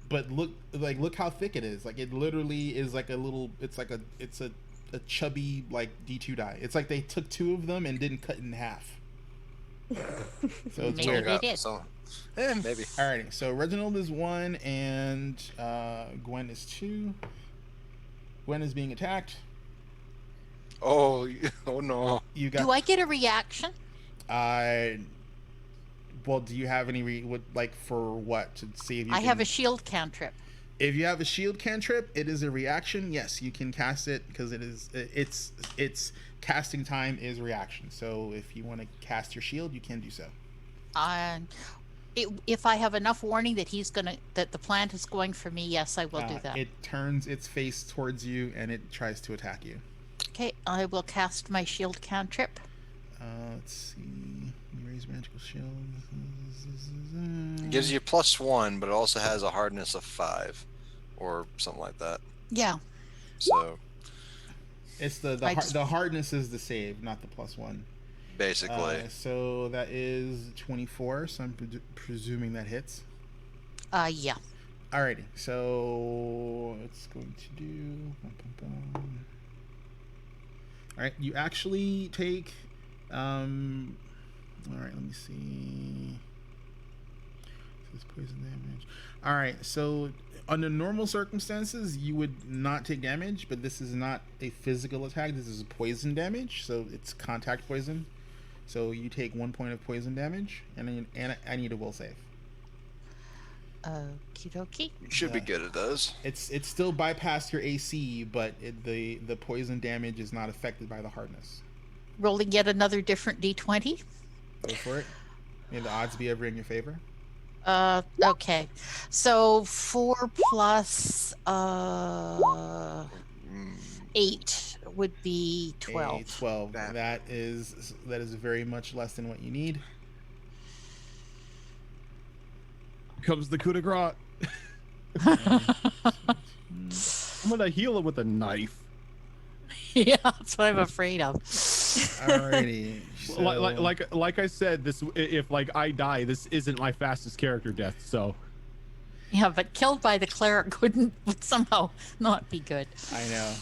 but look how thick it is. Like it literally is like a little. It's a chubby like D2 die. It's like they took 2 of them and didn't cut it in half. So it's Maybe weird. they did. So, maybe. Alrighty, so Reginald is 1 and Gwen is 2. Gwen is being attacked. Oh no. You got. Do I get a reaction? Well, do you have any for what to see if you? I have a shield cantrip. If you have a shield cantrip, it is a reaction. Yes, you can cast it because its casting time is reaction. So if you want to cast your shield, you can do so. If I have enough warning that that the plant is going for me, yes, I will do that. It turns its face towards you and it tries to attack you. Okay, I will cast my shield cantrip. Let's see. You raise magical shield. It gives you +1, but it also has a hardness of 5, or something like that. Yeah. So It's the hardness is the save, not the +1. basically, So that is 24. So I'm presuming that hits. Yeah. Alrighty. So it's going to do. All right. You actually take. All right. Let me see. This is poison damage. All right. So under normal circumstances, you would not take damage, but this is not a physical attack. This is a poison damage, so it's contact poison. So you take 1 point of poison damage, and I need a will save. Okie dokie. you should be good at those. It's still bypassed your AC, but the poison damage is not affected by the hardness. Rolling yet another different d20. Go for it. May the odds be ever in your favor. Okay. So 4 plus 8 would be 12. A 12. That is very much less than what you need. Comes the coup de grace. I'm gonna heal him with a knife. Yeah, that's what I'm afraid of. Alrighty. So, Like I said, this if I die, this isn't my fastest character death. So Yeah, but killed by the cleric would somehow not be good. I know.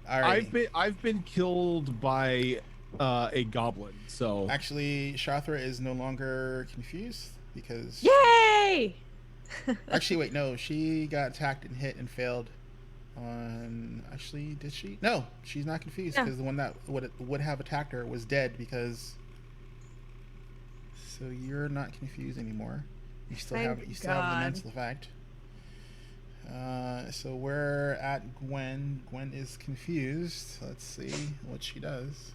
Alrighty. I've been killed by a goblin. So Actually, Shathra is no longer confused because. Yay! Actually, wait, no. She got attacked and hit and failed. Actually, did she? No, she's not confused because the one that would have attacked her was dead because. So you're not confused anymore. You still have the mental effect. So we're at Gwen. Gwen is confused. Let's see what she does.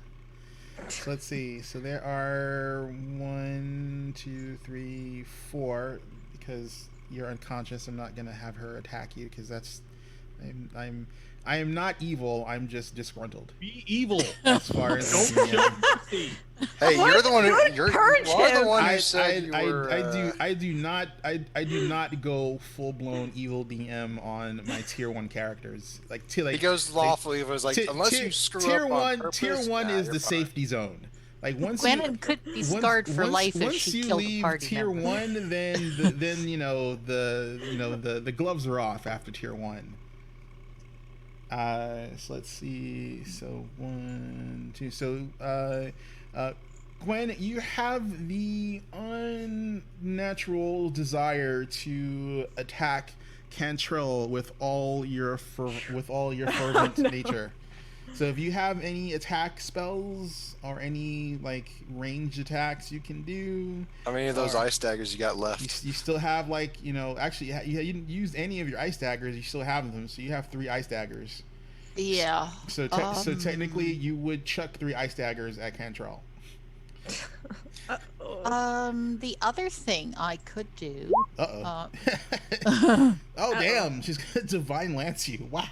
So let's see. So there are 1, 2, 3, 4. Because you're unconscious, I'm not gonna have her attack you because that's. I am not evil. I'm just disgruntled. be evil. As far as Don't show mercy. Hey, you're the one who Don't you're purge the him. one who I said you were. I do not go full blown evil DM on my tier 1 characters. He goes lawfully. It was like unless you screw tier up on purpose, tier 1 nah, is you're the fine. safety zone. Like once Gwennon could be scarred for life if once she you killed a leave party tier member. 1, then the gloves are off after tier 1. So let's see. So 1, 2. So Gwen, you have the unnatural desire to attack Cantrell with all your fervent nature. So if you have any attack spells or any ranged attacks you can do. How many of those ice daggers you got left? You still have actually you didn't use any of your ice daggers. You still have them, so you have 3 ice daggers. Yeah. So so technically you would chuck 3 ice daggers at Cantrell. The other thing I could do. Uh-oh. Uh, Oh, damn. She's going to Divine Lance you. Wow.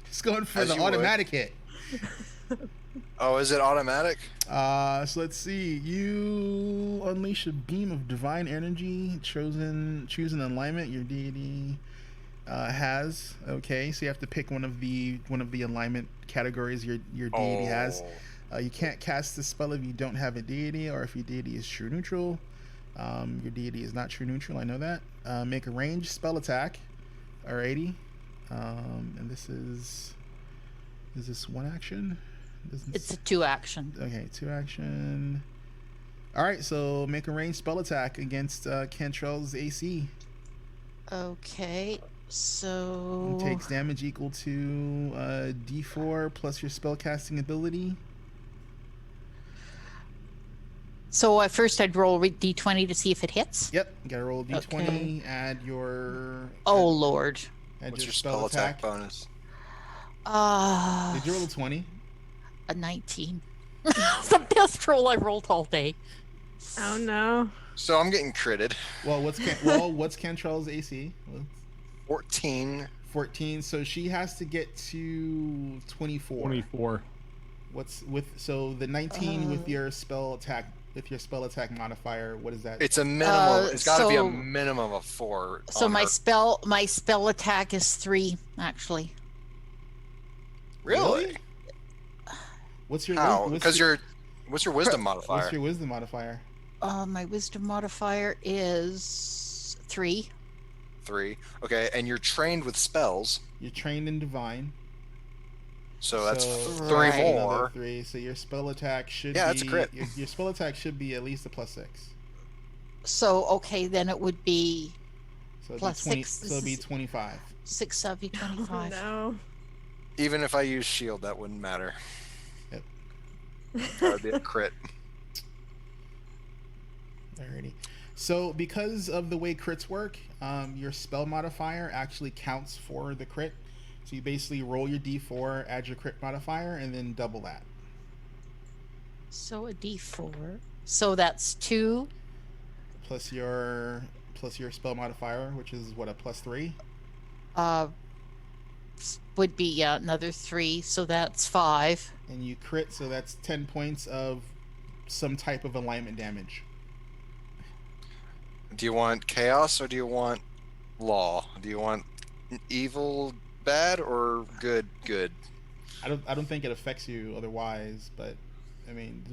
She's going for As the you would. automatic hit. Oh, is it automatic? So let's see. You unleash a beam of divine energy. Choose an alignment your deity has. Okay, so you have to pick one of the alignment categories your deity has. You can't cast the spell if you don't have a deity, or if your deity is true neutral. Your deity is not true neutral. I know that. Make a ranged spell attack. Alrighty. And this is this one action? it's a 2 action. Okay, 2 action. All right, so make a ranged spell attack against Cantrell's AC. Okay, so It takes damage equal to D4 plus your spell casting ability. so at first I'd roll d20 to see if it hits. Yep, you gotta roll a D20. Okay. Add your. Oh Lord. Add What's your spell attack bonus? Did you roll a 20? A 19. The best roll I rolled all day. Oh no. So I'm getting critted. Well, what's Cantrell's AC? 14. 14. So she has to get to 24. 24. So the 19 with your spell attack modifier? What is that? It's a minimum. It's got to be a so- minimum of 4. So on my her. spell attack is 3 actually. Really? What's your How? what's Because your, what's your wisdom modifier? what's your wisdom modifier? My wisdom modifier is 3. 3. Okay, and you're trained with spells, You're trained in divine. so that's So 3 Right. another more. 3. So your spell attack should Yeah, be that's a crit. Your spell attack should be at least a +6. So okay, then it would be So it'd Plus be 20, 6, So it'd be this is- 25. 6, 7, Oh 25. no. Even if I use shield, that wouldn't matter. Yep. That would be a crit. Alrighty. So because of the way crits work, your spell modifier actually counts for the crit. So you basically roll your D4, add your crit modifier, and then double that. So a D4. So that's 2. Plus your spell modifier, which is what, a +3? Would be another 3. So that's 5. And you crit, so that's 10 points of some type of alignment damage. Do you want chaos or do you want law? Do you want evil bad or good good? I don't think it affects you otherwise, but I mean,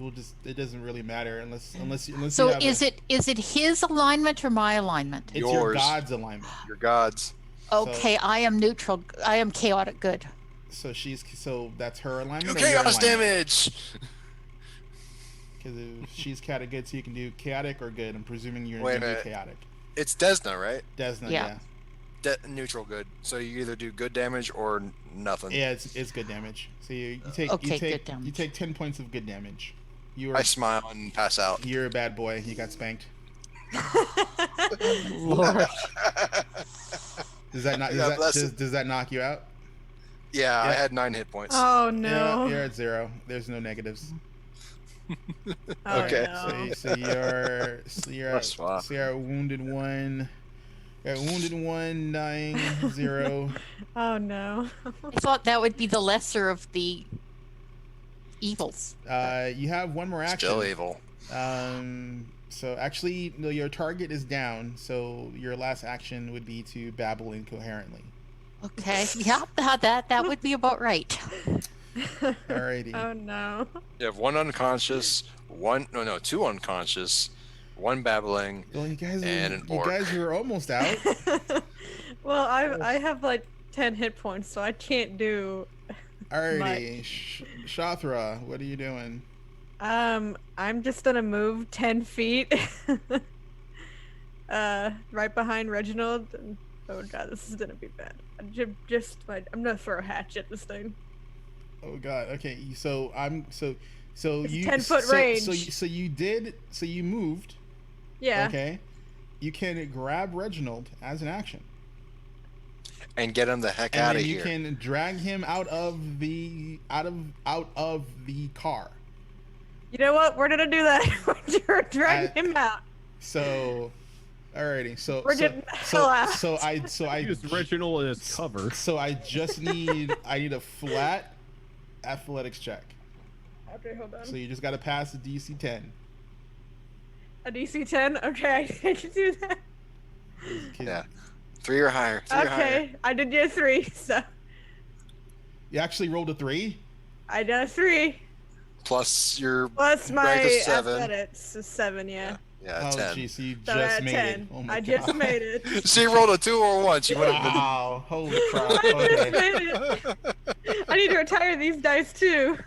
it doesn't really matter unless So you have is it his alignment or my alignment? it's your yours? god's alignment. Your gods. Okay, I am neutral. I am chaotic good. So that's her Do alignment. chaos damage. Because she's chaotic good, so you can do chaotic or good. I'm presuming you're Wait a gonna do minute. chaotic. It's Desna, right? Desna, Yeah. yeah. Neutral good. So you either do good damage or nothing. Yeah, it's good damage. So you take Okay, good damage. you take 10 points of good damage. I smile and pass out. You're a bad boy. You got spanked. Lord. Does that not God bless does that knock you out? Yeah, I Yeah. had 9 hit points. Oh no. You're at 0. There's no negatives. Oh, Okay. no. So you're That's fine. at wounded 1. You're at wounded 1, dying 0. Oh no. I thought that would be the lesser of the evils. You have one more action. Still evil. So actually, no, your target is down. So your last action would be to babble incoherently. Okay. Yeah, that would be about right. Alrighty. Oh no. You have 1 unconscious, 2 unconscious, 1 babbling. Well, you guys And an orc. are almost out. Well, I have like 10 hit points, so I can't do. Alrighty, Shathra, what are you doing? I'm just gonna move 10 feet. Right behind Reginald. And, oh god, this is gonna be bad. I'm gonna throw a hatchet at this thing. Oh god. Okay. So It's you 10-foot range. So you moved. Yeah. Okay. You can grab Reginald as an action. And get him the heck And out then of you here. can drag him out of the car. You know what? We're gonna do that. We're dragging I- him out. So, alrighty. So We're so getting the so hell out. so I Use Reginald as cover. so I just need a flat athletics check. Okay, hold on. So you just got to pass the DC 10. A DC 10? Okay, I can do that. Yeah. 3 or higher. 3 or higher. Okay, I did get a 3, so You actually rolled a 3? I did a 3. Plus your Plus my rank is 7. athletics is 7, yeah. Yeah, Oh, 10. jeez, so you So I just had made 10. it. Oh my I God. just made it. She rolled a 2 or a 1. She would have been. Wow, holy crap. I just Okay. made it. I need to retire these dice too.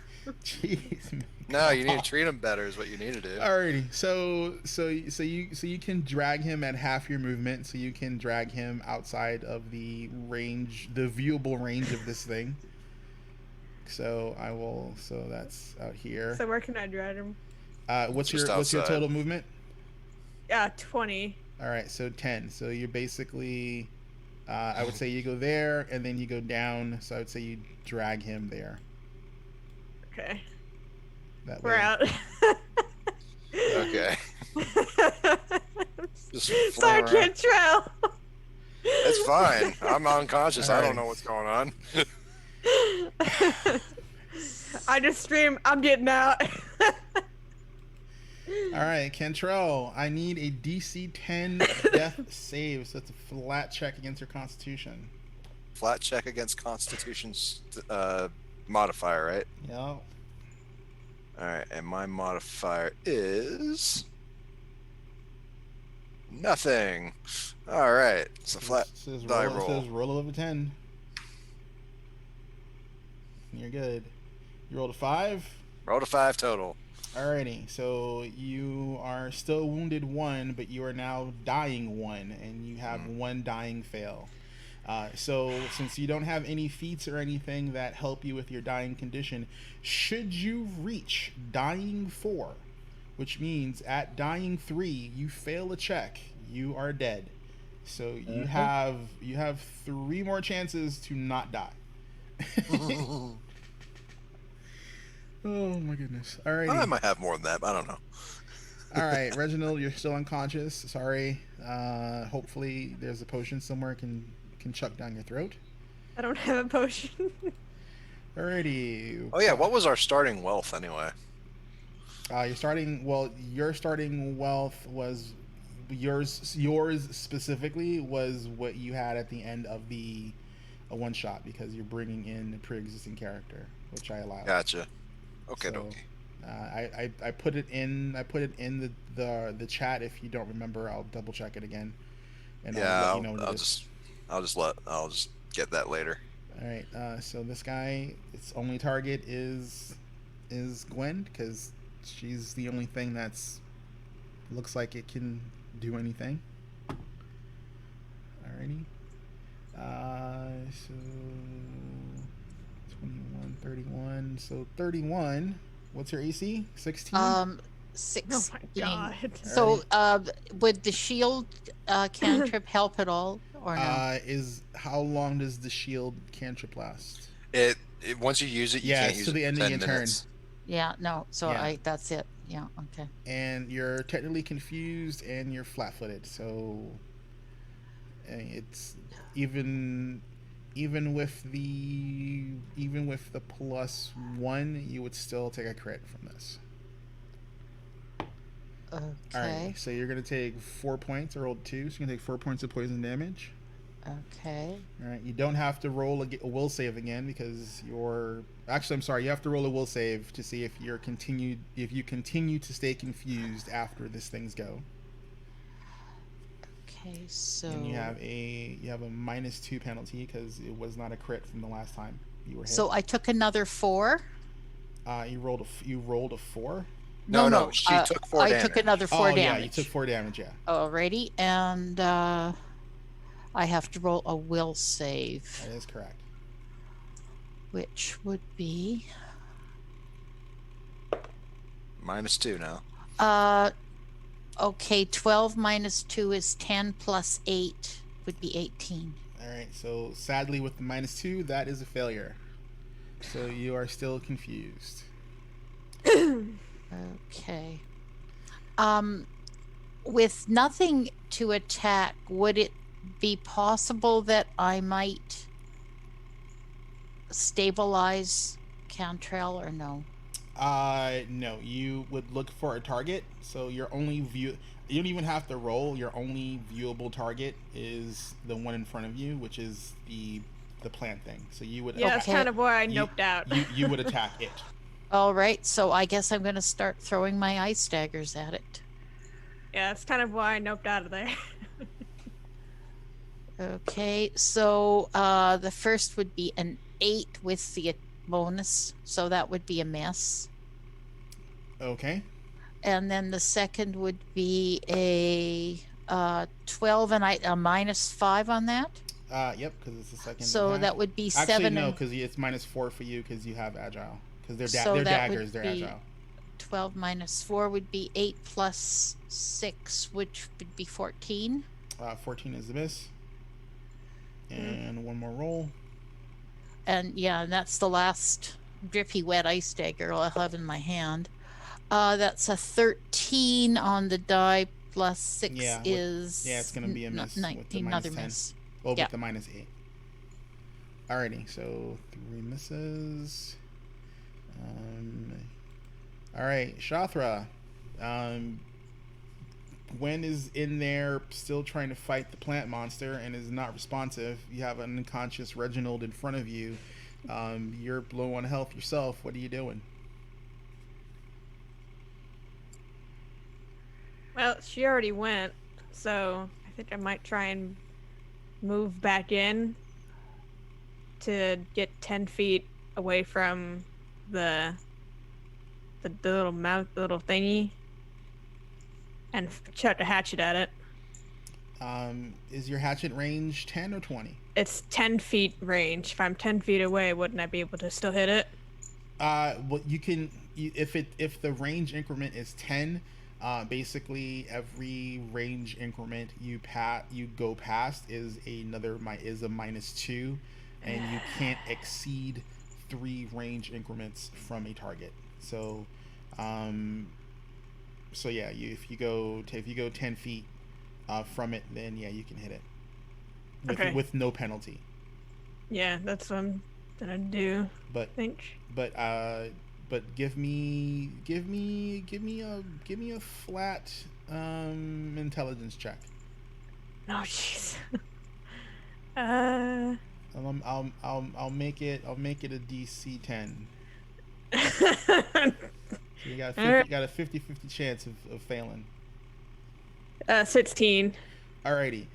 Jeez, man. No, you need to treat him better. Is what you need to do. Alrighty, so you can drag him at half your movement, so you can drag him outside of the viewable range of this thing. So I will. So that's out here. So where can I drag him? What's Just your outside. total movement? Yeah, 20. All right, so 10. So you're basically, I would say you go there and then you go down. So I would say you drag him there. Okay, That we're way. out. Okay. Just Sorry, flying around. can't trail. It's fine. I'm unconscious. I don't Alright. know what's going on. I just stream. I'm getting out. All right, Cantrell, I need a DC 10 death save. So it's a flat check against your Constitution. Flat check against Constitution's modifier, right? Yep. All right, and my modifier is nothing. All right, it's a flat Says die roll, it roll. says roll of a 10. You're good. You rolled a 5. Rolled a 5 total. Alrighty, so you are still wounded 1, but you are now dying 1, and you have 1 dying fail. So since you don't have any feats or anything that help you with your dying condition, should you reach dying 4, which means at dying 3 you fail a check, you are dead. So you have 3 more chances to not die. Oh my goodness. Alrighty. I might have more than that. But I don't know. All right, Reginald, you're still unconscious. Sorry. Hopefully, there's a potion somewhere can chuck down your throat. I don't have a potion. Alrighty. Oh yeah, what was our starting wealth anyway? Your starting wealth was yours. Yours specifically was what you had at the end of the one shot because you're bringing in a pre-existing character, which I allowed. Gotcha. Okay, So, okay. I put it in the chat. If you don't remember, I'll double check it again, and Yeah, I'll let you know what I'll it is. I'll just get that later. All right. So this guy, its only target is Gwen because she's the only thing that's looks like it can do anything. Alrighty. So 21, 31. So 31. What's your AC? 16. 16. Oh my god. So, would the shield cantrip help at all, or no? Is how long does the shield cantrip last? It once you use it, you Yeah, can't it's use to it the for end of 10 your turn. minutes. Yeah, no. So Yeah. that's it. Yeah. Okay. And you're technically confused and you're flat-footed, so it's even with the +1 you would still take a crit from this. Okay. All right, so you're gonna take 4 points. I rolled 2, so you're gonna take 4 points of poison damage. Okay. All right, you don't have to roll a will save again because you're actually, I'm sorry, you have to roll a will save to see if you continue to stay confused after this thing's go. Okay. So. And you have a -2 penalty because it was not a crit from the last time you were hit. So I took another 4. You rolled a 4. No, she took 4 I damage. took another 4 Oh damage. yeah, you took 4 damage. Yeah. Alrighty, and I have to roll a will save, That is correct. which would be -2 now. okay. 12 minus 2 is 10 plus 8 would be 18. All right. So sadly, with the -2, that is a failure. So you are still confused. Okay. With nothing to attack, would it be possible that I might stabilize Cantrell or no? No. You would look for a target. So your only view. You don't even have to roll. Your only viewable target is the one in front of you, which is the plant thing. So you would. Yeah, that's Okay. kind of why I You- noped out. You would attack it. All right, so I guess I'm going to start throwing my ice daggers at it. Yeah, that's kind of why I noped out of there. Okay, so the first would be an 8 with the bonus, so that would be a miss. Okay. And then the second would be a 12 and a -5 on that. Yep, because it's the second. So attack. that would be Actually 7 no, and because it's -4 for you because you have agile. Because they're So they're that would daggers. They're be- agile. 12 -4 would be 8 plus 6, which would be 14. 14 is the miss. And one more roll. And yeah, that's the last drippy wet ice dagger I'll have in my hand. That's a 13 on the die plus 6 Yeah, is it's gonna be a miss with the 19, minus another 10. miss. Well, Yeah. with the -8. Alrighty, so 3 misses. Alright, Shathra. Gwen is in there still trying to fight the plant monster and is not responsive. You have an unconscious Reginald in front of you. You're low on health yourself. What are you doing? Well, she already went, so I think I might try and move back in to get 10 feet away from the little mouth, the little thingy, and chuck a hatchet at it. Is your hatchet range 10 or 20? It's 10 feet range. If I'm 10 feet away, wouldn't I be able to still hit it? Well, you can if the range increment is 10, basically every range increment you go past is a -2, and you can't exceed 3 range increments from a target. So, yeah, if you go 10 feet from it, then yeah, you can hit it Okay. with no penalty. Yeah, that's what I'm gonna do. But I think. but give me a flat intelligence check. Oh jeez. I'll make it a DC 10. So you got a 50-50 chance of failing. 16. Alrighty.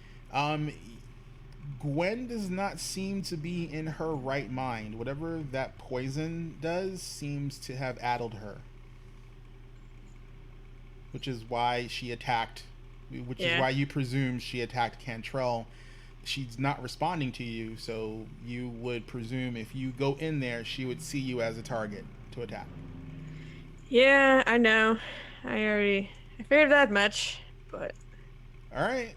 Gwen does not seem to be in her right mind. Whatever that poison does seems to have addled her. Which is why she attacked. Which is why you presume she attacked Cantrell. She's not responding to you, so you would presume if you go in there, she would see you as a target to attack. Yeah, I know. I figured that much, but Alright.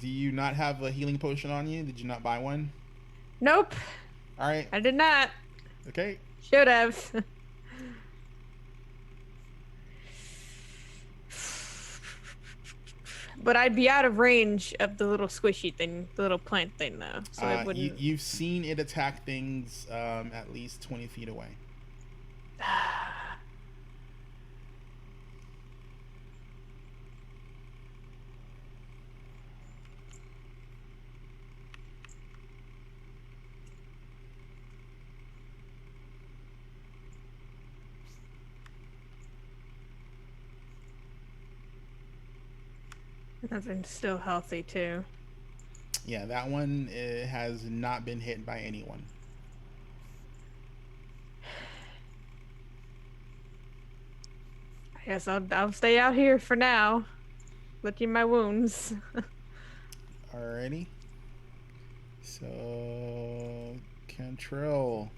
Do you not have a healing potion on you? Did you not buy one? nope, Alright. I did not. Okay. Should have. But I'd be out of range of the little squishy thing, the little plant thing, though. So it wouldn't. You've seen it attack things at least 20 feet away. Nothing's still healthy too. Yeah, that one has not been hit by anyone. I guess I'll stay out here for now, licking my wounds. Alrighty. So, Cantrell.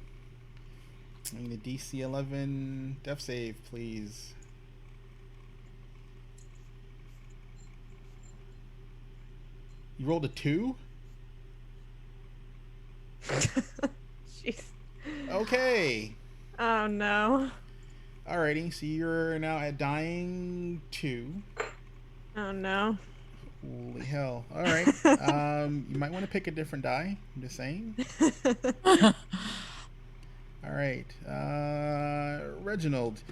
I need a DC 11 death save, please. You rolled a 2? Jeez. Okay. Oh no. Alrighty, so you're now at dying 2. Oh no. Holy hell. Alright. You might want to pick a different die. I'm just saying. Alright. Reginald,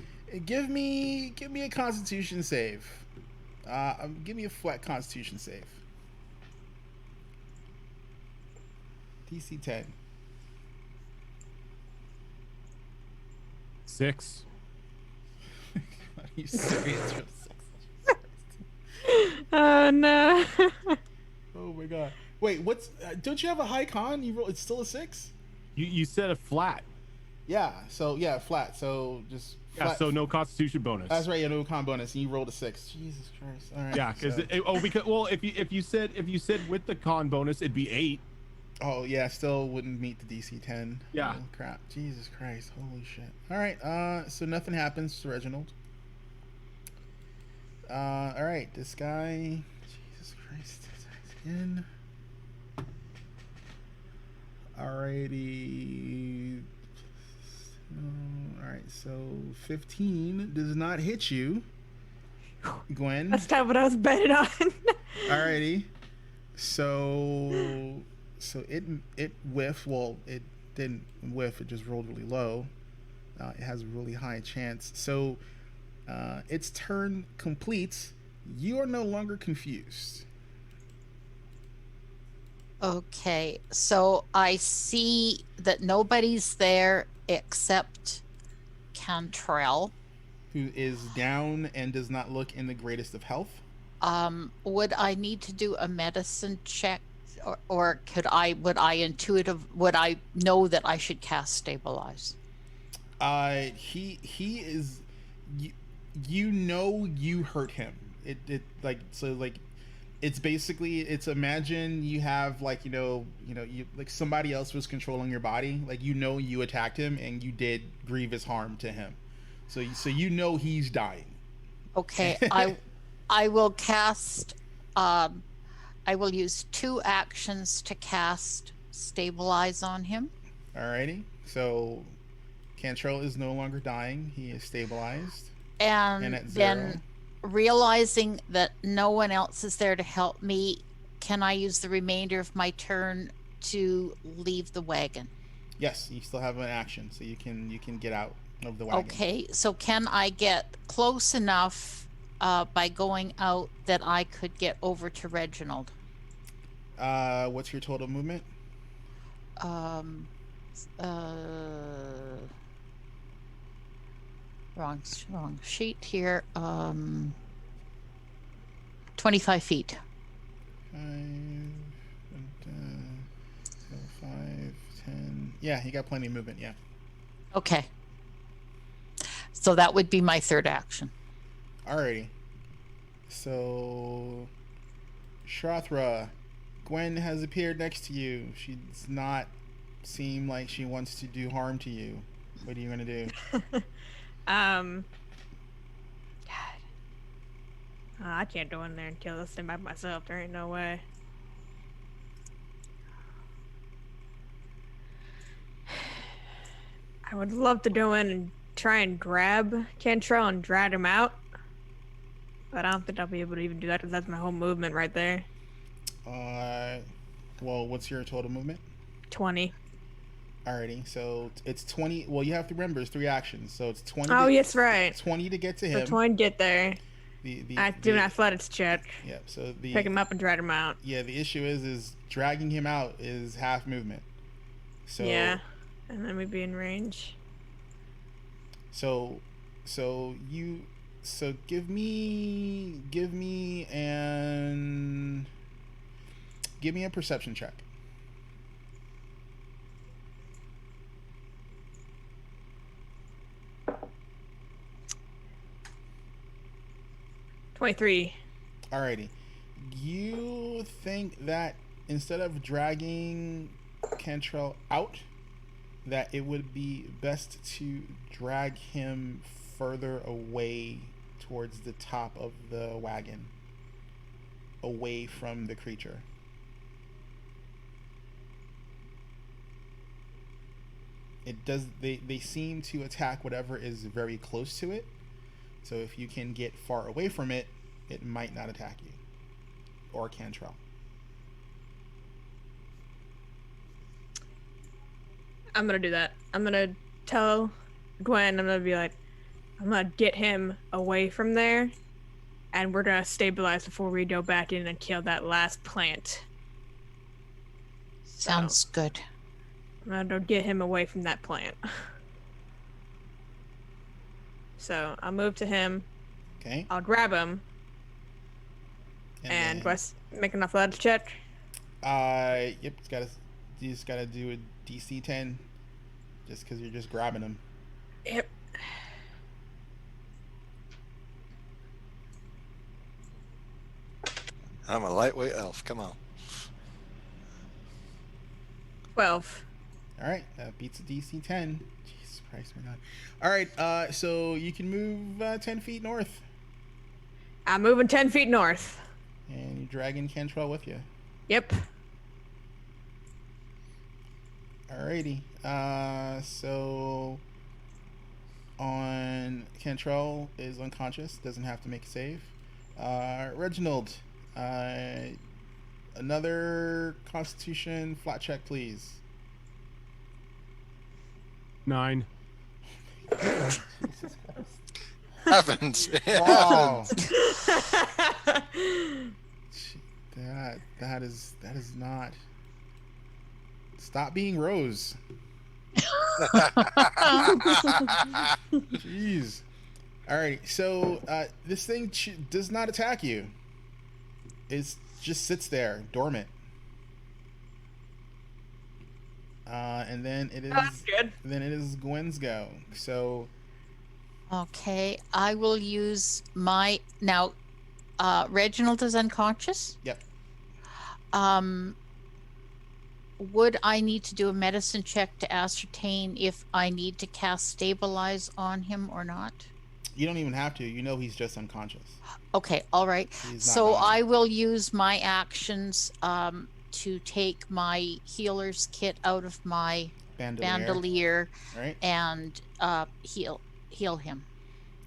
give me a constitution save. Give me a flat constitution save. DC 10. 6. Are you serious? Oh no. Oh my god. Wait, what's don't you have a high con? You roll it's still a 6? You said a flat. Yeah, so yeah, flat. So just Yeah, flat. so no constitution bonus. That's right, yeah, no con bonus, and you rolled a 6. Jesus Christ. All right. Yeah, because so, because well, if you said with the con bonus, it'd be 8. oh yeah, still wouldn't meet the DC 10. Yeah. Oh, crap. Jesus Christ. Holy shit. All right. So nothing happens to Reginald. All right. This guy. Jesus Christ. Again. Alrighty. All right. So 15 does not hit you, Gwen. That's not what I was betting on. Alrighty. So it whiffed. Well, it didn't whiff. It just rolled really low. It has a really high chance. So its turn completes. You are no longer confused. Okay, so I see that nobody's there except Cantrell. Who is down and does not look in the greatest of health. Would I need to do a medicine check, or would I know that I should cast stabilize? He is. You know you hurt him. It like so like. It's basically imagine you have like you like somebody else was controlling your body, like you attacked him and you did grievous harm to him, so you know he's dying. Okay, I will cast. I will use 2 actions to cast stabilize on him. Alrighty, so Cantrell is no longer dying; he is stabilized, and at 0. Then realizing that no one else is there to help me, can I use the remainder of my turn to leave the wagon? Yes, you still have an action, so you can get out of the wagon. Okay, so can I get close enough by going out that I could get over to Reginald? What's your total movement? Wrong sheet here. 25 feet. 5, 10. Yeah, you got plenty of movement. Yeah. Okay. So that would be my 3rd action. Alrighty. So, Shrathra, Gwen has appeared next to you. She does not seem like she wants to do harm to you. What are you gonna do? God. Oh, I can't go in there and kill this thing by myself. There ain't no way. I would love to go in and try and grab Cantrell and drag him out. But I don't think I'll be able to even do that because that's my whole movement right there. Well, what's your total movement? 20. Alrighty, so it's 20. Well, you have to remember it's 3 actions, so it's 20. Oh, yes, right. 20 to get to him. So 20 to get there. I do an athletics check. Yeah, so pick him up and drag him out. Yeah, the issue is dragging him out is half movement. So yeah, and then we'd be in range. So give me a perception check. $23. Alrighty. You think that instead of dragging Cantrell out, that it would be best to drag him further away towards the top of the wagon, away from the creature. it does. They seem to attack whatever is very close to it. So if you can get far away from it, it might not attack you. Or Cantrell. I'm gonna do that. I'm gonna tell Gwen, I'm gonna be like, I'm gonna get him away from there, and we're gonna stabilize before we go back in and kill that last plant. Sounds good. I'm gonna go get him away from that plant. So I'll move to him. Okay. I'll grab him. And do I make an athletics check? Yep. You just gotta do a DC 10, just because you're just grabbing him. Yep. I'm a lightweight elf. Come on. 12. All right, that beats a DC 10. Jesus Christ, my God. All right, so you can move 10 feet north, I'm moving 10 feet north. and you're dragging Cantrell with you. Yep. Alrighty. So on Cantrell is unconscious, doesn't have to make a save. Reginald, another Constitution flat check, please. 9. Happens. Wow. that is not. Stop being Rose. Jeez. All right. So this thing does not attack you. It just sits there dormant. And then it is. That's good. Then it is Gwen's go. So. Okay, I will use my now. Reginald is unconscious. Yep. Would I need to do a medicine check to ascertain if I need to cast stabilize on him or not? You don't even have to. You know he's just unconscious. Okay, all right. He's not So dying. I will use my actions to take my healer's kit out of my bandolier All right. and heal him.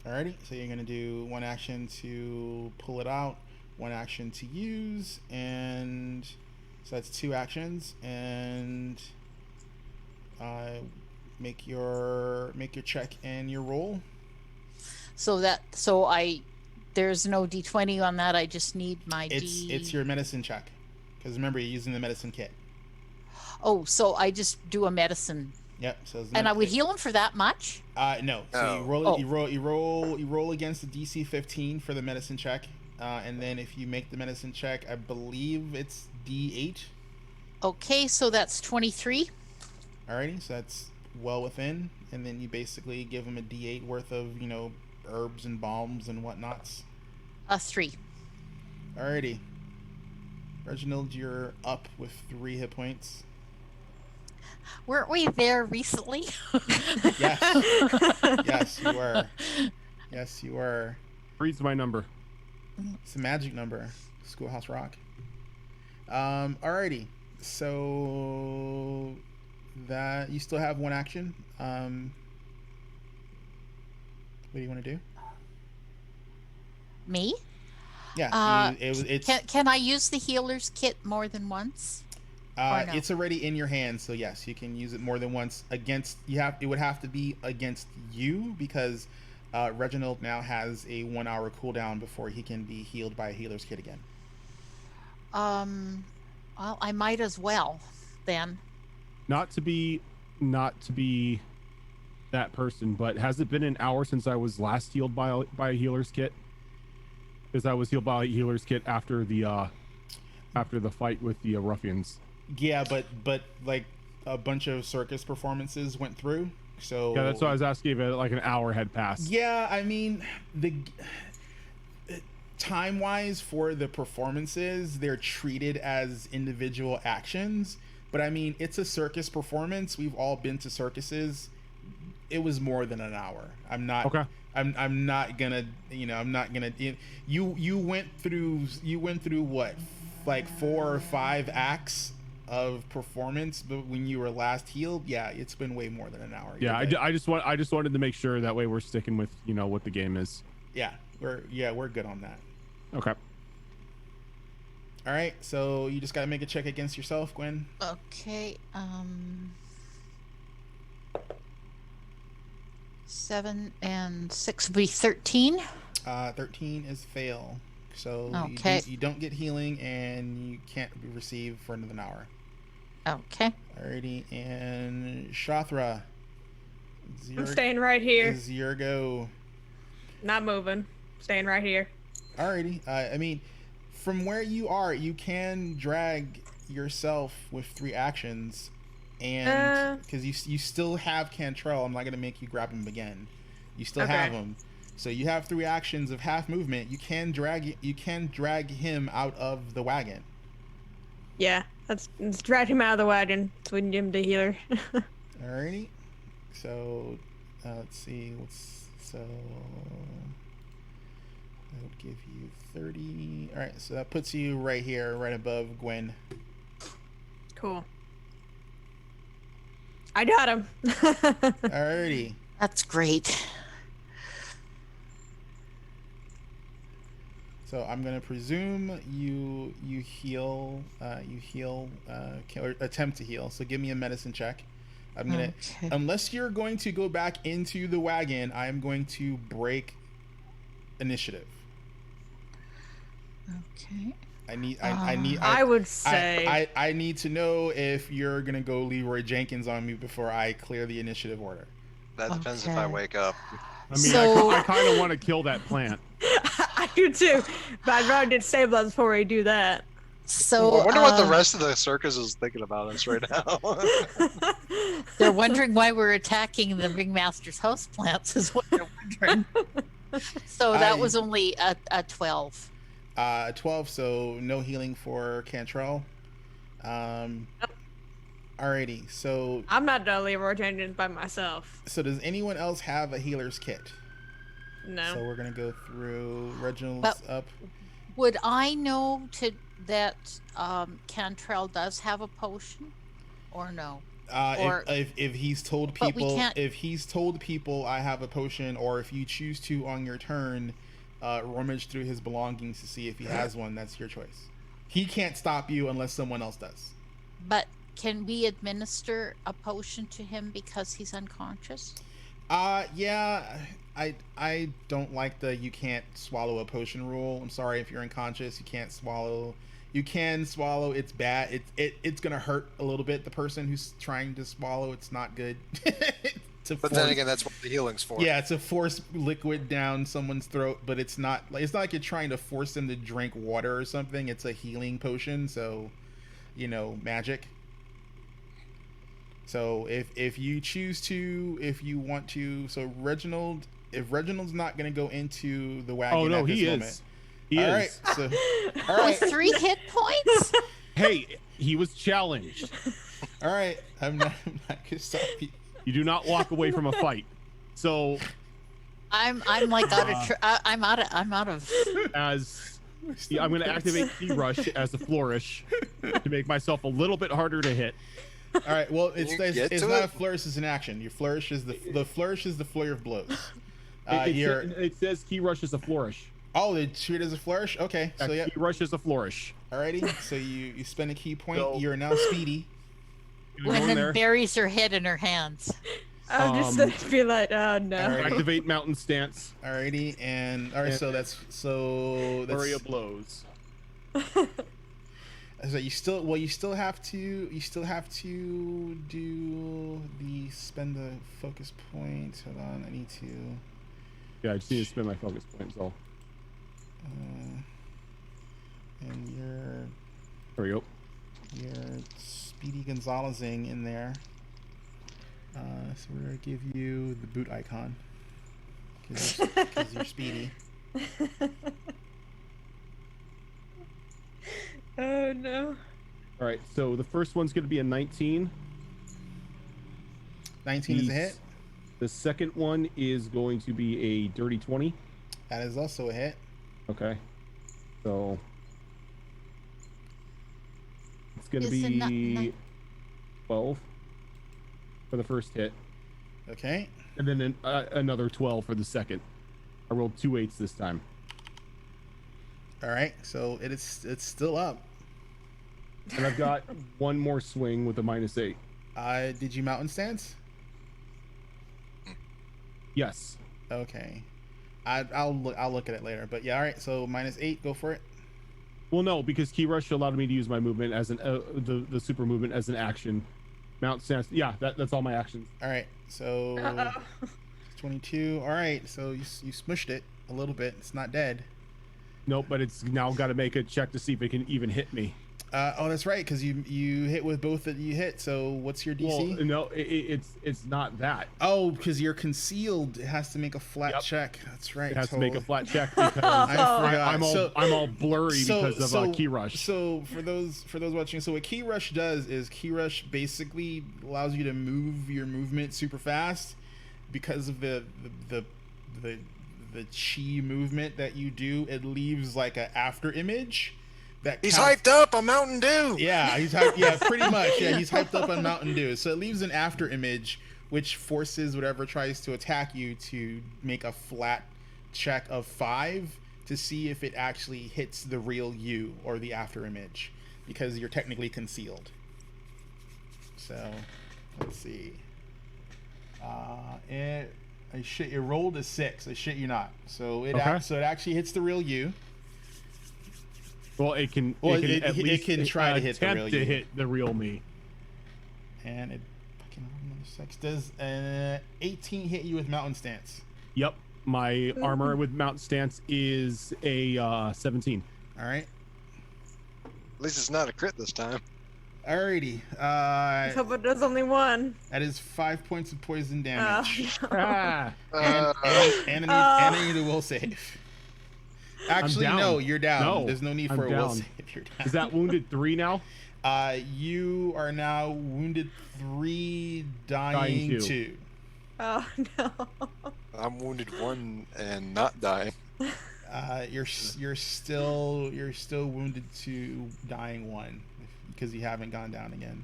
Alrighty. So you're gonna do one action to pull it out, one action to use, and so that's 2 actions. And make your check and your roll. So there's no d20 on that. I just need my It's your medicine check, because remember you're using the medicine kit. Oh, so I just do a medicine. Yep. So it's And I would heal him for that much? No. So No. you roll. Oh. You roll against the DC 15 for the medicine check, and then if you make the medicine check, I believe it's D8. Okay, so that's 23. Alrighty, so that's well within, and then you basically give him a D8 worth of herbs and balms and whatnots. 3. Alrighty, Reginald, you're up with 3 hit points. Weren't we there recently? Yes, yes, you were. Yes, you were. Reads my number. It's a magic number. Schoolhouse Rock. Alrighty. So that you still have one action. What do you want to do? Me? Yeah, it's Can I use the healer's kit more than once? Or no? it's already in your hand, so yes, you can use it more than once against it would have to be against you, because Reginald now has a 1 hour cooldown before he can be healed by a healer's kit again. Well, I might as well then. Not to be that person, but has it been an hour since I was last healed by a healer's kit? Because I was healed by a healer's kit after the fight with the ruffians. Yeah, but like a bunch of circus performances went through, so Yeah, that's why I was asking if like an hour had passed. Yeah, I mean, the time-wise for the performances, they're treated as individual actions. But I mean, it's a circus performance. We've all been to circuses. It was more than an hour. I'm not. Okay. I'm not gonna. I'm not gonna. You went through what, like 4 or 5 acts of performance, but when you were last healed, yeah, it's been way more than an hour. Yeah, You're good. I just wanted to make sure that way we're sticking with what the game is. Yeah, we're good on that. Okay. All right, so you just got to make a check against yourself, Gwen. Okay. 7 and 6 will be 13. 13 is fail. So Okay. you don't get healing, and you can't receive for another hour. Okay. Alrighty, and Shathra. I'm staying right here. Is your go. Not moving. Staying right here. Alrighty. I mean, from where you are, you can drag yourself with 3 actions, and because you still have Cantrell, I'm not gonna make you grab him again. You still have him, so you have 3 actions of half movement. You can drag him out of the wagon. Yeah, let's drag him out of the wagon so we can give him the healer. Alrighty. So let's see. So that would give you 30. All right, so that puts you right here, right above Gwen. Cool. I got him. Alrighty. That's great. So I'm gonna presume you heal or attempt to heal. So give me a medicine check. I'm gonna, unless you're going to go back into the wagon, I'm going to break initiative. Okay. I would say I need to know if you're gonna go Leroy Jenkins on me before I clear the initiative order. That depends if I wake up. I mean, So- I kind of want to kill that plant. I do too, but I'd rather get stabilized before we do that. So I wonder what the rest of the circus is thinking about us right now. they're wondering why we're attacking the ringmaster's house plants is what they're wondering. So that was only a 12. 12, so no healing for Cantrell. Alrighty, so I'm not done Leroy Jenkins by myself. so does anyone else have a healer's kit? No. So we're gonna go through Reginald's But- up. Would I know that Cantrell does have a potion, or no? Or- If he's told But we people, can't- if he's told people I have a potion, or if you choose to on your turn, rummage through his belongings to see if he has one, that's your choice. He can't stop you unless someone else does. But can we administer a potion to him because he's unconscious? Yeah, I don't like the you can't swallow a potion rule. I'm sorry if you're unconscious, you can't swallow. You can swallow. It's bad. It's gonna hurt a little bit. The person who's trying to swallow, it's not good. But then again, that's what the healing's for. Yeah, it's a force liquid down someone's throat, but it's not like you're trying to force them to drink water or something. It's a healing potion, so magic. So if you choose to, if you want to, so if Reginald's not gonna go into the wagon. Oh no, at this he moment. is. He All is. right, so all right, With 3 hit points? Hey, he was challenged. all right. I'm not gonna stop you. You do not walk away from a fight. So I'm like out of I'm out of as I'm going to activate Key Rush as a flourish to make myself a little bit harder to hit. All right. Well, it's get to not it? a flourish. It's an action. Your flourish is the flourish is the flurry of blows. It says Key Rush is a flourish. Oh, they treat it as a flourish. Okay. So yeah. Key Rush is a flourish. Alrighty. So you spend a key point. So- You're now speedy. Gonna go and in then there, buries her head in her hands. I'm just gonna be like, oh no. Alright. activate Mountain Stance, Alrighty. And all right. And- So that's flurry of blows. So you still have to do the spend the focus point. Hold on. I need to. Yeah, I just need to spend my focus points. All. And There we go. your Speedy Gonzalezing in there. So we're gonna give you the boot icon because you're speedy. Oh no. All right, so the first one's going to be a 19. 19 is a hit. The second one is going to be a dirty 20. That is also a hit. Okay. So it's going to Is it be 12 for the first hit, Okay. and then another 12 for the second. I rolled 2 8s this time. All right. So it's still up. And I've got one more swing with a -8. Did you mountain stance? Yes. Okay. I'll look at it later. But yeah, all right. So -8, go for it. Well, no, because Key Rush allowed me to use my movement as the super movement as an action. Mount stance. Yeah, that's all my actions. All right. So Uh-oh. 22. All right. So you smushed it a little bit. It's not dead. Nope, but it's now got to make a check to see if it can even hit me. Oh, that's right. Because you hit with both that you hit. So what's your DC? Well, no, it's not that. Oh, because you're concealed. It has to make a flat Yep. check. That's right. It has to make a flat check because I forgot. I'm all blurry because of Key Rush. So for those watching, so what Key Rush does is Key Rush basically allows you to move your movement super fast because of the chi movement that you do. It leaves like an after image that He's counts- hyped up on Mountain Dew. Yeah, he's hyped. Yeah, pretty much. Yeah, he's hyped up on Mountain Dew. So it leaves an after image, which forces whatever tries to attack you to make a flat check of 5 to see if it actually hits the real you or the after image, because you're technically concealed. So let's see. It rolled a 6. I shit you not. So it Okay. so it actually hits the real you. Well, it can at it least can try to hit the attempt real to you. hit the real me. And it fucking another 6. Does 18 hit you with mountain stance? Yep, my armor with mount stance is a 17. All right. At least it's not a crit this time. Alrighty. Let's hope it does only one. That is 5 points of poison damage. No. Ah, And I need a will save. Actually, down. no, you're down. No, There's no need I'm for a will down. save. You're down. is that wounded 3 now? You are now wounded 3, dying Dying 2. Oh no. I'm wounded 1 and not dying. You're still wounded 2, dying 1, because you haven't gone down again.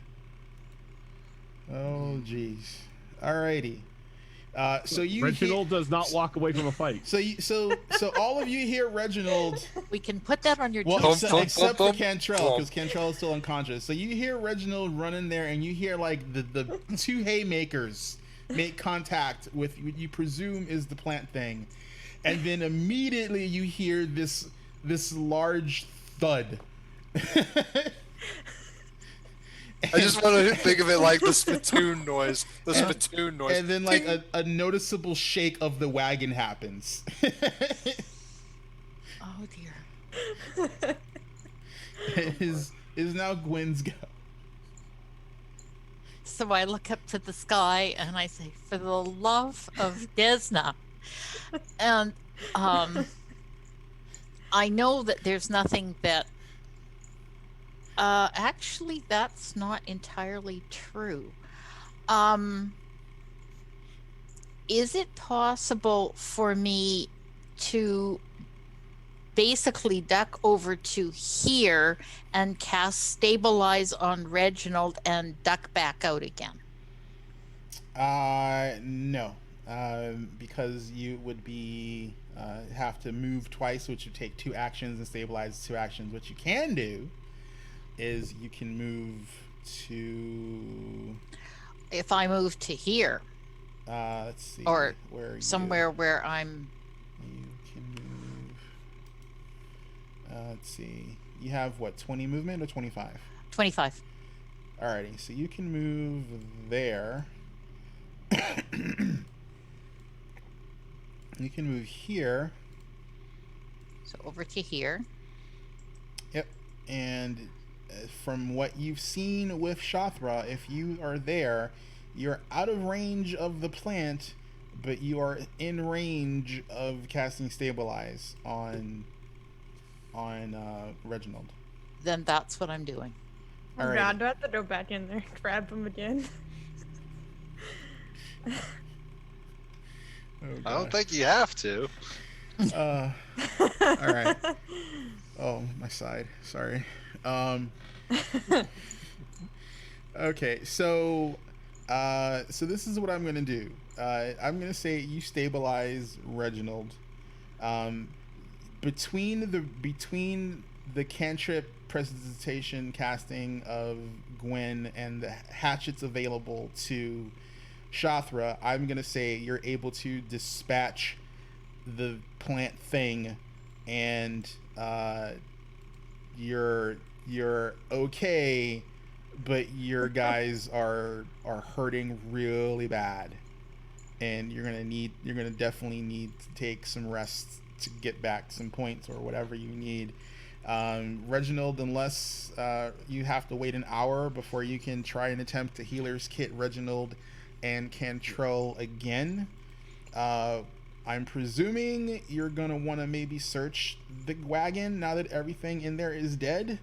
Oh jeez. Alrighty. So you Reginald does not walk away from a fight. So all of you hear Reginald. We can put that on your Well, Bum, tombstone. bum, except bum, for Cantrell, bum. because Cantrell is still unconscious. So you hear Reginald running there, and you hear like the 2 haymakers make contact with what you presume is the plant thing, and then immediately you hear this large thud. I just want to think of it like the spittoon noise. The spittoon noise. And then like a noticeable shake of the wagon happens. Oh dear. It is now Gwen's go. So I look up to the sky and I say, "For the love of Desna," and I know that there's nothing that. Actually, that's not entirely true. Is it possible for me to basically duck over to here and cast Stabilize on Reginald and duck back out again? No. Because you would be have to move twice, which would take 2 actions, and stabilize 2 actions. What you can do is you can move to If I move to here let's see, or where are somewhere where I'm you can move. Let's see, you have what, 20 movement or 25? 25. Alrighty, so you can move there. You can move here. So over to here. Yep. And from what you've seen with Shathra, if you are there, you're out of range of the plant, but you are in range of casting Stabilize on Reginald. Then that's what I'm doing. Oh Alrighty. god, do I have to go back in there and grab him again? I don't think you have to. All right. Oh, my side. Sorry. Okay, so this is what I'm gonna do. I'm gonna say you stabilize Reginald. Um, between the cantrip presentation casting of Gwen and the hatchets available to Shathra, I'm gonna say you're able to dispatch the plant thing, and you're okay, but your guys are hurting really bad, and you're gonna definitely need to take some rest to get back some points or whatever you need. Reginald, unless you have to wait an hour before you can try and attempt to healer's kit Reginald and Cantrell again, I'm presuming you're gonna want to maybe search the wagon now that everything in there is dead.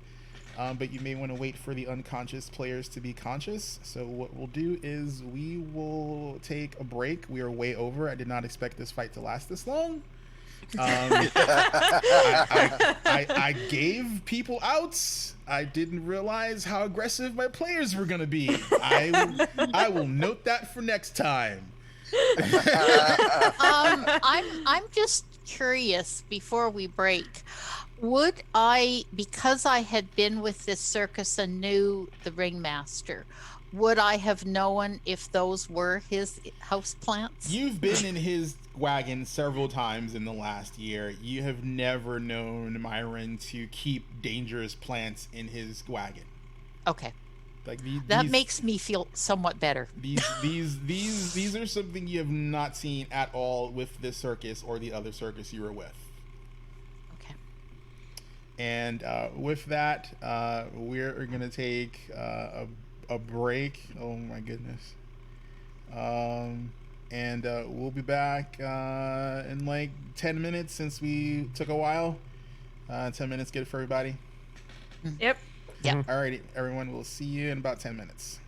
But you may want to wait for the unconscious players to be conscious. So what we'll do is we will take a break. We are way over. I did not expect this fight to last this long. I gave people outs. I didn't realize how aggressive my players were going to be. I will note that for next time. I'm just curious before we break. Would I, because I had been with this circus and knew the ringmaster, would I have known if those were his house plants? You've been in his wagon several times in the last year. You have never known Myron to keep dangerous plants in his wagon. Okay. Like that makes me feel somewhat better. These are something you have not seen at all with this circus or the other circus you were with. Okay. And with that, we're gonna take a break. Oh my goodness. And we'll be back in like 10 minutes since we took a while. 10 minutes good for everybody? Yep. Yeah. Alrighty, everyone. We'll see you in about 10 minutes.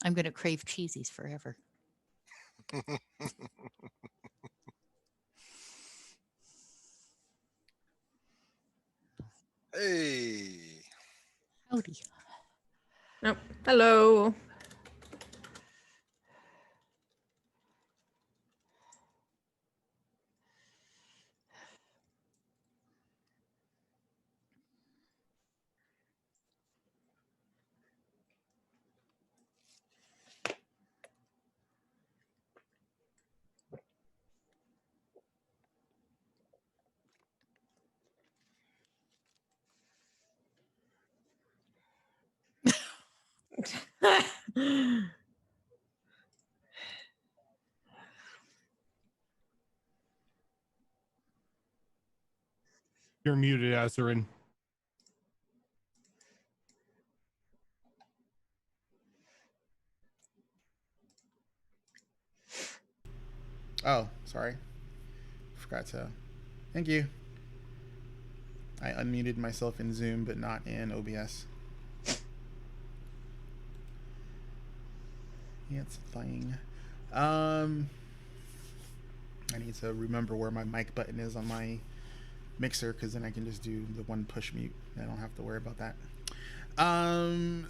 I'm going to crave cheesies forever. Hey. Howdy. Oh, hello. You're muted, Asarin. Oh, sorry. Forgot to. Thank you. I unmuted myself in Zoom, but not in OBS. Yeah, it's a thing. I need to remember where my mic button is on my mixer, because then I can just do the one push mute. I don't have to worry about that.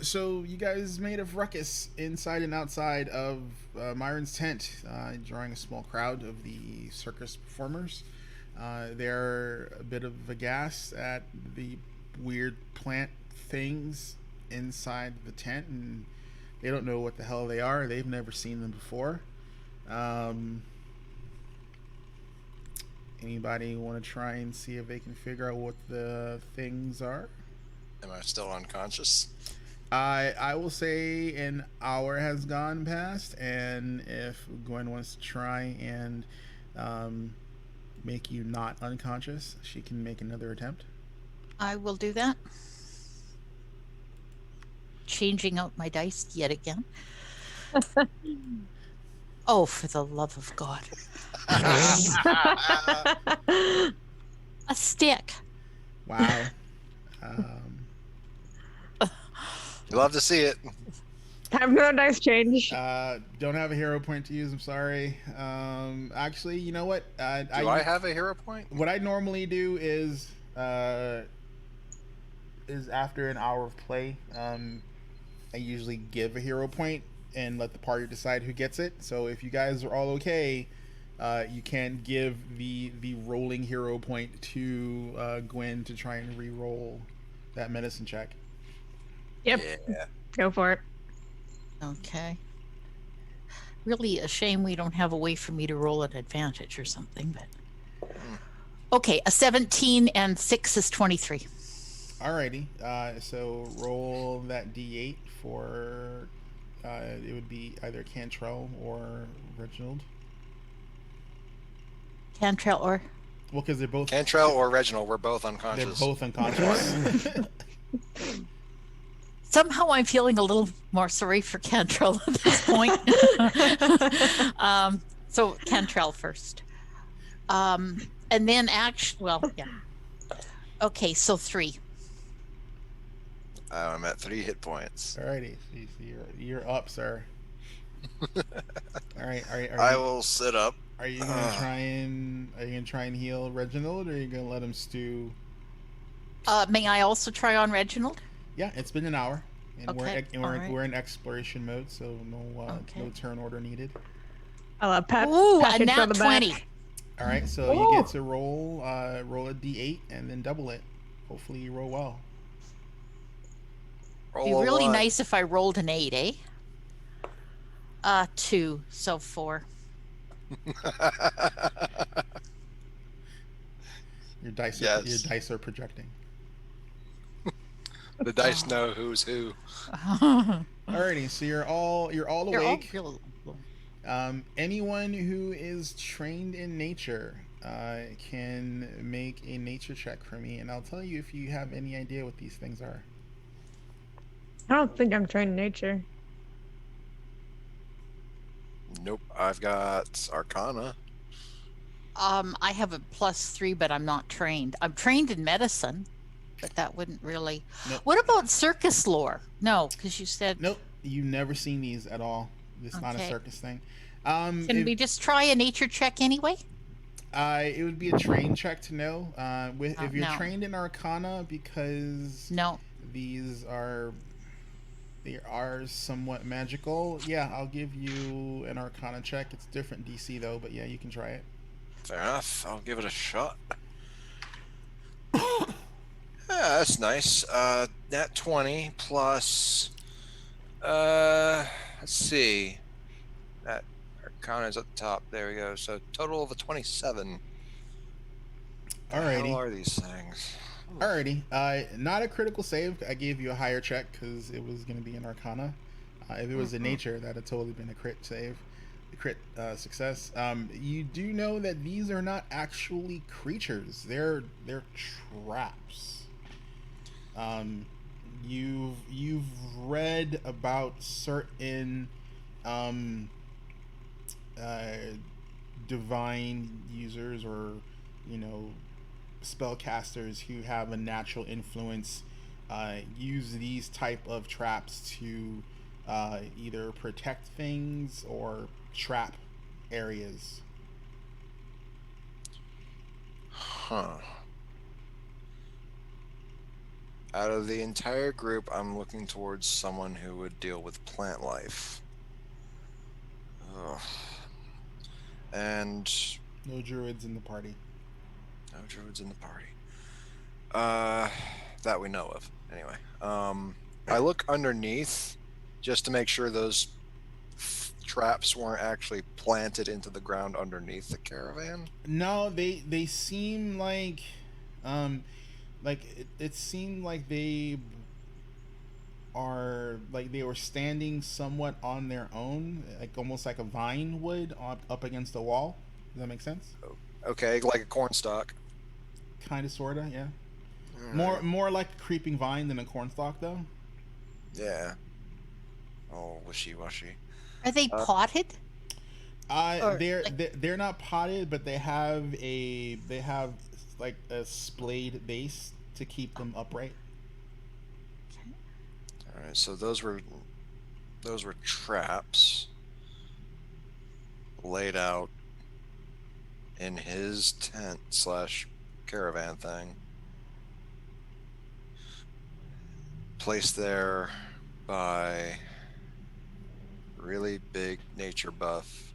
So you guys made a ruckus inside and outside of Myron's tent, drawing a small crowd of the circus performers. They're a bit of aghast at the weird plant things inside the tent, and they don't know what the hell they are. They've never seen them before. Anybody want to try and see if they can figure out what the things are? Am I still unconscious? I will say an hour has gone past, and if Gwen wants to try and make you not unconscious, she can make another attempt. I will do that. Changing out my dice yet again. Oh, for the love of God. A stick. Wow. You love to see it. Have no dice change. Don't have a hero point to use. I'm sorry. Actually, you know what? Do I have a hero point? What I normally do is after an hour of play, I usually give a hero point and let the party decide who gets it. So if you guys are all okay, you can give the rolling hero point to Gwen to try and re-roll that medicine check. Yep. Yeah. Go for it. Okay. Really a shame we don't have a way for me to roll an advantage or something, but okay, a 17 and 6 is 23. Alrighty. So roll that d8 for it would be either Cantrell or Reginald. Cantrell or? Well, because they're both Cantrell or Reginald, we're both they're unconscious. both unconscious. Somehow I'm feeling a little more sorry for Cantrell at this point. So Cantrell first. And then yeah. Okay, so 3. I'm at 3 hit points. Alrighty, so you're up, sir. All right. I will sit up. Are you gonna try and heal Reginald, or are you gonna let him stew? May I also try on Reginald? Yeah, it's been an hour, and Okay, alright. we're in exploration mode, so no turn order needed. I'll have Pat. Ooh, Pat a hit nat from the back. 20. All right, so you get to roll a d8 and then double it. Hopefully, you roll well. Roll Be a really 1. nice if I rolled an 8, eh? 2, so 4. Your dice are projecting. The dice know who's who. Alrighty, so you're all awake. Anyone who is trained in nature can make a nature check for me, and I'll tell you if you have any idea what these things are. I don't think I'm trained in nature. Nope, I've got Arcana. I have a +3, but I'm not trained. I'm trained in medicine, but that wouldn't really. Nope. What about circus lore? No, because you said. Nope. You've never seen these at all. It's not a Okay. circus thing. Can If, we just try a nature check anyway? it would be a train check to know. If you're No. trained in Arcana, because No. these are they are somewhat magical. Yeah, I'll give you an Arcana check. It's different DC though, but yeah, you can try it. Fair enough. I'll give it a shot. Yeah, that's nice. Nat 20 plus. Let's see. That Arcana's at the top. There we go. So total of a 27. The hell Alrighty. are these things? Alrighty. Not a critical save. I gave you a higher check because it was going to be an Arcana. If it was a nature, that'd have totally been a crit save, a crit success. You do know that these are not actually creatures. They're traps. You've read about certain divine users, or spellcasters who have a natural influence, use these type of traps to either protect things or trap areas. Huh. Out of the entire group, I'm looking towards someone who would deal with plant life. Ugh. And No druids in the party. no druids in the party. That we know of. Anyway. I look underneath just to make sure those traps weren't actually planted into the ground underneath the caravan. No, they seem like it seemed like they were standing somewhat on their own, like almost like a vine would up against a wall. Does that make sense? Okay, like a cornstalk. Kind of, sorta, yeah. Alright. More like a creeping vine than a cornstalk, though. Yeah. Oh, wishy-washy. Are they potted? Or, They're not potted, but they have like a splayed base to keep them upright. All right, so those were traps laid out in his tent / caravan thing, placed there by really big nature buff.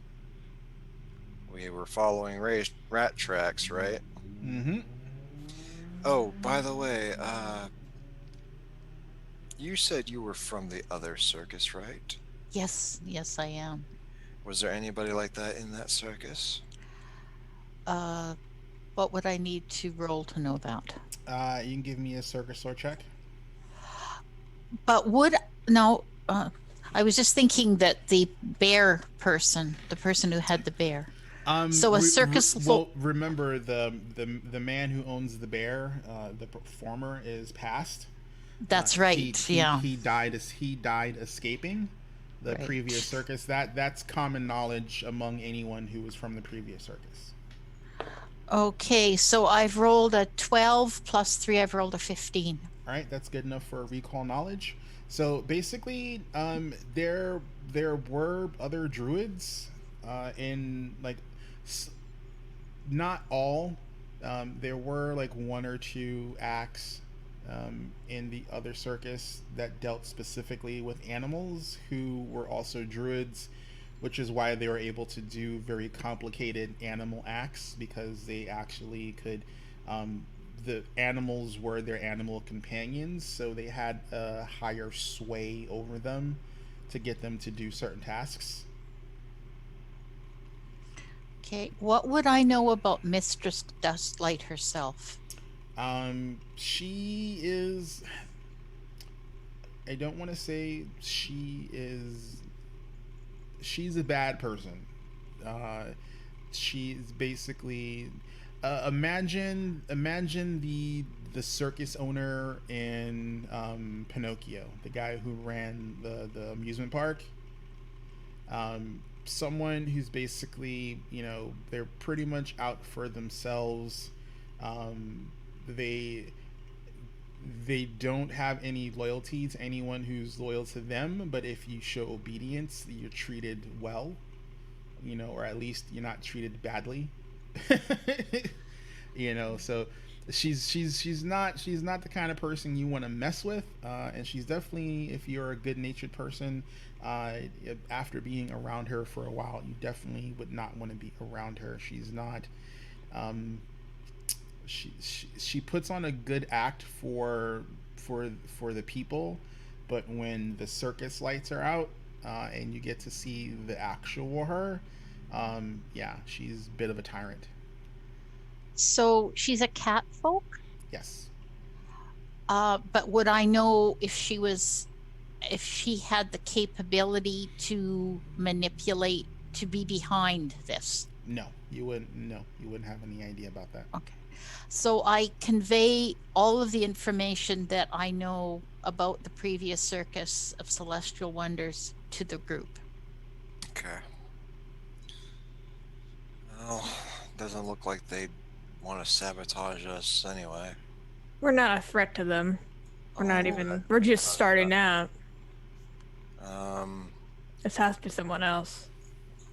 We were following rat tracks, right? Mm-hmm. Oh, by the way, you said you were from the other circus, right? Yes, I am. Was there anybody like that in that circus? What would I need to roll to know that? You can give me a circus lore check. But I was just thinking that the bear person, the person who had the bear. So a circus. Well, remember the man who owns the bear, the performer, is passed. That's right. He died escaping the Right. previous circus. That's common knowledge among anyone who was from the previous circus. Okay, so I've rolled a 12 plus 3. I've rolled a 15. All right, that's good enough for recall knowledge. So basically, there were other druids in not all. There were like 1 or 2 acts in the other circus that dealt specifically with animals who were also druids, which is why they were able to do very complicated animal acts, because they actually could the animals were their animal companions, so they had a higher sway over them to get them to do certain tasks. Okay, what would I know about Mistress Dustlight herself? She is, I don't want to say she's a bad person. She's basically imagine the circus owner in Pinocchio, the guy who ran the amusement park. Someone who's basically, they're pretty much out for themselves. They they don't have any loyalty to anyone who's loyal to them, but if you show obedience, you're treated well, or at least you're not treated badly. So she's not the kind of person you want to mess with, and she's definitely, if you're a good natured person, uh, after being around her for a while, you definitely would not want to be around her. She's not. Um, she puts on a good act for the people, but when the circus lights are out, and you get to see the actual her, yeah, she's a bit of a tyrant. So she's a cat folk. Yes. But would I know if she had the capability to manipulate, to be behind this? No, you wouldn't. No, you wouldn't have any idea about that. Okay. So I convey all of the information that I know about the previous circus of Celestial Wonders to the group. Okay. Well, doesn't look like they'd want to sabotage us anyway. We're not a threat to them. We're not Oh, even. We're just starting out. Um, This has to be someone else.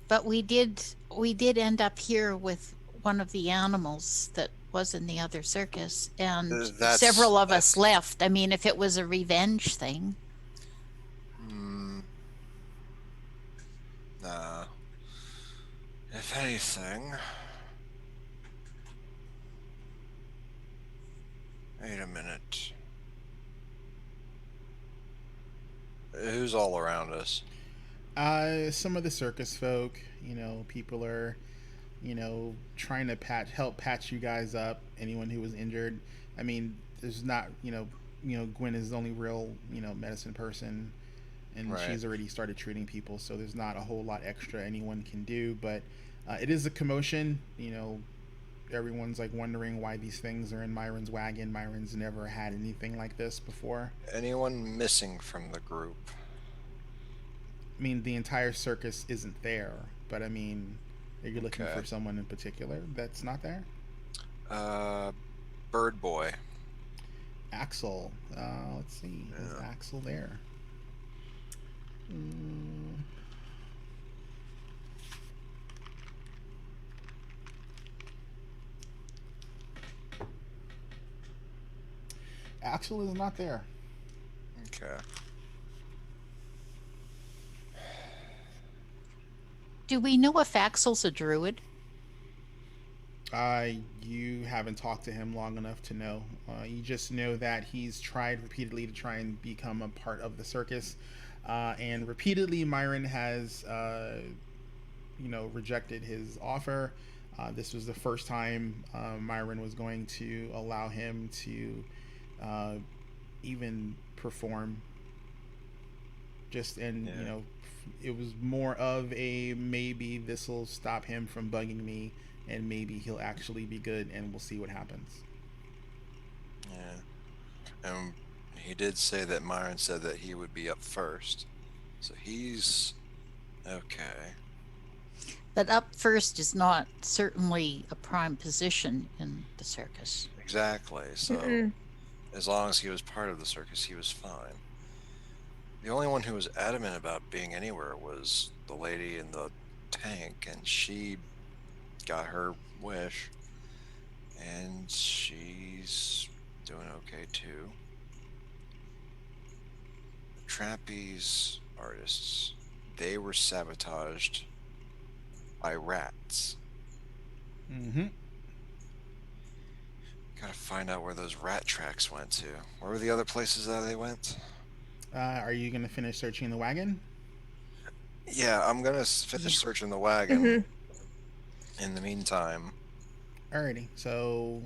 But we did end up here with one of the animals that was in the other circus, and several of us left. I mean, if it was a revenge thing. Nah. If anything. Wait a minute. Who's all around us? Some of the circus folk, people are, trying to help patch you guys up. Anyone who was injured. I mean, there's not, Gwen is the only real, medicine person, and Right. she's already started treating people, so there's not a whole lot extra anyone can do. But it is a commotion. Everyone's like wondering why these things are in Myron's wagon. Myron's never had anything like this before. Anyone missing from the group? I mean, the entire circus isn't there, but I mean, are you looking Okay. for someone in particular that's not there? Bird Boy. Axel. Let's see. Is Yeah. Axel there? Axel is not there. Okay. Do we know if Axel's a druid? You haven't talked to him long enough to know. You just know that he's tried repeatedly to try and become a part of the circus, and repeatedly Myron has, rejected his offer. This was the first time Myron was going to allow him to even perform. Yeah. It was more of a maybe this will stop him from bugging me, and maybe he'll actually be good, and we'll see what happens. Yeah. And he did say that Myron said that he would be up first. So he's okay. But up first is not certainly a prime position in the circus. Exactly. So Mm-mm. as long as he was part of the circus, he was fine. The only one who was adamant about being anywhere was the lady in the tank, and she got her wish, and she's doing okay too. The trapeze artists, they were sabotaged by rats. Mm-hmm. Gotta find out where those rat tracks went to. Where were the other places that they went? Are you gonna finish searching the wagon? Yeah, I'm gonna finish searching the wagon. In the meantime, Alrighty. So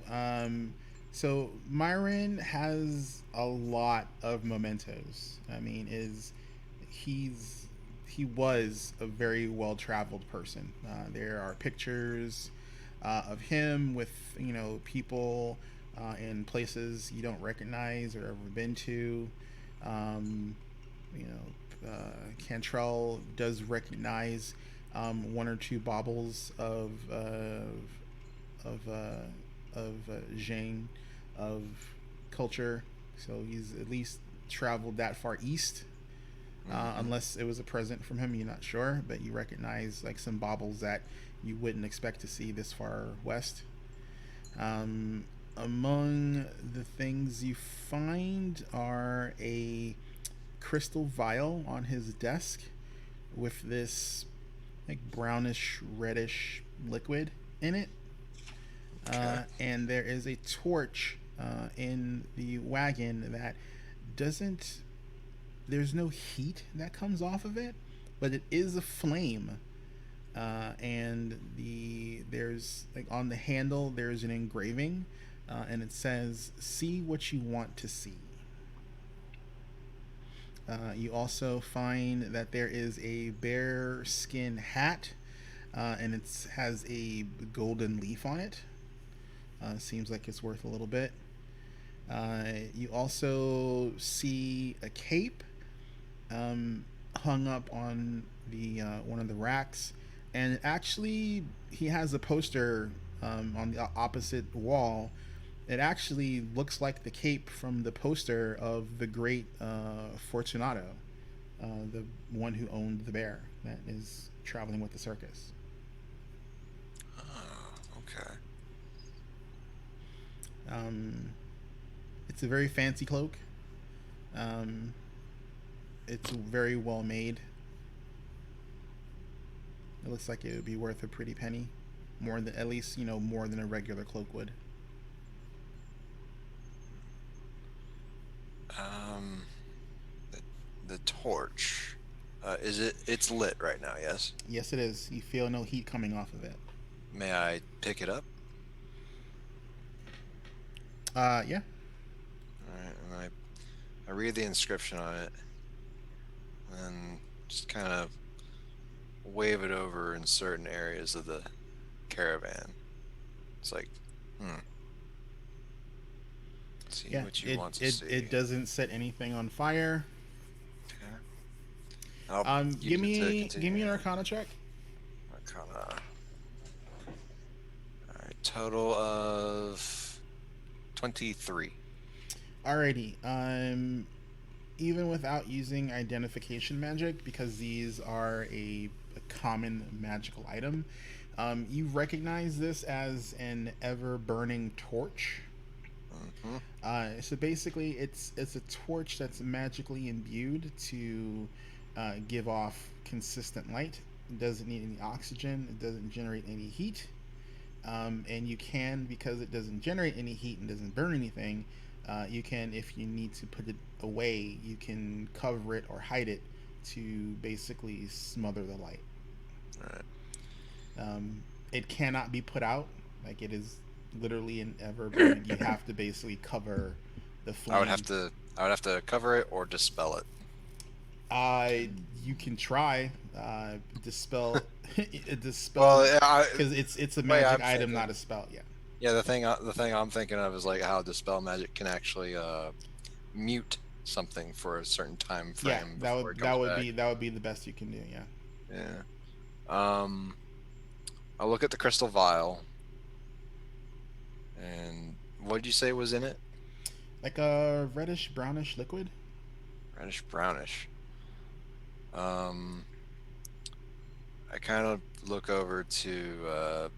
Myron has a lot of mementos. I mean, he was a very well traveled person. There are pictures of him with people in places you don't recognize or ever been to. Um, Cantrell does recognize one or two baubles of Zhang, of culture So he's at least traveled that far east. Mhm. Unless it was a present from him, you're not sure, but you recognize like some baubles that you wouldn't expect to see this far west. Um, Among the things you find are a crystal vial on his desk with this like brownish reddish liquid in it, Okay. and there is a torch in the wagon that doesn't. There's no heat that comes off of it, but it is a flame. And there's like on the handle there's an engraving, and it says "See what you want to see." You also find that there is a bear skin hat, and it has a golden leaf on it. Seems like it's worth a little bit. You also see a cape hung up on the one of the racks, and actually he has a poster on the opposite wall. It actually looks like the cape from the poster of the great Fortunato, the one who owned the bear that is traveling with the circus. Oh, okay. Um, it's a very fancy cloak. Um, it's very well made. It looks like it would be worth a pretty penny, more than at least more than a regular cloak would. Um, the, the torch. Is it? It's lit right now. Yes. Yes, it is. You feel no heat coming off of it. May I pick it up? Yeah. All right, and I read the inscription on it, and just kind of wave it over in certain areas of the caravan. It's like, see Yeah. what you It want to it see. it doesn't set anything on fire. Okay. I'll use Give it to me continue. an Arcana check. Arcana. All right, total of 23. Alrighty. Even without using identification magic, because these are a common magical item, you recognize this as an ever burning torch. Hmm. So basically, it's a torch that's magically imbued to give off consistent light. It doesn't need any oxygen. It doesn't generate any heat. And you can, because it doesn't generate any heat and doesn't burn anything, you can, if you need to put it away, you can cover it or hide it to basically smother the light. All right. It cannot be put out. Like, it is literally an ever burning. You have to basically cover the flame. I would have to cover it or dispel it. You can try dispel Well, because it's a way magic I'm item, thinking- not a spell. Yeah. Yeah, the thing I'm thinking of is like how dispel magic can actually mute something for a certain time frame. Yeah, that before would it comes back. be the best you can do. Yeah. Yeah. I'll look at the crystal vial. And what did you say was in it? Like a reddish brownish liquid. Reddish brownish. I kind of look over to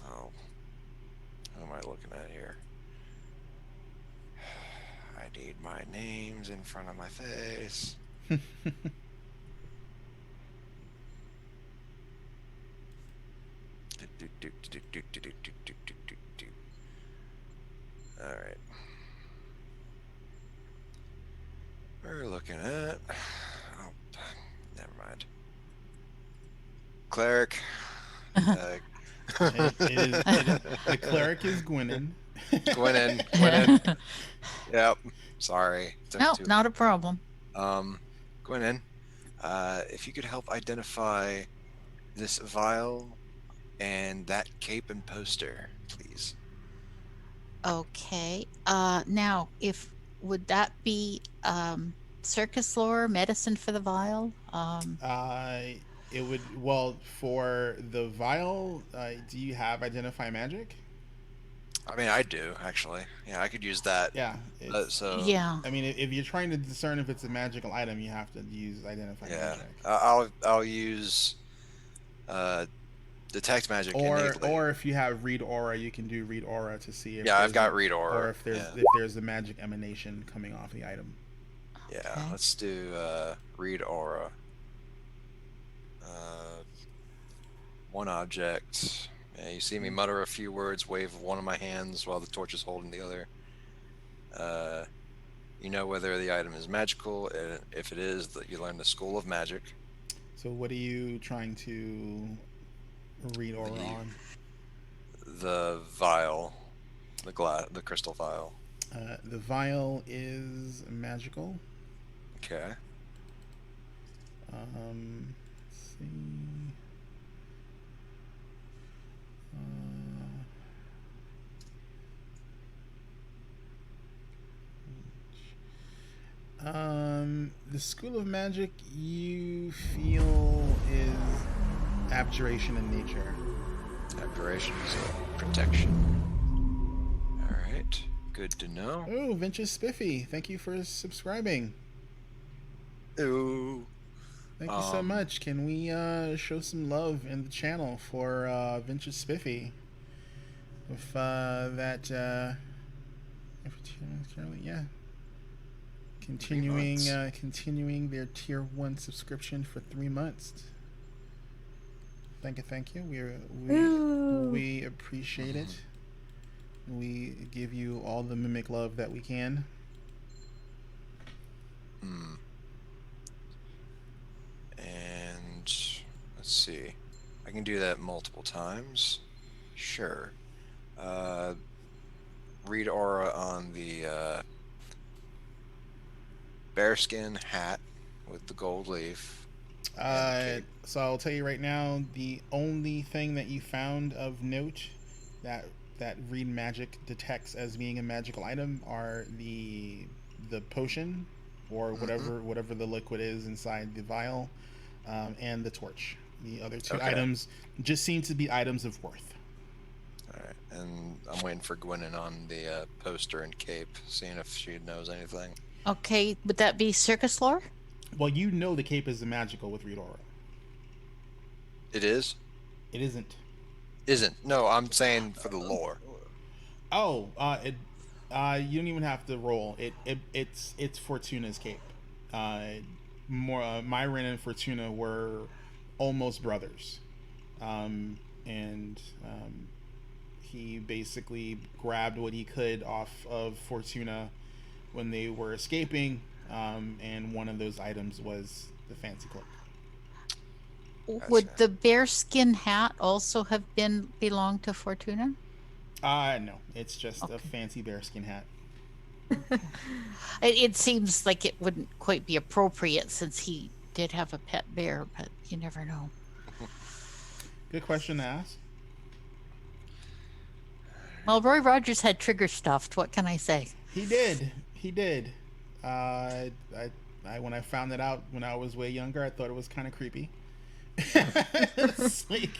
oh, what am I looking at here? I need my names in front of my face. All right. We're looking at. Oh, never mind. Cleric. The cleric is Gwynin. Gwynin. Yep. Sorry. Took No, too- not a problem. Gwynin, if you could help identify this vial and that cape and poster, please. Okay. Now, if would that be circus lore, medicine for the vial? It would, well, for the vial. Do you have identify magic? I mean, I do actually. Yeah, I could use that. Yeah. So Yeah. I mean, if you're trying to discern if it's a magical item, you have to use identify yeah, magic. I'll use detect magic innately. Or if you have read aura, you can do read aura to see if Yeah, I've there's got read aura. or if Yeah. there's a magic emanation coming off the item. Yeah, Okay. let's do read aura. One object. Yeah, you see me mutter a few words, wave one of my hands while the torch is holding the other. You know whether the item is magical, and if it is, that you learn the school of magic. So what are you trying to read aura on? The vial, the crystal vial. The vial is magical. Okay. Let's see. The school of magic you feel is abjuration in nature. Abjuration is protection. All right. Good to know. Oh, Vince's Spiffy, thank you for subscribing. Ooh. Thank you so much. Can we show some love in the channel for Vince's Spiffy? With that, yeah. Continuing their tier 1 subscription for 3 months. Thank you. We appreciate it. We give you all the mimic love that we can. And let's see. I can do that multiple times. Sure. Read aura on the bearskin hat with the gold leaf. So I'll tell you right now, the only thing that you found of note that read magic detects as being a magical item are the potion or whatever the liquid is inside the vial, and the torch. The other two items just seem to be items of worth. All right, and I'm waiting for Gwennon on the poster and cape, seeing if she knows anything. Okay, would that be circus lore? Well, you know the cape is a magical with read aura. It is? It isn't. Isn't. No, I'm saying for the lore. Oh, you don't even have to roll. It's Fortuna's cape. Myron and Fortuna were almost brothers, and he basically grabbed what he could off of Fortuna when they were escaping, and one of those items was the fancy cloak. Would the bearskin hat also have belonged to Fortuna? No, it's just a fancy bearskin hat. It seems like it wouldn't quite be appropriate since he did have a pet bear, but you never know. Good question to ask. Well, Roy Rogers had trigger stuffed. What can I say? He did. When I found that out when I was way younger, I thought it was kind of creepy. It's like,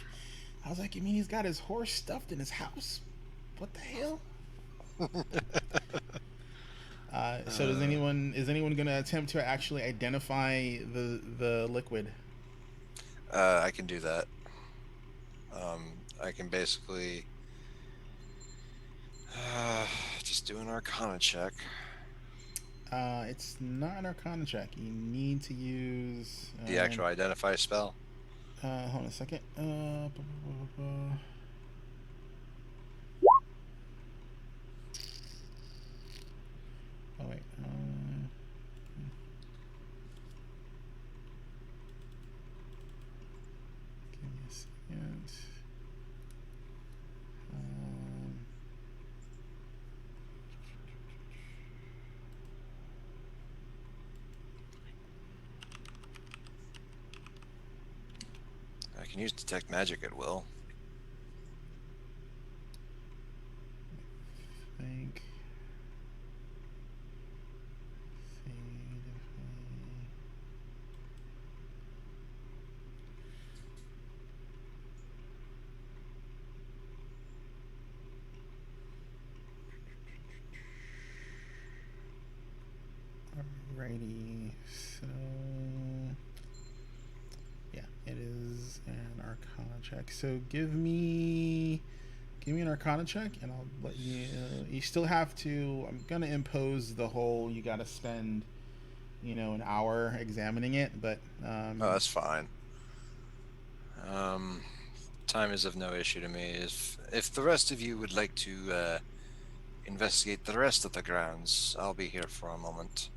I was like, you mean he's got his horse stuffed in his house? What the hell? So is anyone going to attempt to actually identify the liquid? I can do that. I can basically just do an Arcana check. It's not an Arcana check. You need to use The actual identify spell. Hold on a second. Oh wait. Give me a second. I can use detect magic at will. Think. Alrighty. So yeah, it is an Arcana check. So give me an Arcana check, and I'll let you. You still have to. I'm gonna impose the whole. You got to spend, an hour examining it, but. Oh, that's fine. Time is of no issue to me. If the rest of you would like to investigate the rest of the grounds, I'll be here for a moment.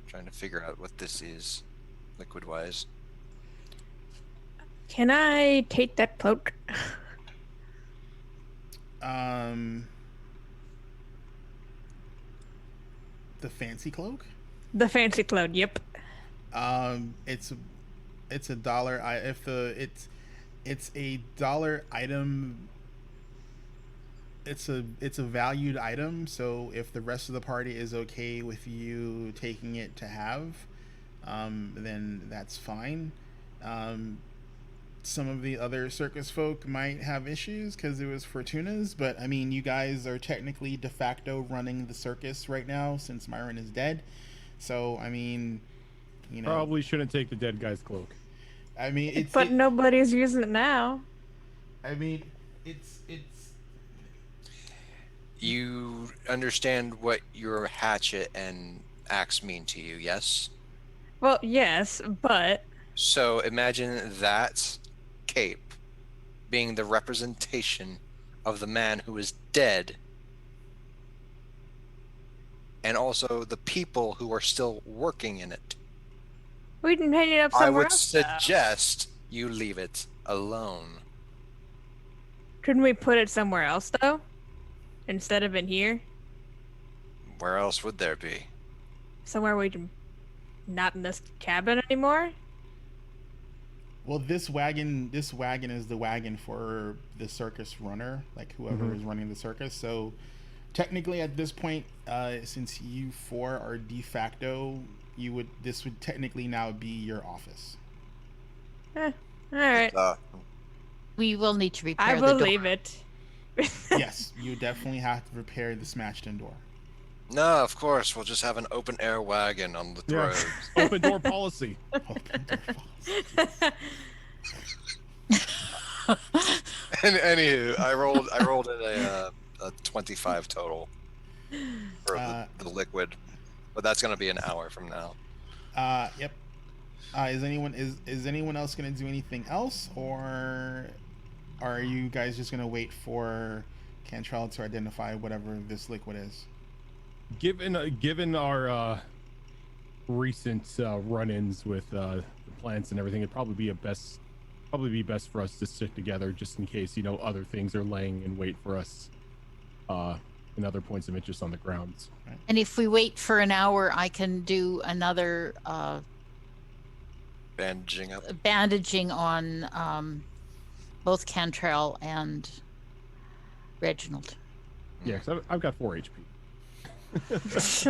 Trying to figure out what this is, liquid-wise. Can I take that cloak? The fancy cloak. The fancy cloak. Yep. It's a dollar. It's a dollar item. It's a valued item. So if the rest of the party is okay with you taking it to have, then that's fine. Some of the other circus folk might have issues because it was Fortuna's, but I mean, you guys are technically de facto running the circus right now since Myron is dead. So I mean, Probably shouldn't take the dead guy's cloak. I mean, nobody's using it now. I mean, it's. You understand what your hatchet and axe mean to you, yes? Well, yes, but So imagine that cape being the representation of the man who is dead, and also the people who are still working in it. we can hang it up I somewhere would else. Though. suggest you leave it alone. Couldn't we put it somewhere else though, instead of in here? Where else would there be? Somewhere we can, not in this cabin anymore. Well, this wagon is the wagon for the circus runner, like whoever is running the circus. So technically at this point, since you four are de facto, this would technically now be your office. All right. We will need to repair I the door. believe it. Yes, you definitely have to repair the smashed-in door. No, of course. We'll just have an open air wagon on the road. Open door policy. Open door policy. Anywho, I rolled in a 25 total for the liquid, but that's gonna be an hour from now. Yep. Is anyone else going to do anything else, or are you guys just going to wait for Cantrell to identify whatever this liquid is? Given our recent run-ins with the plants and everything, it'd probably be best for us to stick together just in case other things are laying in wait for us and other points of interest on the grounds. Right. And if we wait for an hour, I can do another bandaging on both Cantrell and Reginald. Yeah, because I've got 4 HP.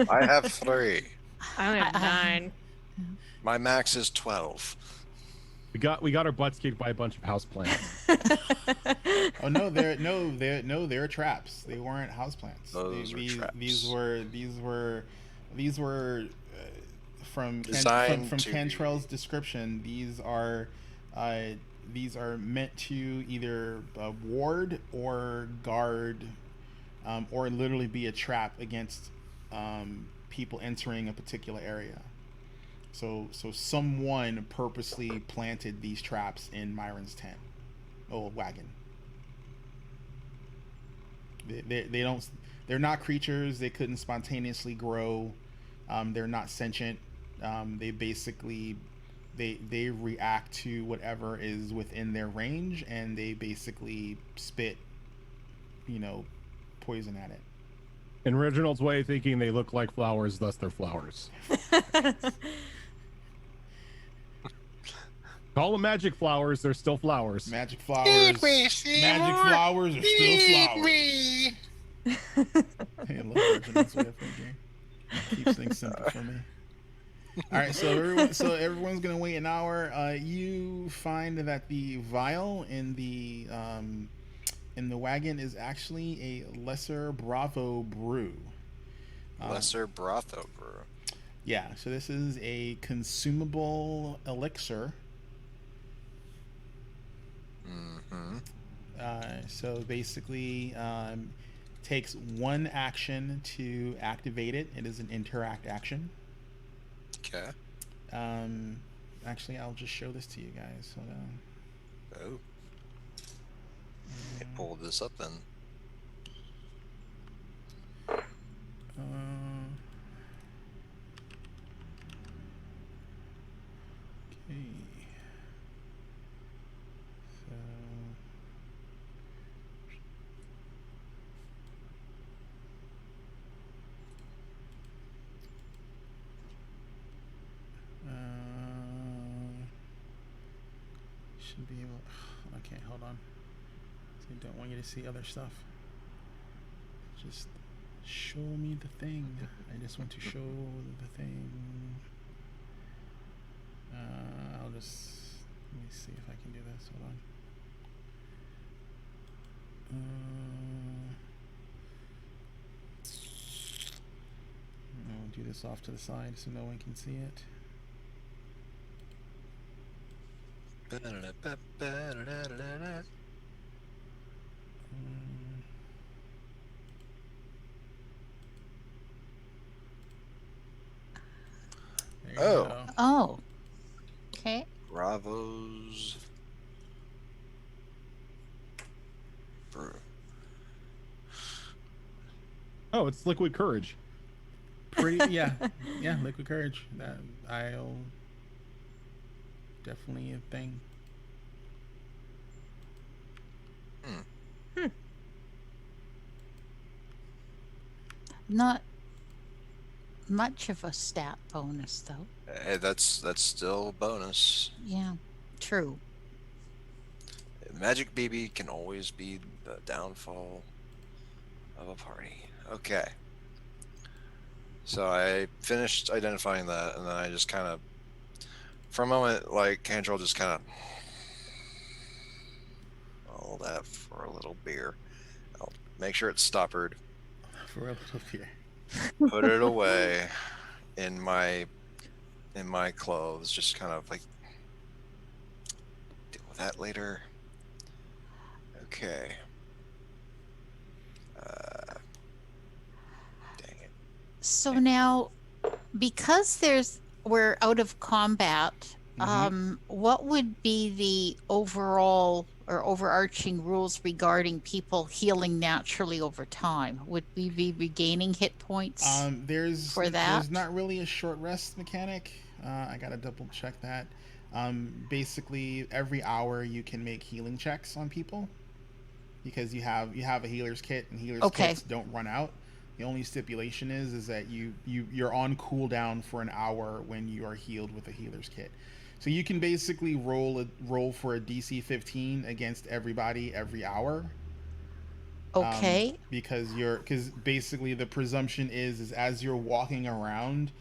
I have 3. I only have 9. My max is 12. We got our butts kicked by a bunch of houseplants. Oh they're traps. They weren't houseplants. Those were traps. These were from Cantrell's description. These are meant to either ward or guard, or literally be a trap against people entering a particular area. So someone purposely planted these traps in Myron's tent. Wagon. They're not creatures. They couldn't spontaneously grow. They're not sentient. They basically they react to whatever is within their range, and they basically spit poison at it. In Reginald's way of thinking, they look like flowers, thus they're flowers. Call them magic flowers, they're still flowers. Magic flowers are still flowers. Hey, I love Reginald's way of thinking. Keeps things simple for me. All right, so everyone's gonna wait an hour. You find that the vial in the wagon is actually a lesser Bravo brew. Lesser Brotho brew. Yeah, so this is a consumable elixir. Mm-hmm. So basically, takes one action to activate it. It is an interact action. Okay. Actually, I'll just show this to you guys. Hold on. Oh. I pulled this up then. Okay. So. Should be able. Okay, hold on. I don't want you to see other stuff. Just show me the thing. I just want to show the thing. I'll just let me see if I can do this. Hold on. I'll do this off to the side so no one can see it. There you Oh. go. Oh. Okay. Bravo's brew. Oh, it's liquid courage. Pretty, yeah, liquid courage. That I'll definitely a thing. Not much of a stat bonus, though. Hey, that's still a bonus. Yeah, true. Magic BB can always be the downfall of a party. Okay. So I finished identifying that, and then I just kind of, for a moment, like, Cantrell just kind of, all that for a little beer. I'll make sure it's stoppered. For a little beer. Put it away in my clothes. Just kind of like deal with that later. Okay. Dang it. So now, because we're out of combat, what would be the overall or overarching rules regarding people healing naturally over time? Would we be regaining hit points? There's for that? There's not really a short rest mechanic. I gotta double check that. Basically, every hour you can make healing checks on people because you have a healer's kit, and healer's kits don't run out. The only stipulation is that you're on cooldown for an hour when you are healed with a healer's kit. So you can basically roll for a DC 15 against everybody every hour. Okay. Because basically the presumption is as you're walking around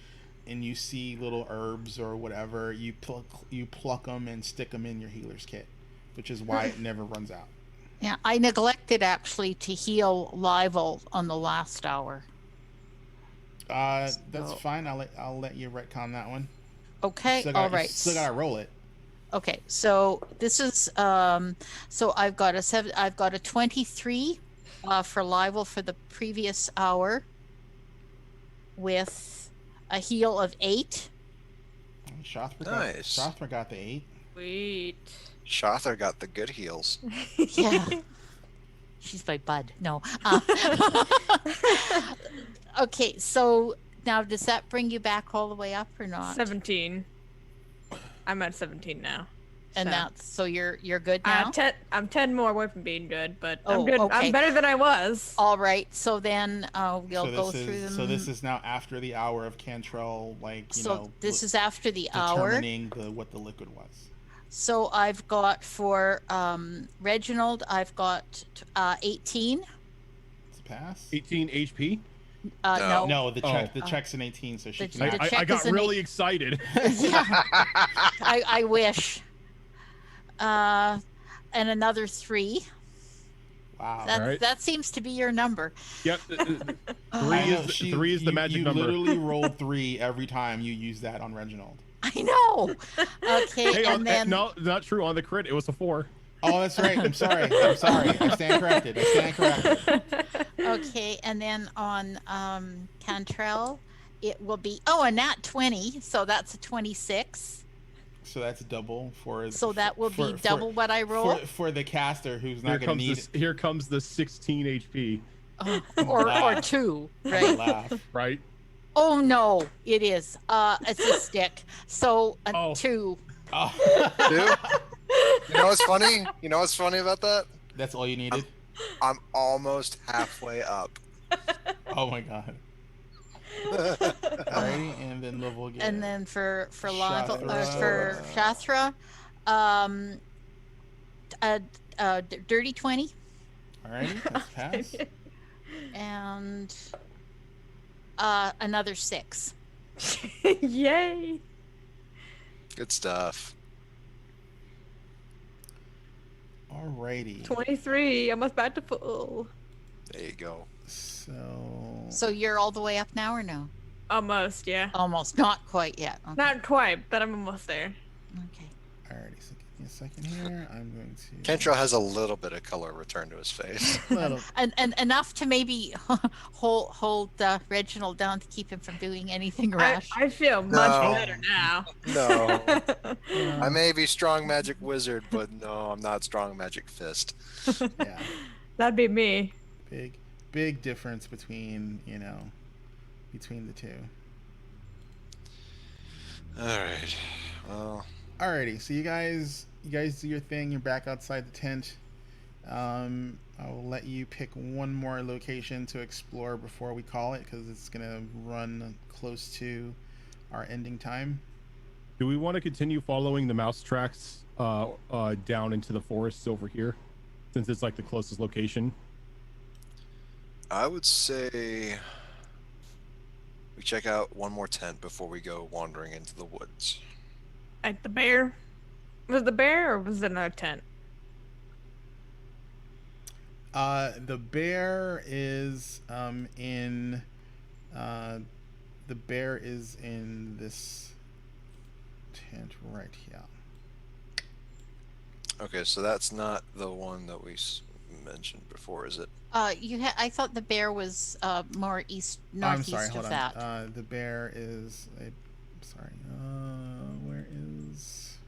and you see little herbs or whatever, you pluck them and stick them in your healer's kit, which is why it never runs out. Yeah, I neglected actually to heal Livel on the last hour. That's fine. I'll let you retcon that one. Okay, all right. You still gotta roll it. Okay, so this is so I've got a 23 for Livel for the previous hour with a heal of 8. Nice. Shothra got the 8. Sweet. Shother got the good heals. Yeah. She's my bud. No. Okay, so now does that bring you back all the way up or not? 17. I'm at 17 now. And so. that's so you're good now? I'm 10 more away from being good, but Oh, I'm good. okay. I'm better than I was. All right. So then we'll go through them. So this is now after the hour of Cantrell, this is after the hour. Determining what the liquid was. So I've got for Reginald, I've got 18. It's a pass. 18 HP. No. No, the check's an 18, so she can. I got really excited. Yeah. I wish. And another 3. Wow. Alright. That seems to be your number. Yep. I know, Three is the magic you number. literally rolled 3 every time you use that on Reginald. I know. Okay, Hey, and then no, not true. On the crit, it was a 4. Oh, that's right. I'm sorry. I stand corrected. okay, and then on Cantrell, it will be a nat 20, so that's a 26. So that's double for. So that will be double what I roll. For the caster who's not going to need. Here comes the 16 HP. Or 2, right? Laugh. Right. Oh no, it is. It's a stick. So a 2. Oh. Dude, you know what's funny? You know what's funny about that? That's all you needed. I'm almost halfway up. Oh my god. Alrighty, and then level again. And then for Shathra. Shathra, dirty 20. Alrighty, that's pass. And another 6. Yay. Good stuff. Alrighty. 23. I'm about to full. There you go. So you're all the way up now or no? Almost, yeah. Almost, not quite yet. Okay. Not quite, but I'm almost there. Okay. Alrighty, so give me a second here. I'm going to. Kentrell has a little bit of color return to his face. And enough to maybe hold Reginald down to keep him from doing anything rash. I feel much better now. No. I may be strong magic wizard, but no, I'm not strong magic fist. Yeah. That'd be me. Big difference between between the two. All right. Well. Alrighty, so you guys do your thing. You're back outside the tent. I will let you pick one more location to explore before we call it, because it's gonna run close to our ending time. Do we want to continue following the mouse tracks down into the forests over here, since it's like the closest location? I would say we check out one more tent before we go wandering into the woods. At the bear? Was it the bear or was it another tent? The bear is in this tent right here. Okay, so that's not the one that we mentioned before, is it? I thought the bear was more northeast hold of that. on. The bear is where is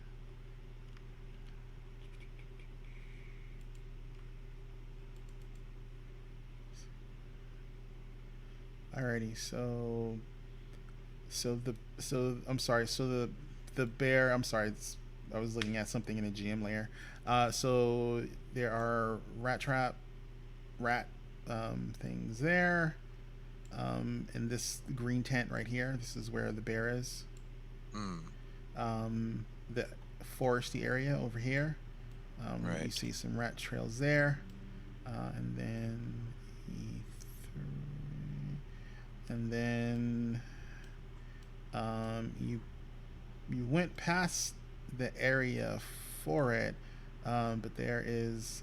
Alrighty, so the bear, I'm sorry, I was looking at something in a GM layer. So there are rat things there. In this green tent right here, this is where the bear is. The foresty area over here. Right. You see some rat trails there, and then you went past the area for it, but there is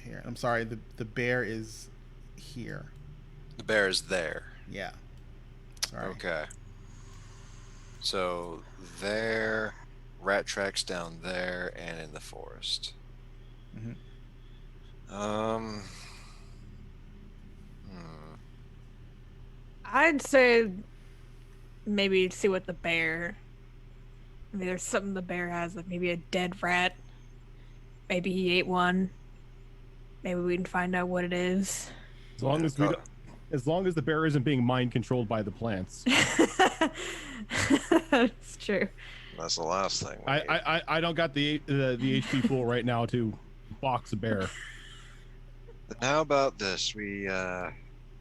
here. I'm sorry, the bear is here. The bear is there. Yeah. Sorry. Okay. So there, rat tracks down there, and in the forest. I'd say maybe see what the bear. Maybe there's something the bear has, like maybe a dead rat. Maybe he ate one. Maybe we can find out what it is. As long as the bear isn't being mind controlled by the plants. That's true. That's the last thing. I don't got the HP pool right now to box a bear. Then how about this? We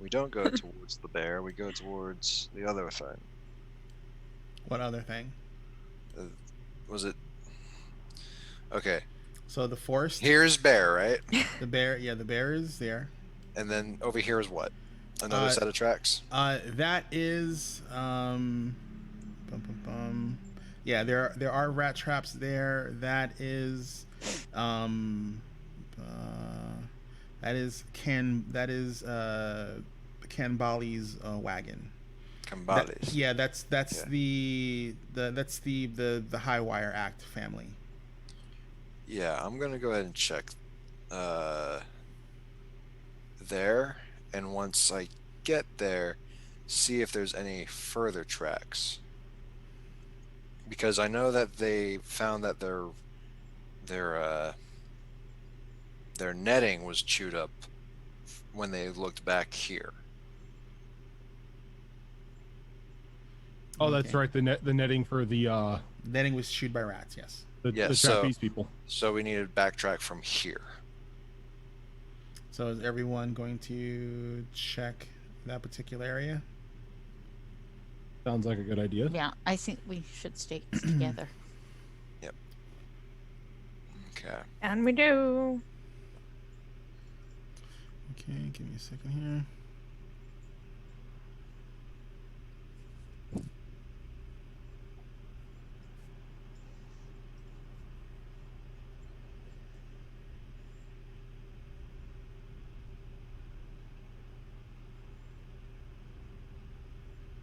don't go towards the bear. We go towards the other thing. What other thing? Was it? Okay. So the forest. Here's bear, right? The bear, yeah, the bear is there. And then over here is what? Another set of tracks? That is yeah, there are rat traps there. That is That is Kanbali's wagon. Kambales. Yeah, that's Yeah. the High Wire Act family. Yeah, I'm gonna go ahead and check there, and once I get there, see if there's any further tracks. Because I know that they found that their netting was chewed up when they looked back here. Oh, that's Okay. right. The netting for the Netting was chewed by rats. Yes. Yeah, the so- trapeze people. So we need to backtrack from here. So is everyone going to check that particular area? Sounds like a good idea. Yeah, I think we should stay together. Okay. And we do. Okay, give me a second here.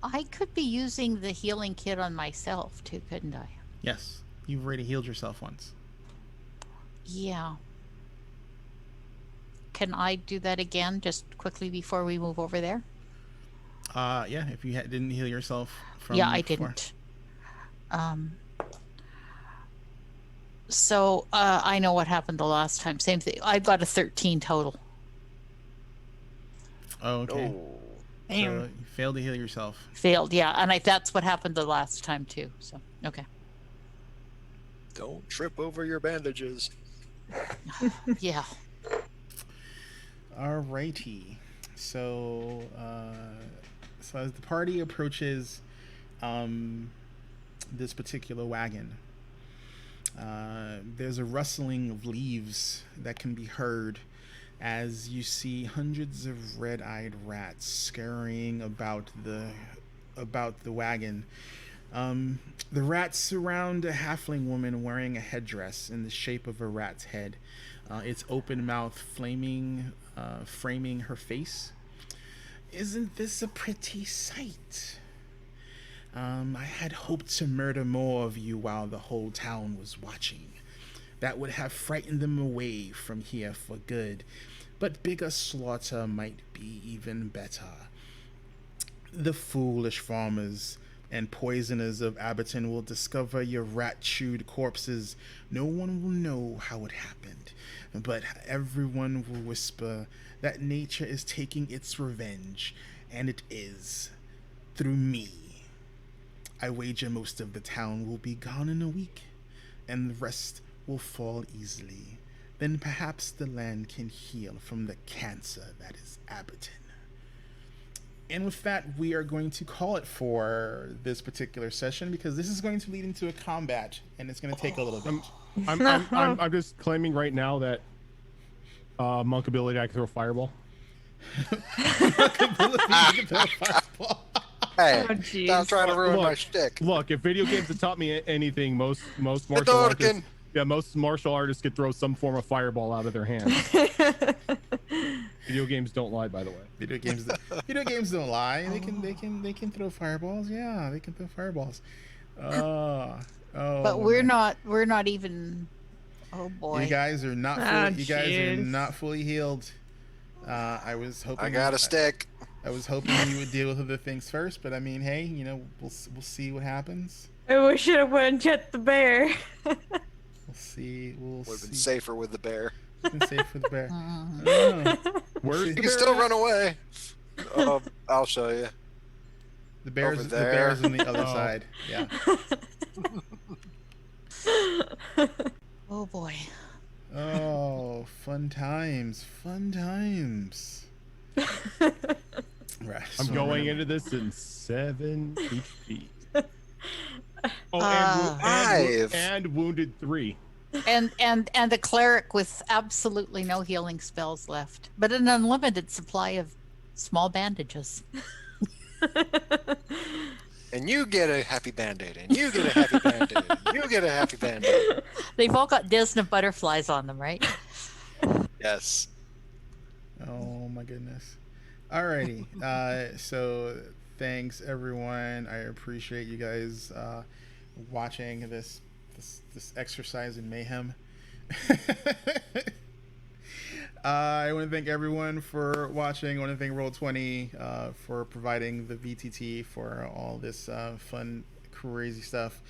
I could be using the healing kit on myself too, couldn't I? Yes, you've already healed yourself once. Yeah. Can I do that again just quickly before we move over there? Yeah, if you didn't heal yourself from Yeah, I before. didn't. So I know what happened the last time. Same thing. I've got a 13 total. Oh, okay. Oh, So Damn. you failed to heal yourself. Failed, yeah, and that's what happened the last time too. So okay. don't trip over your bandages. Yeah. Alrighty. So, so as the party approaches this particular wagon, there's a rustling of leaves that can be heard as you see hundreds of red-eyed rats scurrying about the wagon. The rats surround a halfling woman wearing a headdress in the shape of a rat's head. Its open mouth framing her face. Isn't this a pretty sight? I had hoped to murder more of you while the whole town was watching. That would have frightened them away from here for good. But bigger slaughter might be even better. The foolish farmers and poisoners of Abberton will discover your rat-chewed corpses. No one will know how it happened, but everyone will whisper that nature is taking its revenge, and it is. Through me. I wager most of the town will be gone in a week, and the rest will fall easily. Then perhaps the land can heal from the cancer that is Abberton. And with that, we are going to call it for this particular session because this is going to lead into a combat, and it's going to take a little bit. I'm just claiming right now that monk ability I can throw a fireball. Fireball. Hey, Oh, jeez. stop trying to ruin my Look, shtick. Look, if video games have taught me anything, most martial artists, Hadouken! most martial artists could throw some form of fireball out of their hands. Video games don't lie, by the way. Video games don't lie. They can throw fireballs. Yeah, they can throw fireballs. But we're not even. Oh boy. You guys are not. Oh, You guys are jeez. not fully healed. I was hoping. I got a stick. I was hoping you would deal with other things first, but I mean, hey, you know, we'll see what happens. We should have went and checked the bear. We'll see. We'll Would have been see. safer with the bear. Been safe for the bear. Mm. Oh, Where's You the can bear still at? run away. I'll show you. the bear's Over the there. bear's on the other Oh. side. Yeah. Oh boy. Oh, fun times. Fun times. Right. I'm so going we're- into this in 7 HP. Oh, Five. and wounded 3. And a cleric with absolutely no healing spells left, but an unlimited supply of small bandages. And you get a happy band-aid. And you get a happy band-aid. And you get a happy band-aid. They've all got Desna butterflies on them, right? Yes. Oh my goodness. Alrighty. So thanks everyone. I appreciate you guys watching this exercise in mayhem. I want to thank everyone for watching. I want to thank Roll20 for providing the VTT for all this fun, crazy stuff.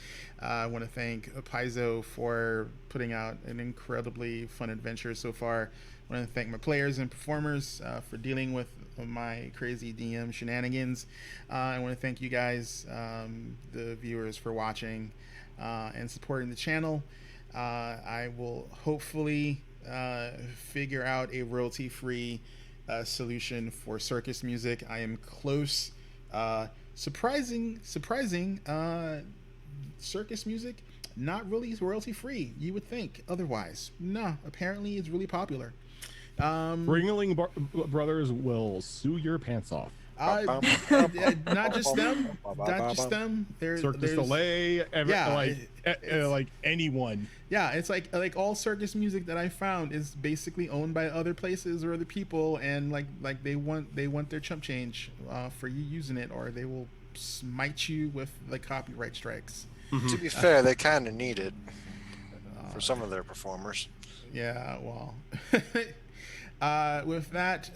I want to thank Paizo for putting out an incredibly fun adventure so far. I want to thank my players and performers for dealing with my crazy DM shenanigans. I want to thank you guys, the viewers, for watching and supporting the channel. I will hopefully figure out a royalty-free solution for circus music. I am close. Surprising. Circus music, not really royalty-free. You would think otherwise. No, apparently it's really popular. Ringling Brothers will sue your pants off. Not just them. Not just them. Cirque du Soleil, like anyone. Yeah, it's like all circus music that I found is basically owned by other places or other people, and like they want their chump change for you using it, or they will smite you with the copyright strikes. To be fair, they kind of need it for some of their performers. Yeah, well. With that,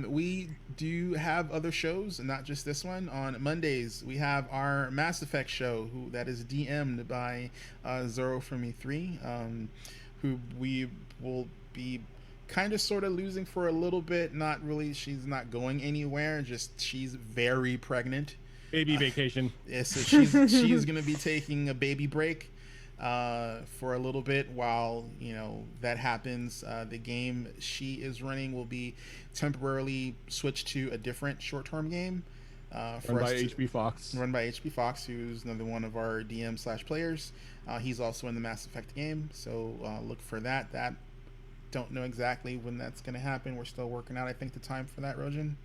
we do have other shows, not just this one. On Mondays, we have our Mass Effect show, that is DM'd by Zoro from E3, who we will be kind of sort of losing for a little bit. Not really, she's not going anywhere, just she's very pregnant. Baby vacation. Yeah, so she's going to be taking a baby break for a little bit while that happens. The game she is running will be temporarily switched to a different short-term game run by HB Fox, who's another one of our DM/players. He's also in the Mass Effect game, so look for that. Don't know exactly when that's going to happen. We're still working out, I think, the time for that, Rojan.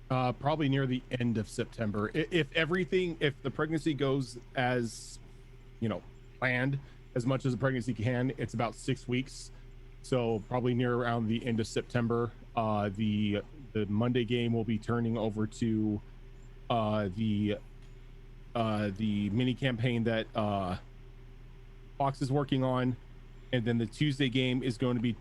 Probably near the end of September. If the pregnancy goes as planned, as much as a pregnancy can, it's about 6 weeks, so probably near around the end of September. The Monday game will be turning over to the mini campaign that Fox is working on, and then the Tuesday game is going to be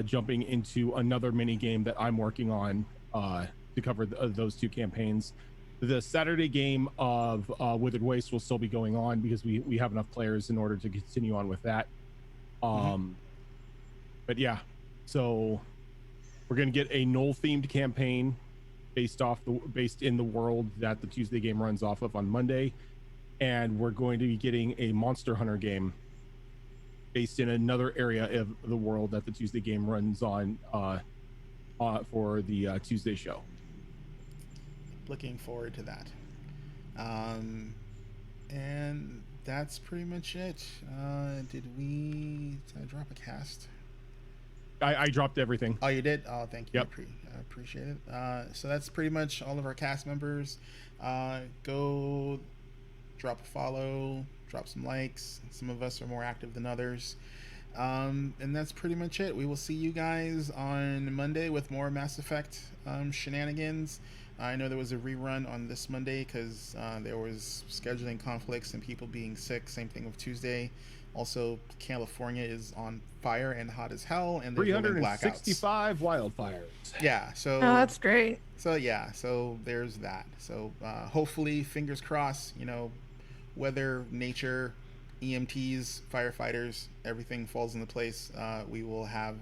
jumping into another mini game that I'm working on to cover those two campaigns. The Saturday game of Withered Waste will still be going on because we have enough players in order to continue on with that. But yeah, so we're going to get a Knoll themed campaign based in the world that the Tuesday game runs off of on Monday, and we're going to be getting a Monster Hunter game based in another area of the world that the Tuesday game runs on for the Tuesday show. Looking forward to that. And that's pretty much it. Did I drop a cast? I dropped everything. Oh, you did? Oh, thank you. Yep. I appreciate it. So that's pretty much all of our cast members. Go drop a follow, drop some likes. Some of us are more active than others. And that's pretty much it. We will see you guys on Monday with more Mass Effect shenanigans. I know there was a rerun on this Monday because there was scheduling conflicts and people being sick. Same thing with Tuesday. Also, California is on fire and hot as hell, and there's 365 wildfires. Yeah, so that's great. So yeah, so there's that. So hopefully, fingers crossed. Weather, nature, EMTs, firefighters, everything falls into place. We will have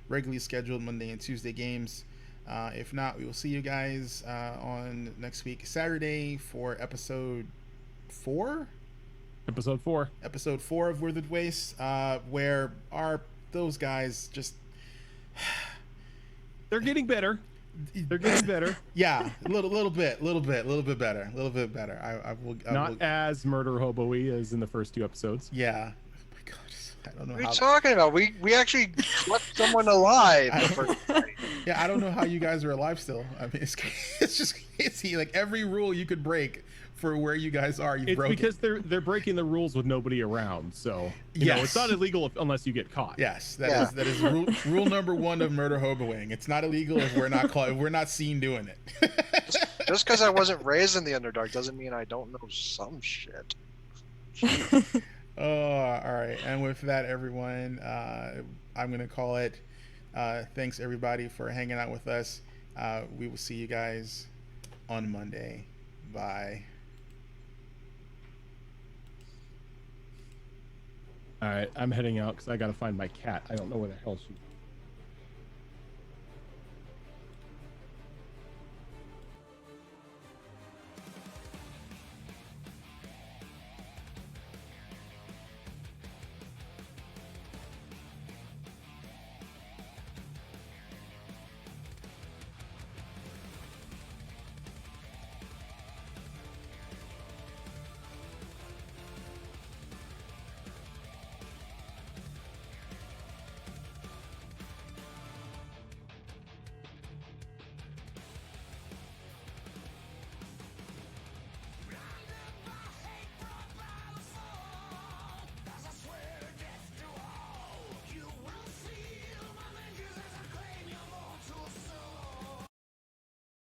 regularly scheduled Monday and Tuesday games. If not, we will see you guys on next week, Saturday, for episode 4. Episode 4 of Withered Waste, where those guys just they're getting better. Yeah, a little bit better. I will not as murder hobo-y as in the first 2 episodes. Yeah. Oh my God. I don't know what are you talking about? We actually left someone alive. Yeah, I don't know how you guys are alive still. I mean, it's just crazy. Like every rule you could break for where you guys are. You've It's broken. because they're breaking the rules with nobody around. So you know, it's not illegal unless you get caught. Yes, that is rule number one of murder hoboing. It's not illegal if we're not caught, if we're not seen doing it. Just because I wasn't raised in the Underdark doesn't mean I don't know some shit. All right. And with that, everyone, I'm going to call it. Thanks, everybody, for hanging out with us. We will see you guys on Monday. Bye. All right, I'm heading out because I got to find my cat. I don't know where the hell she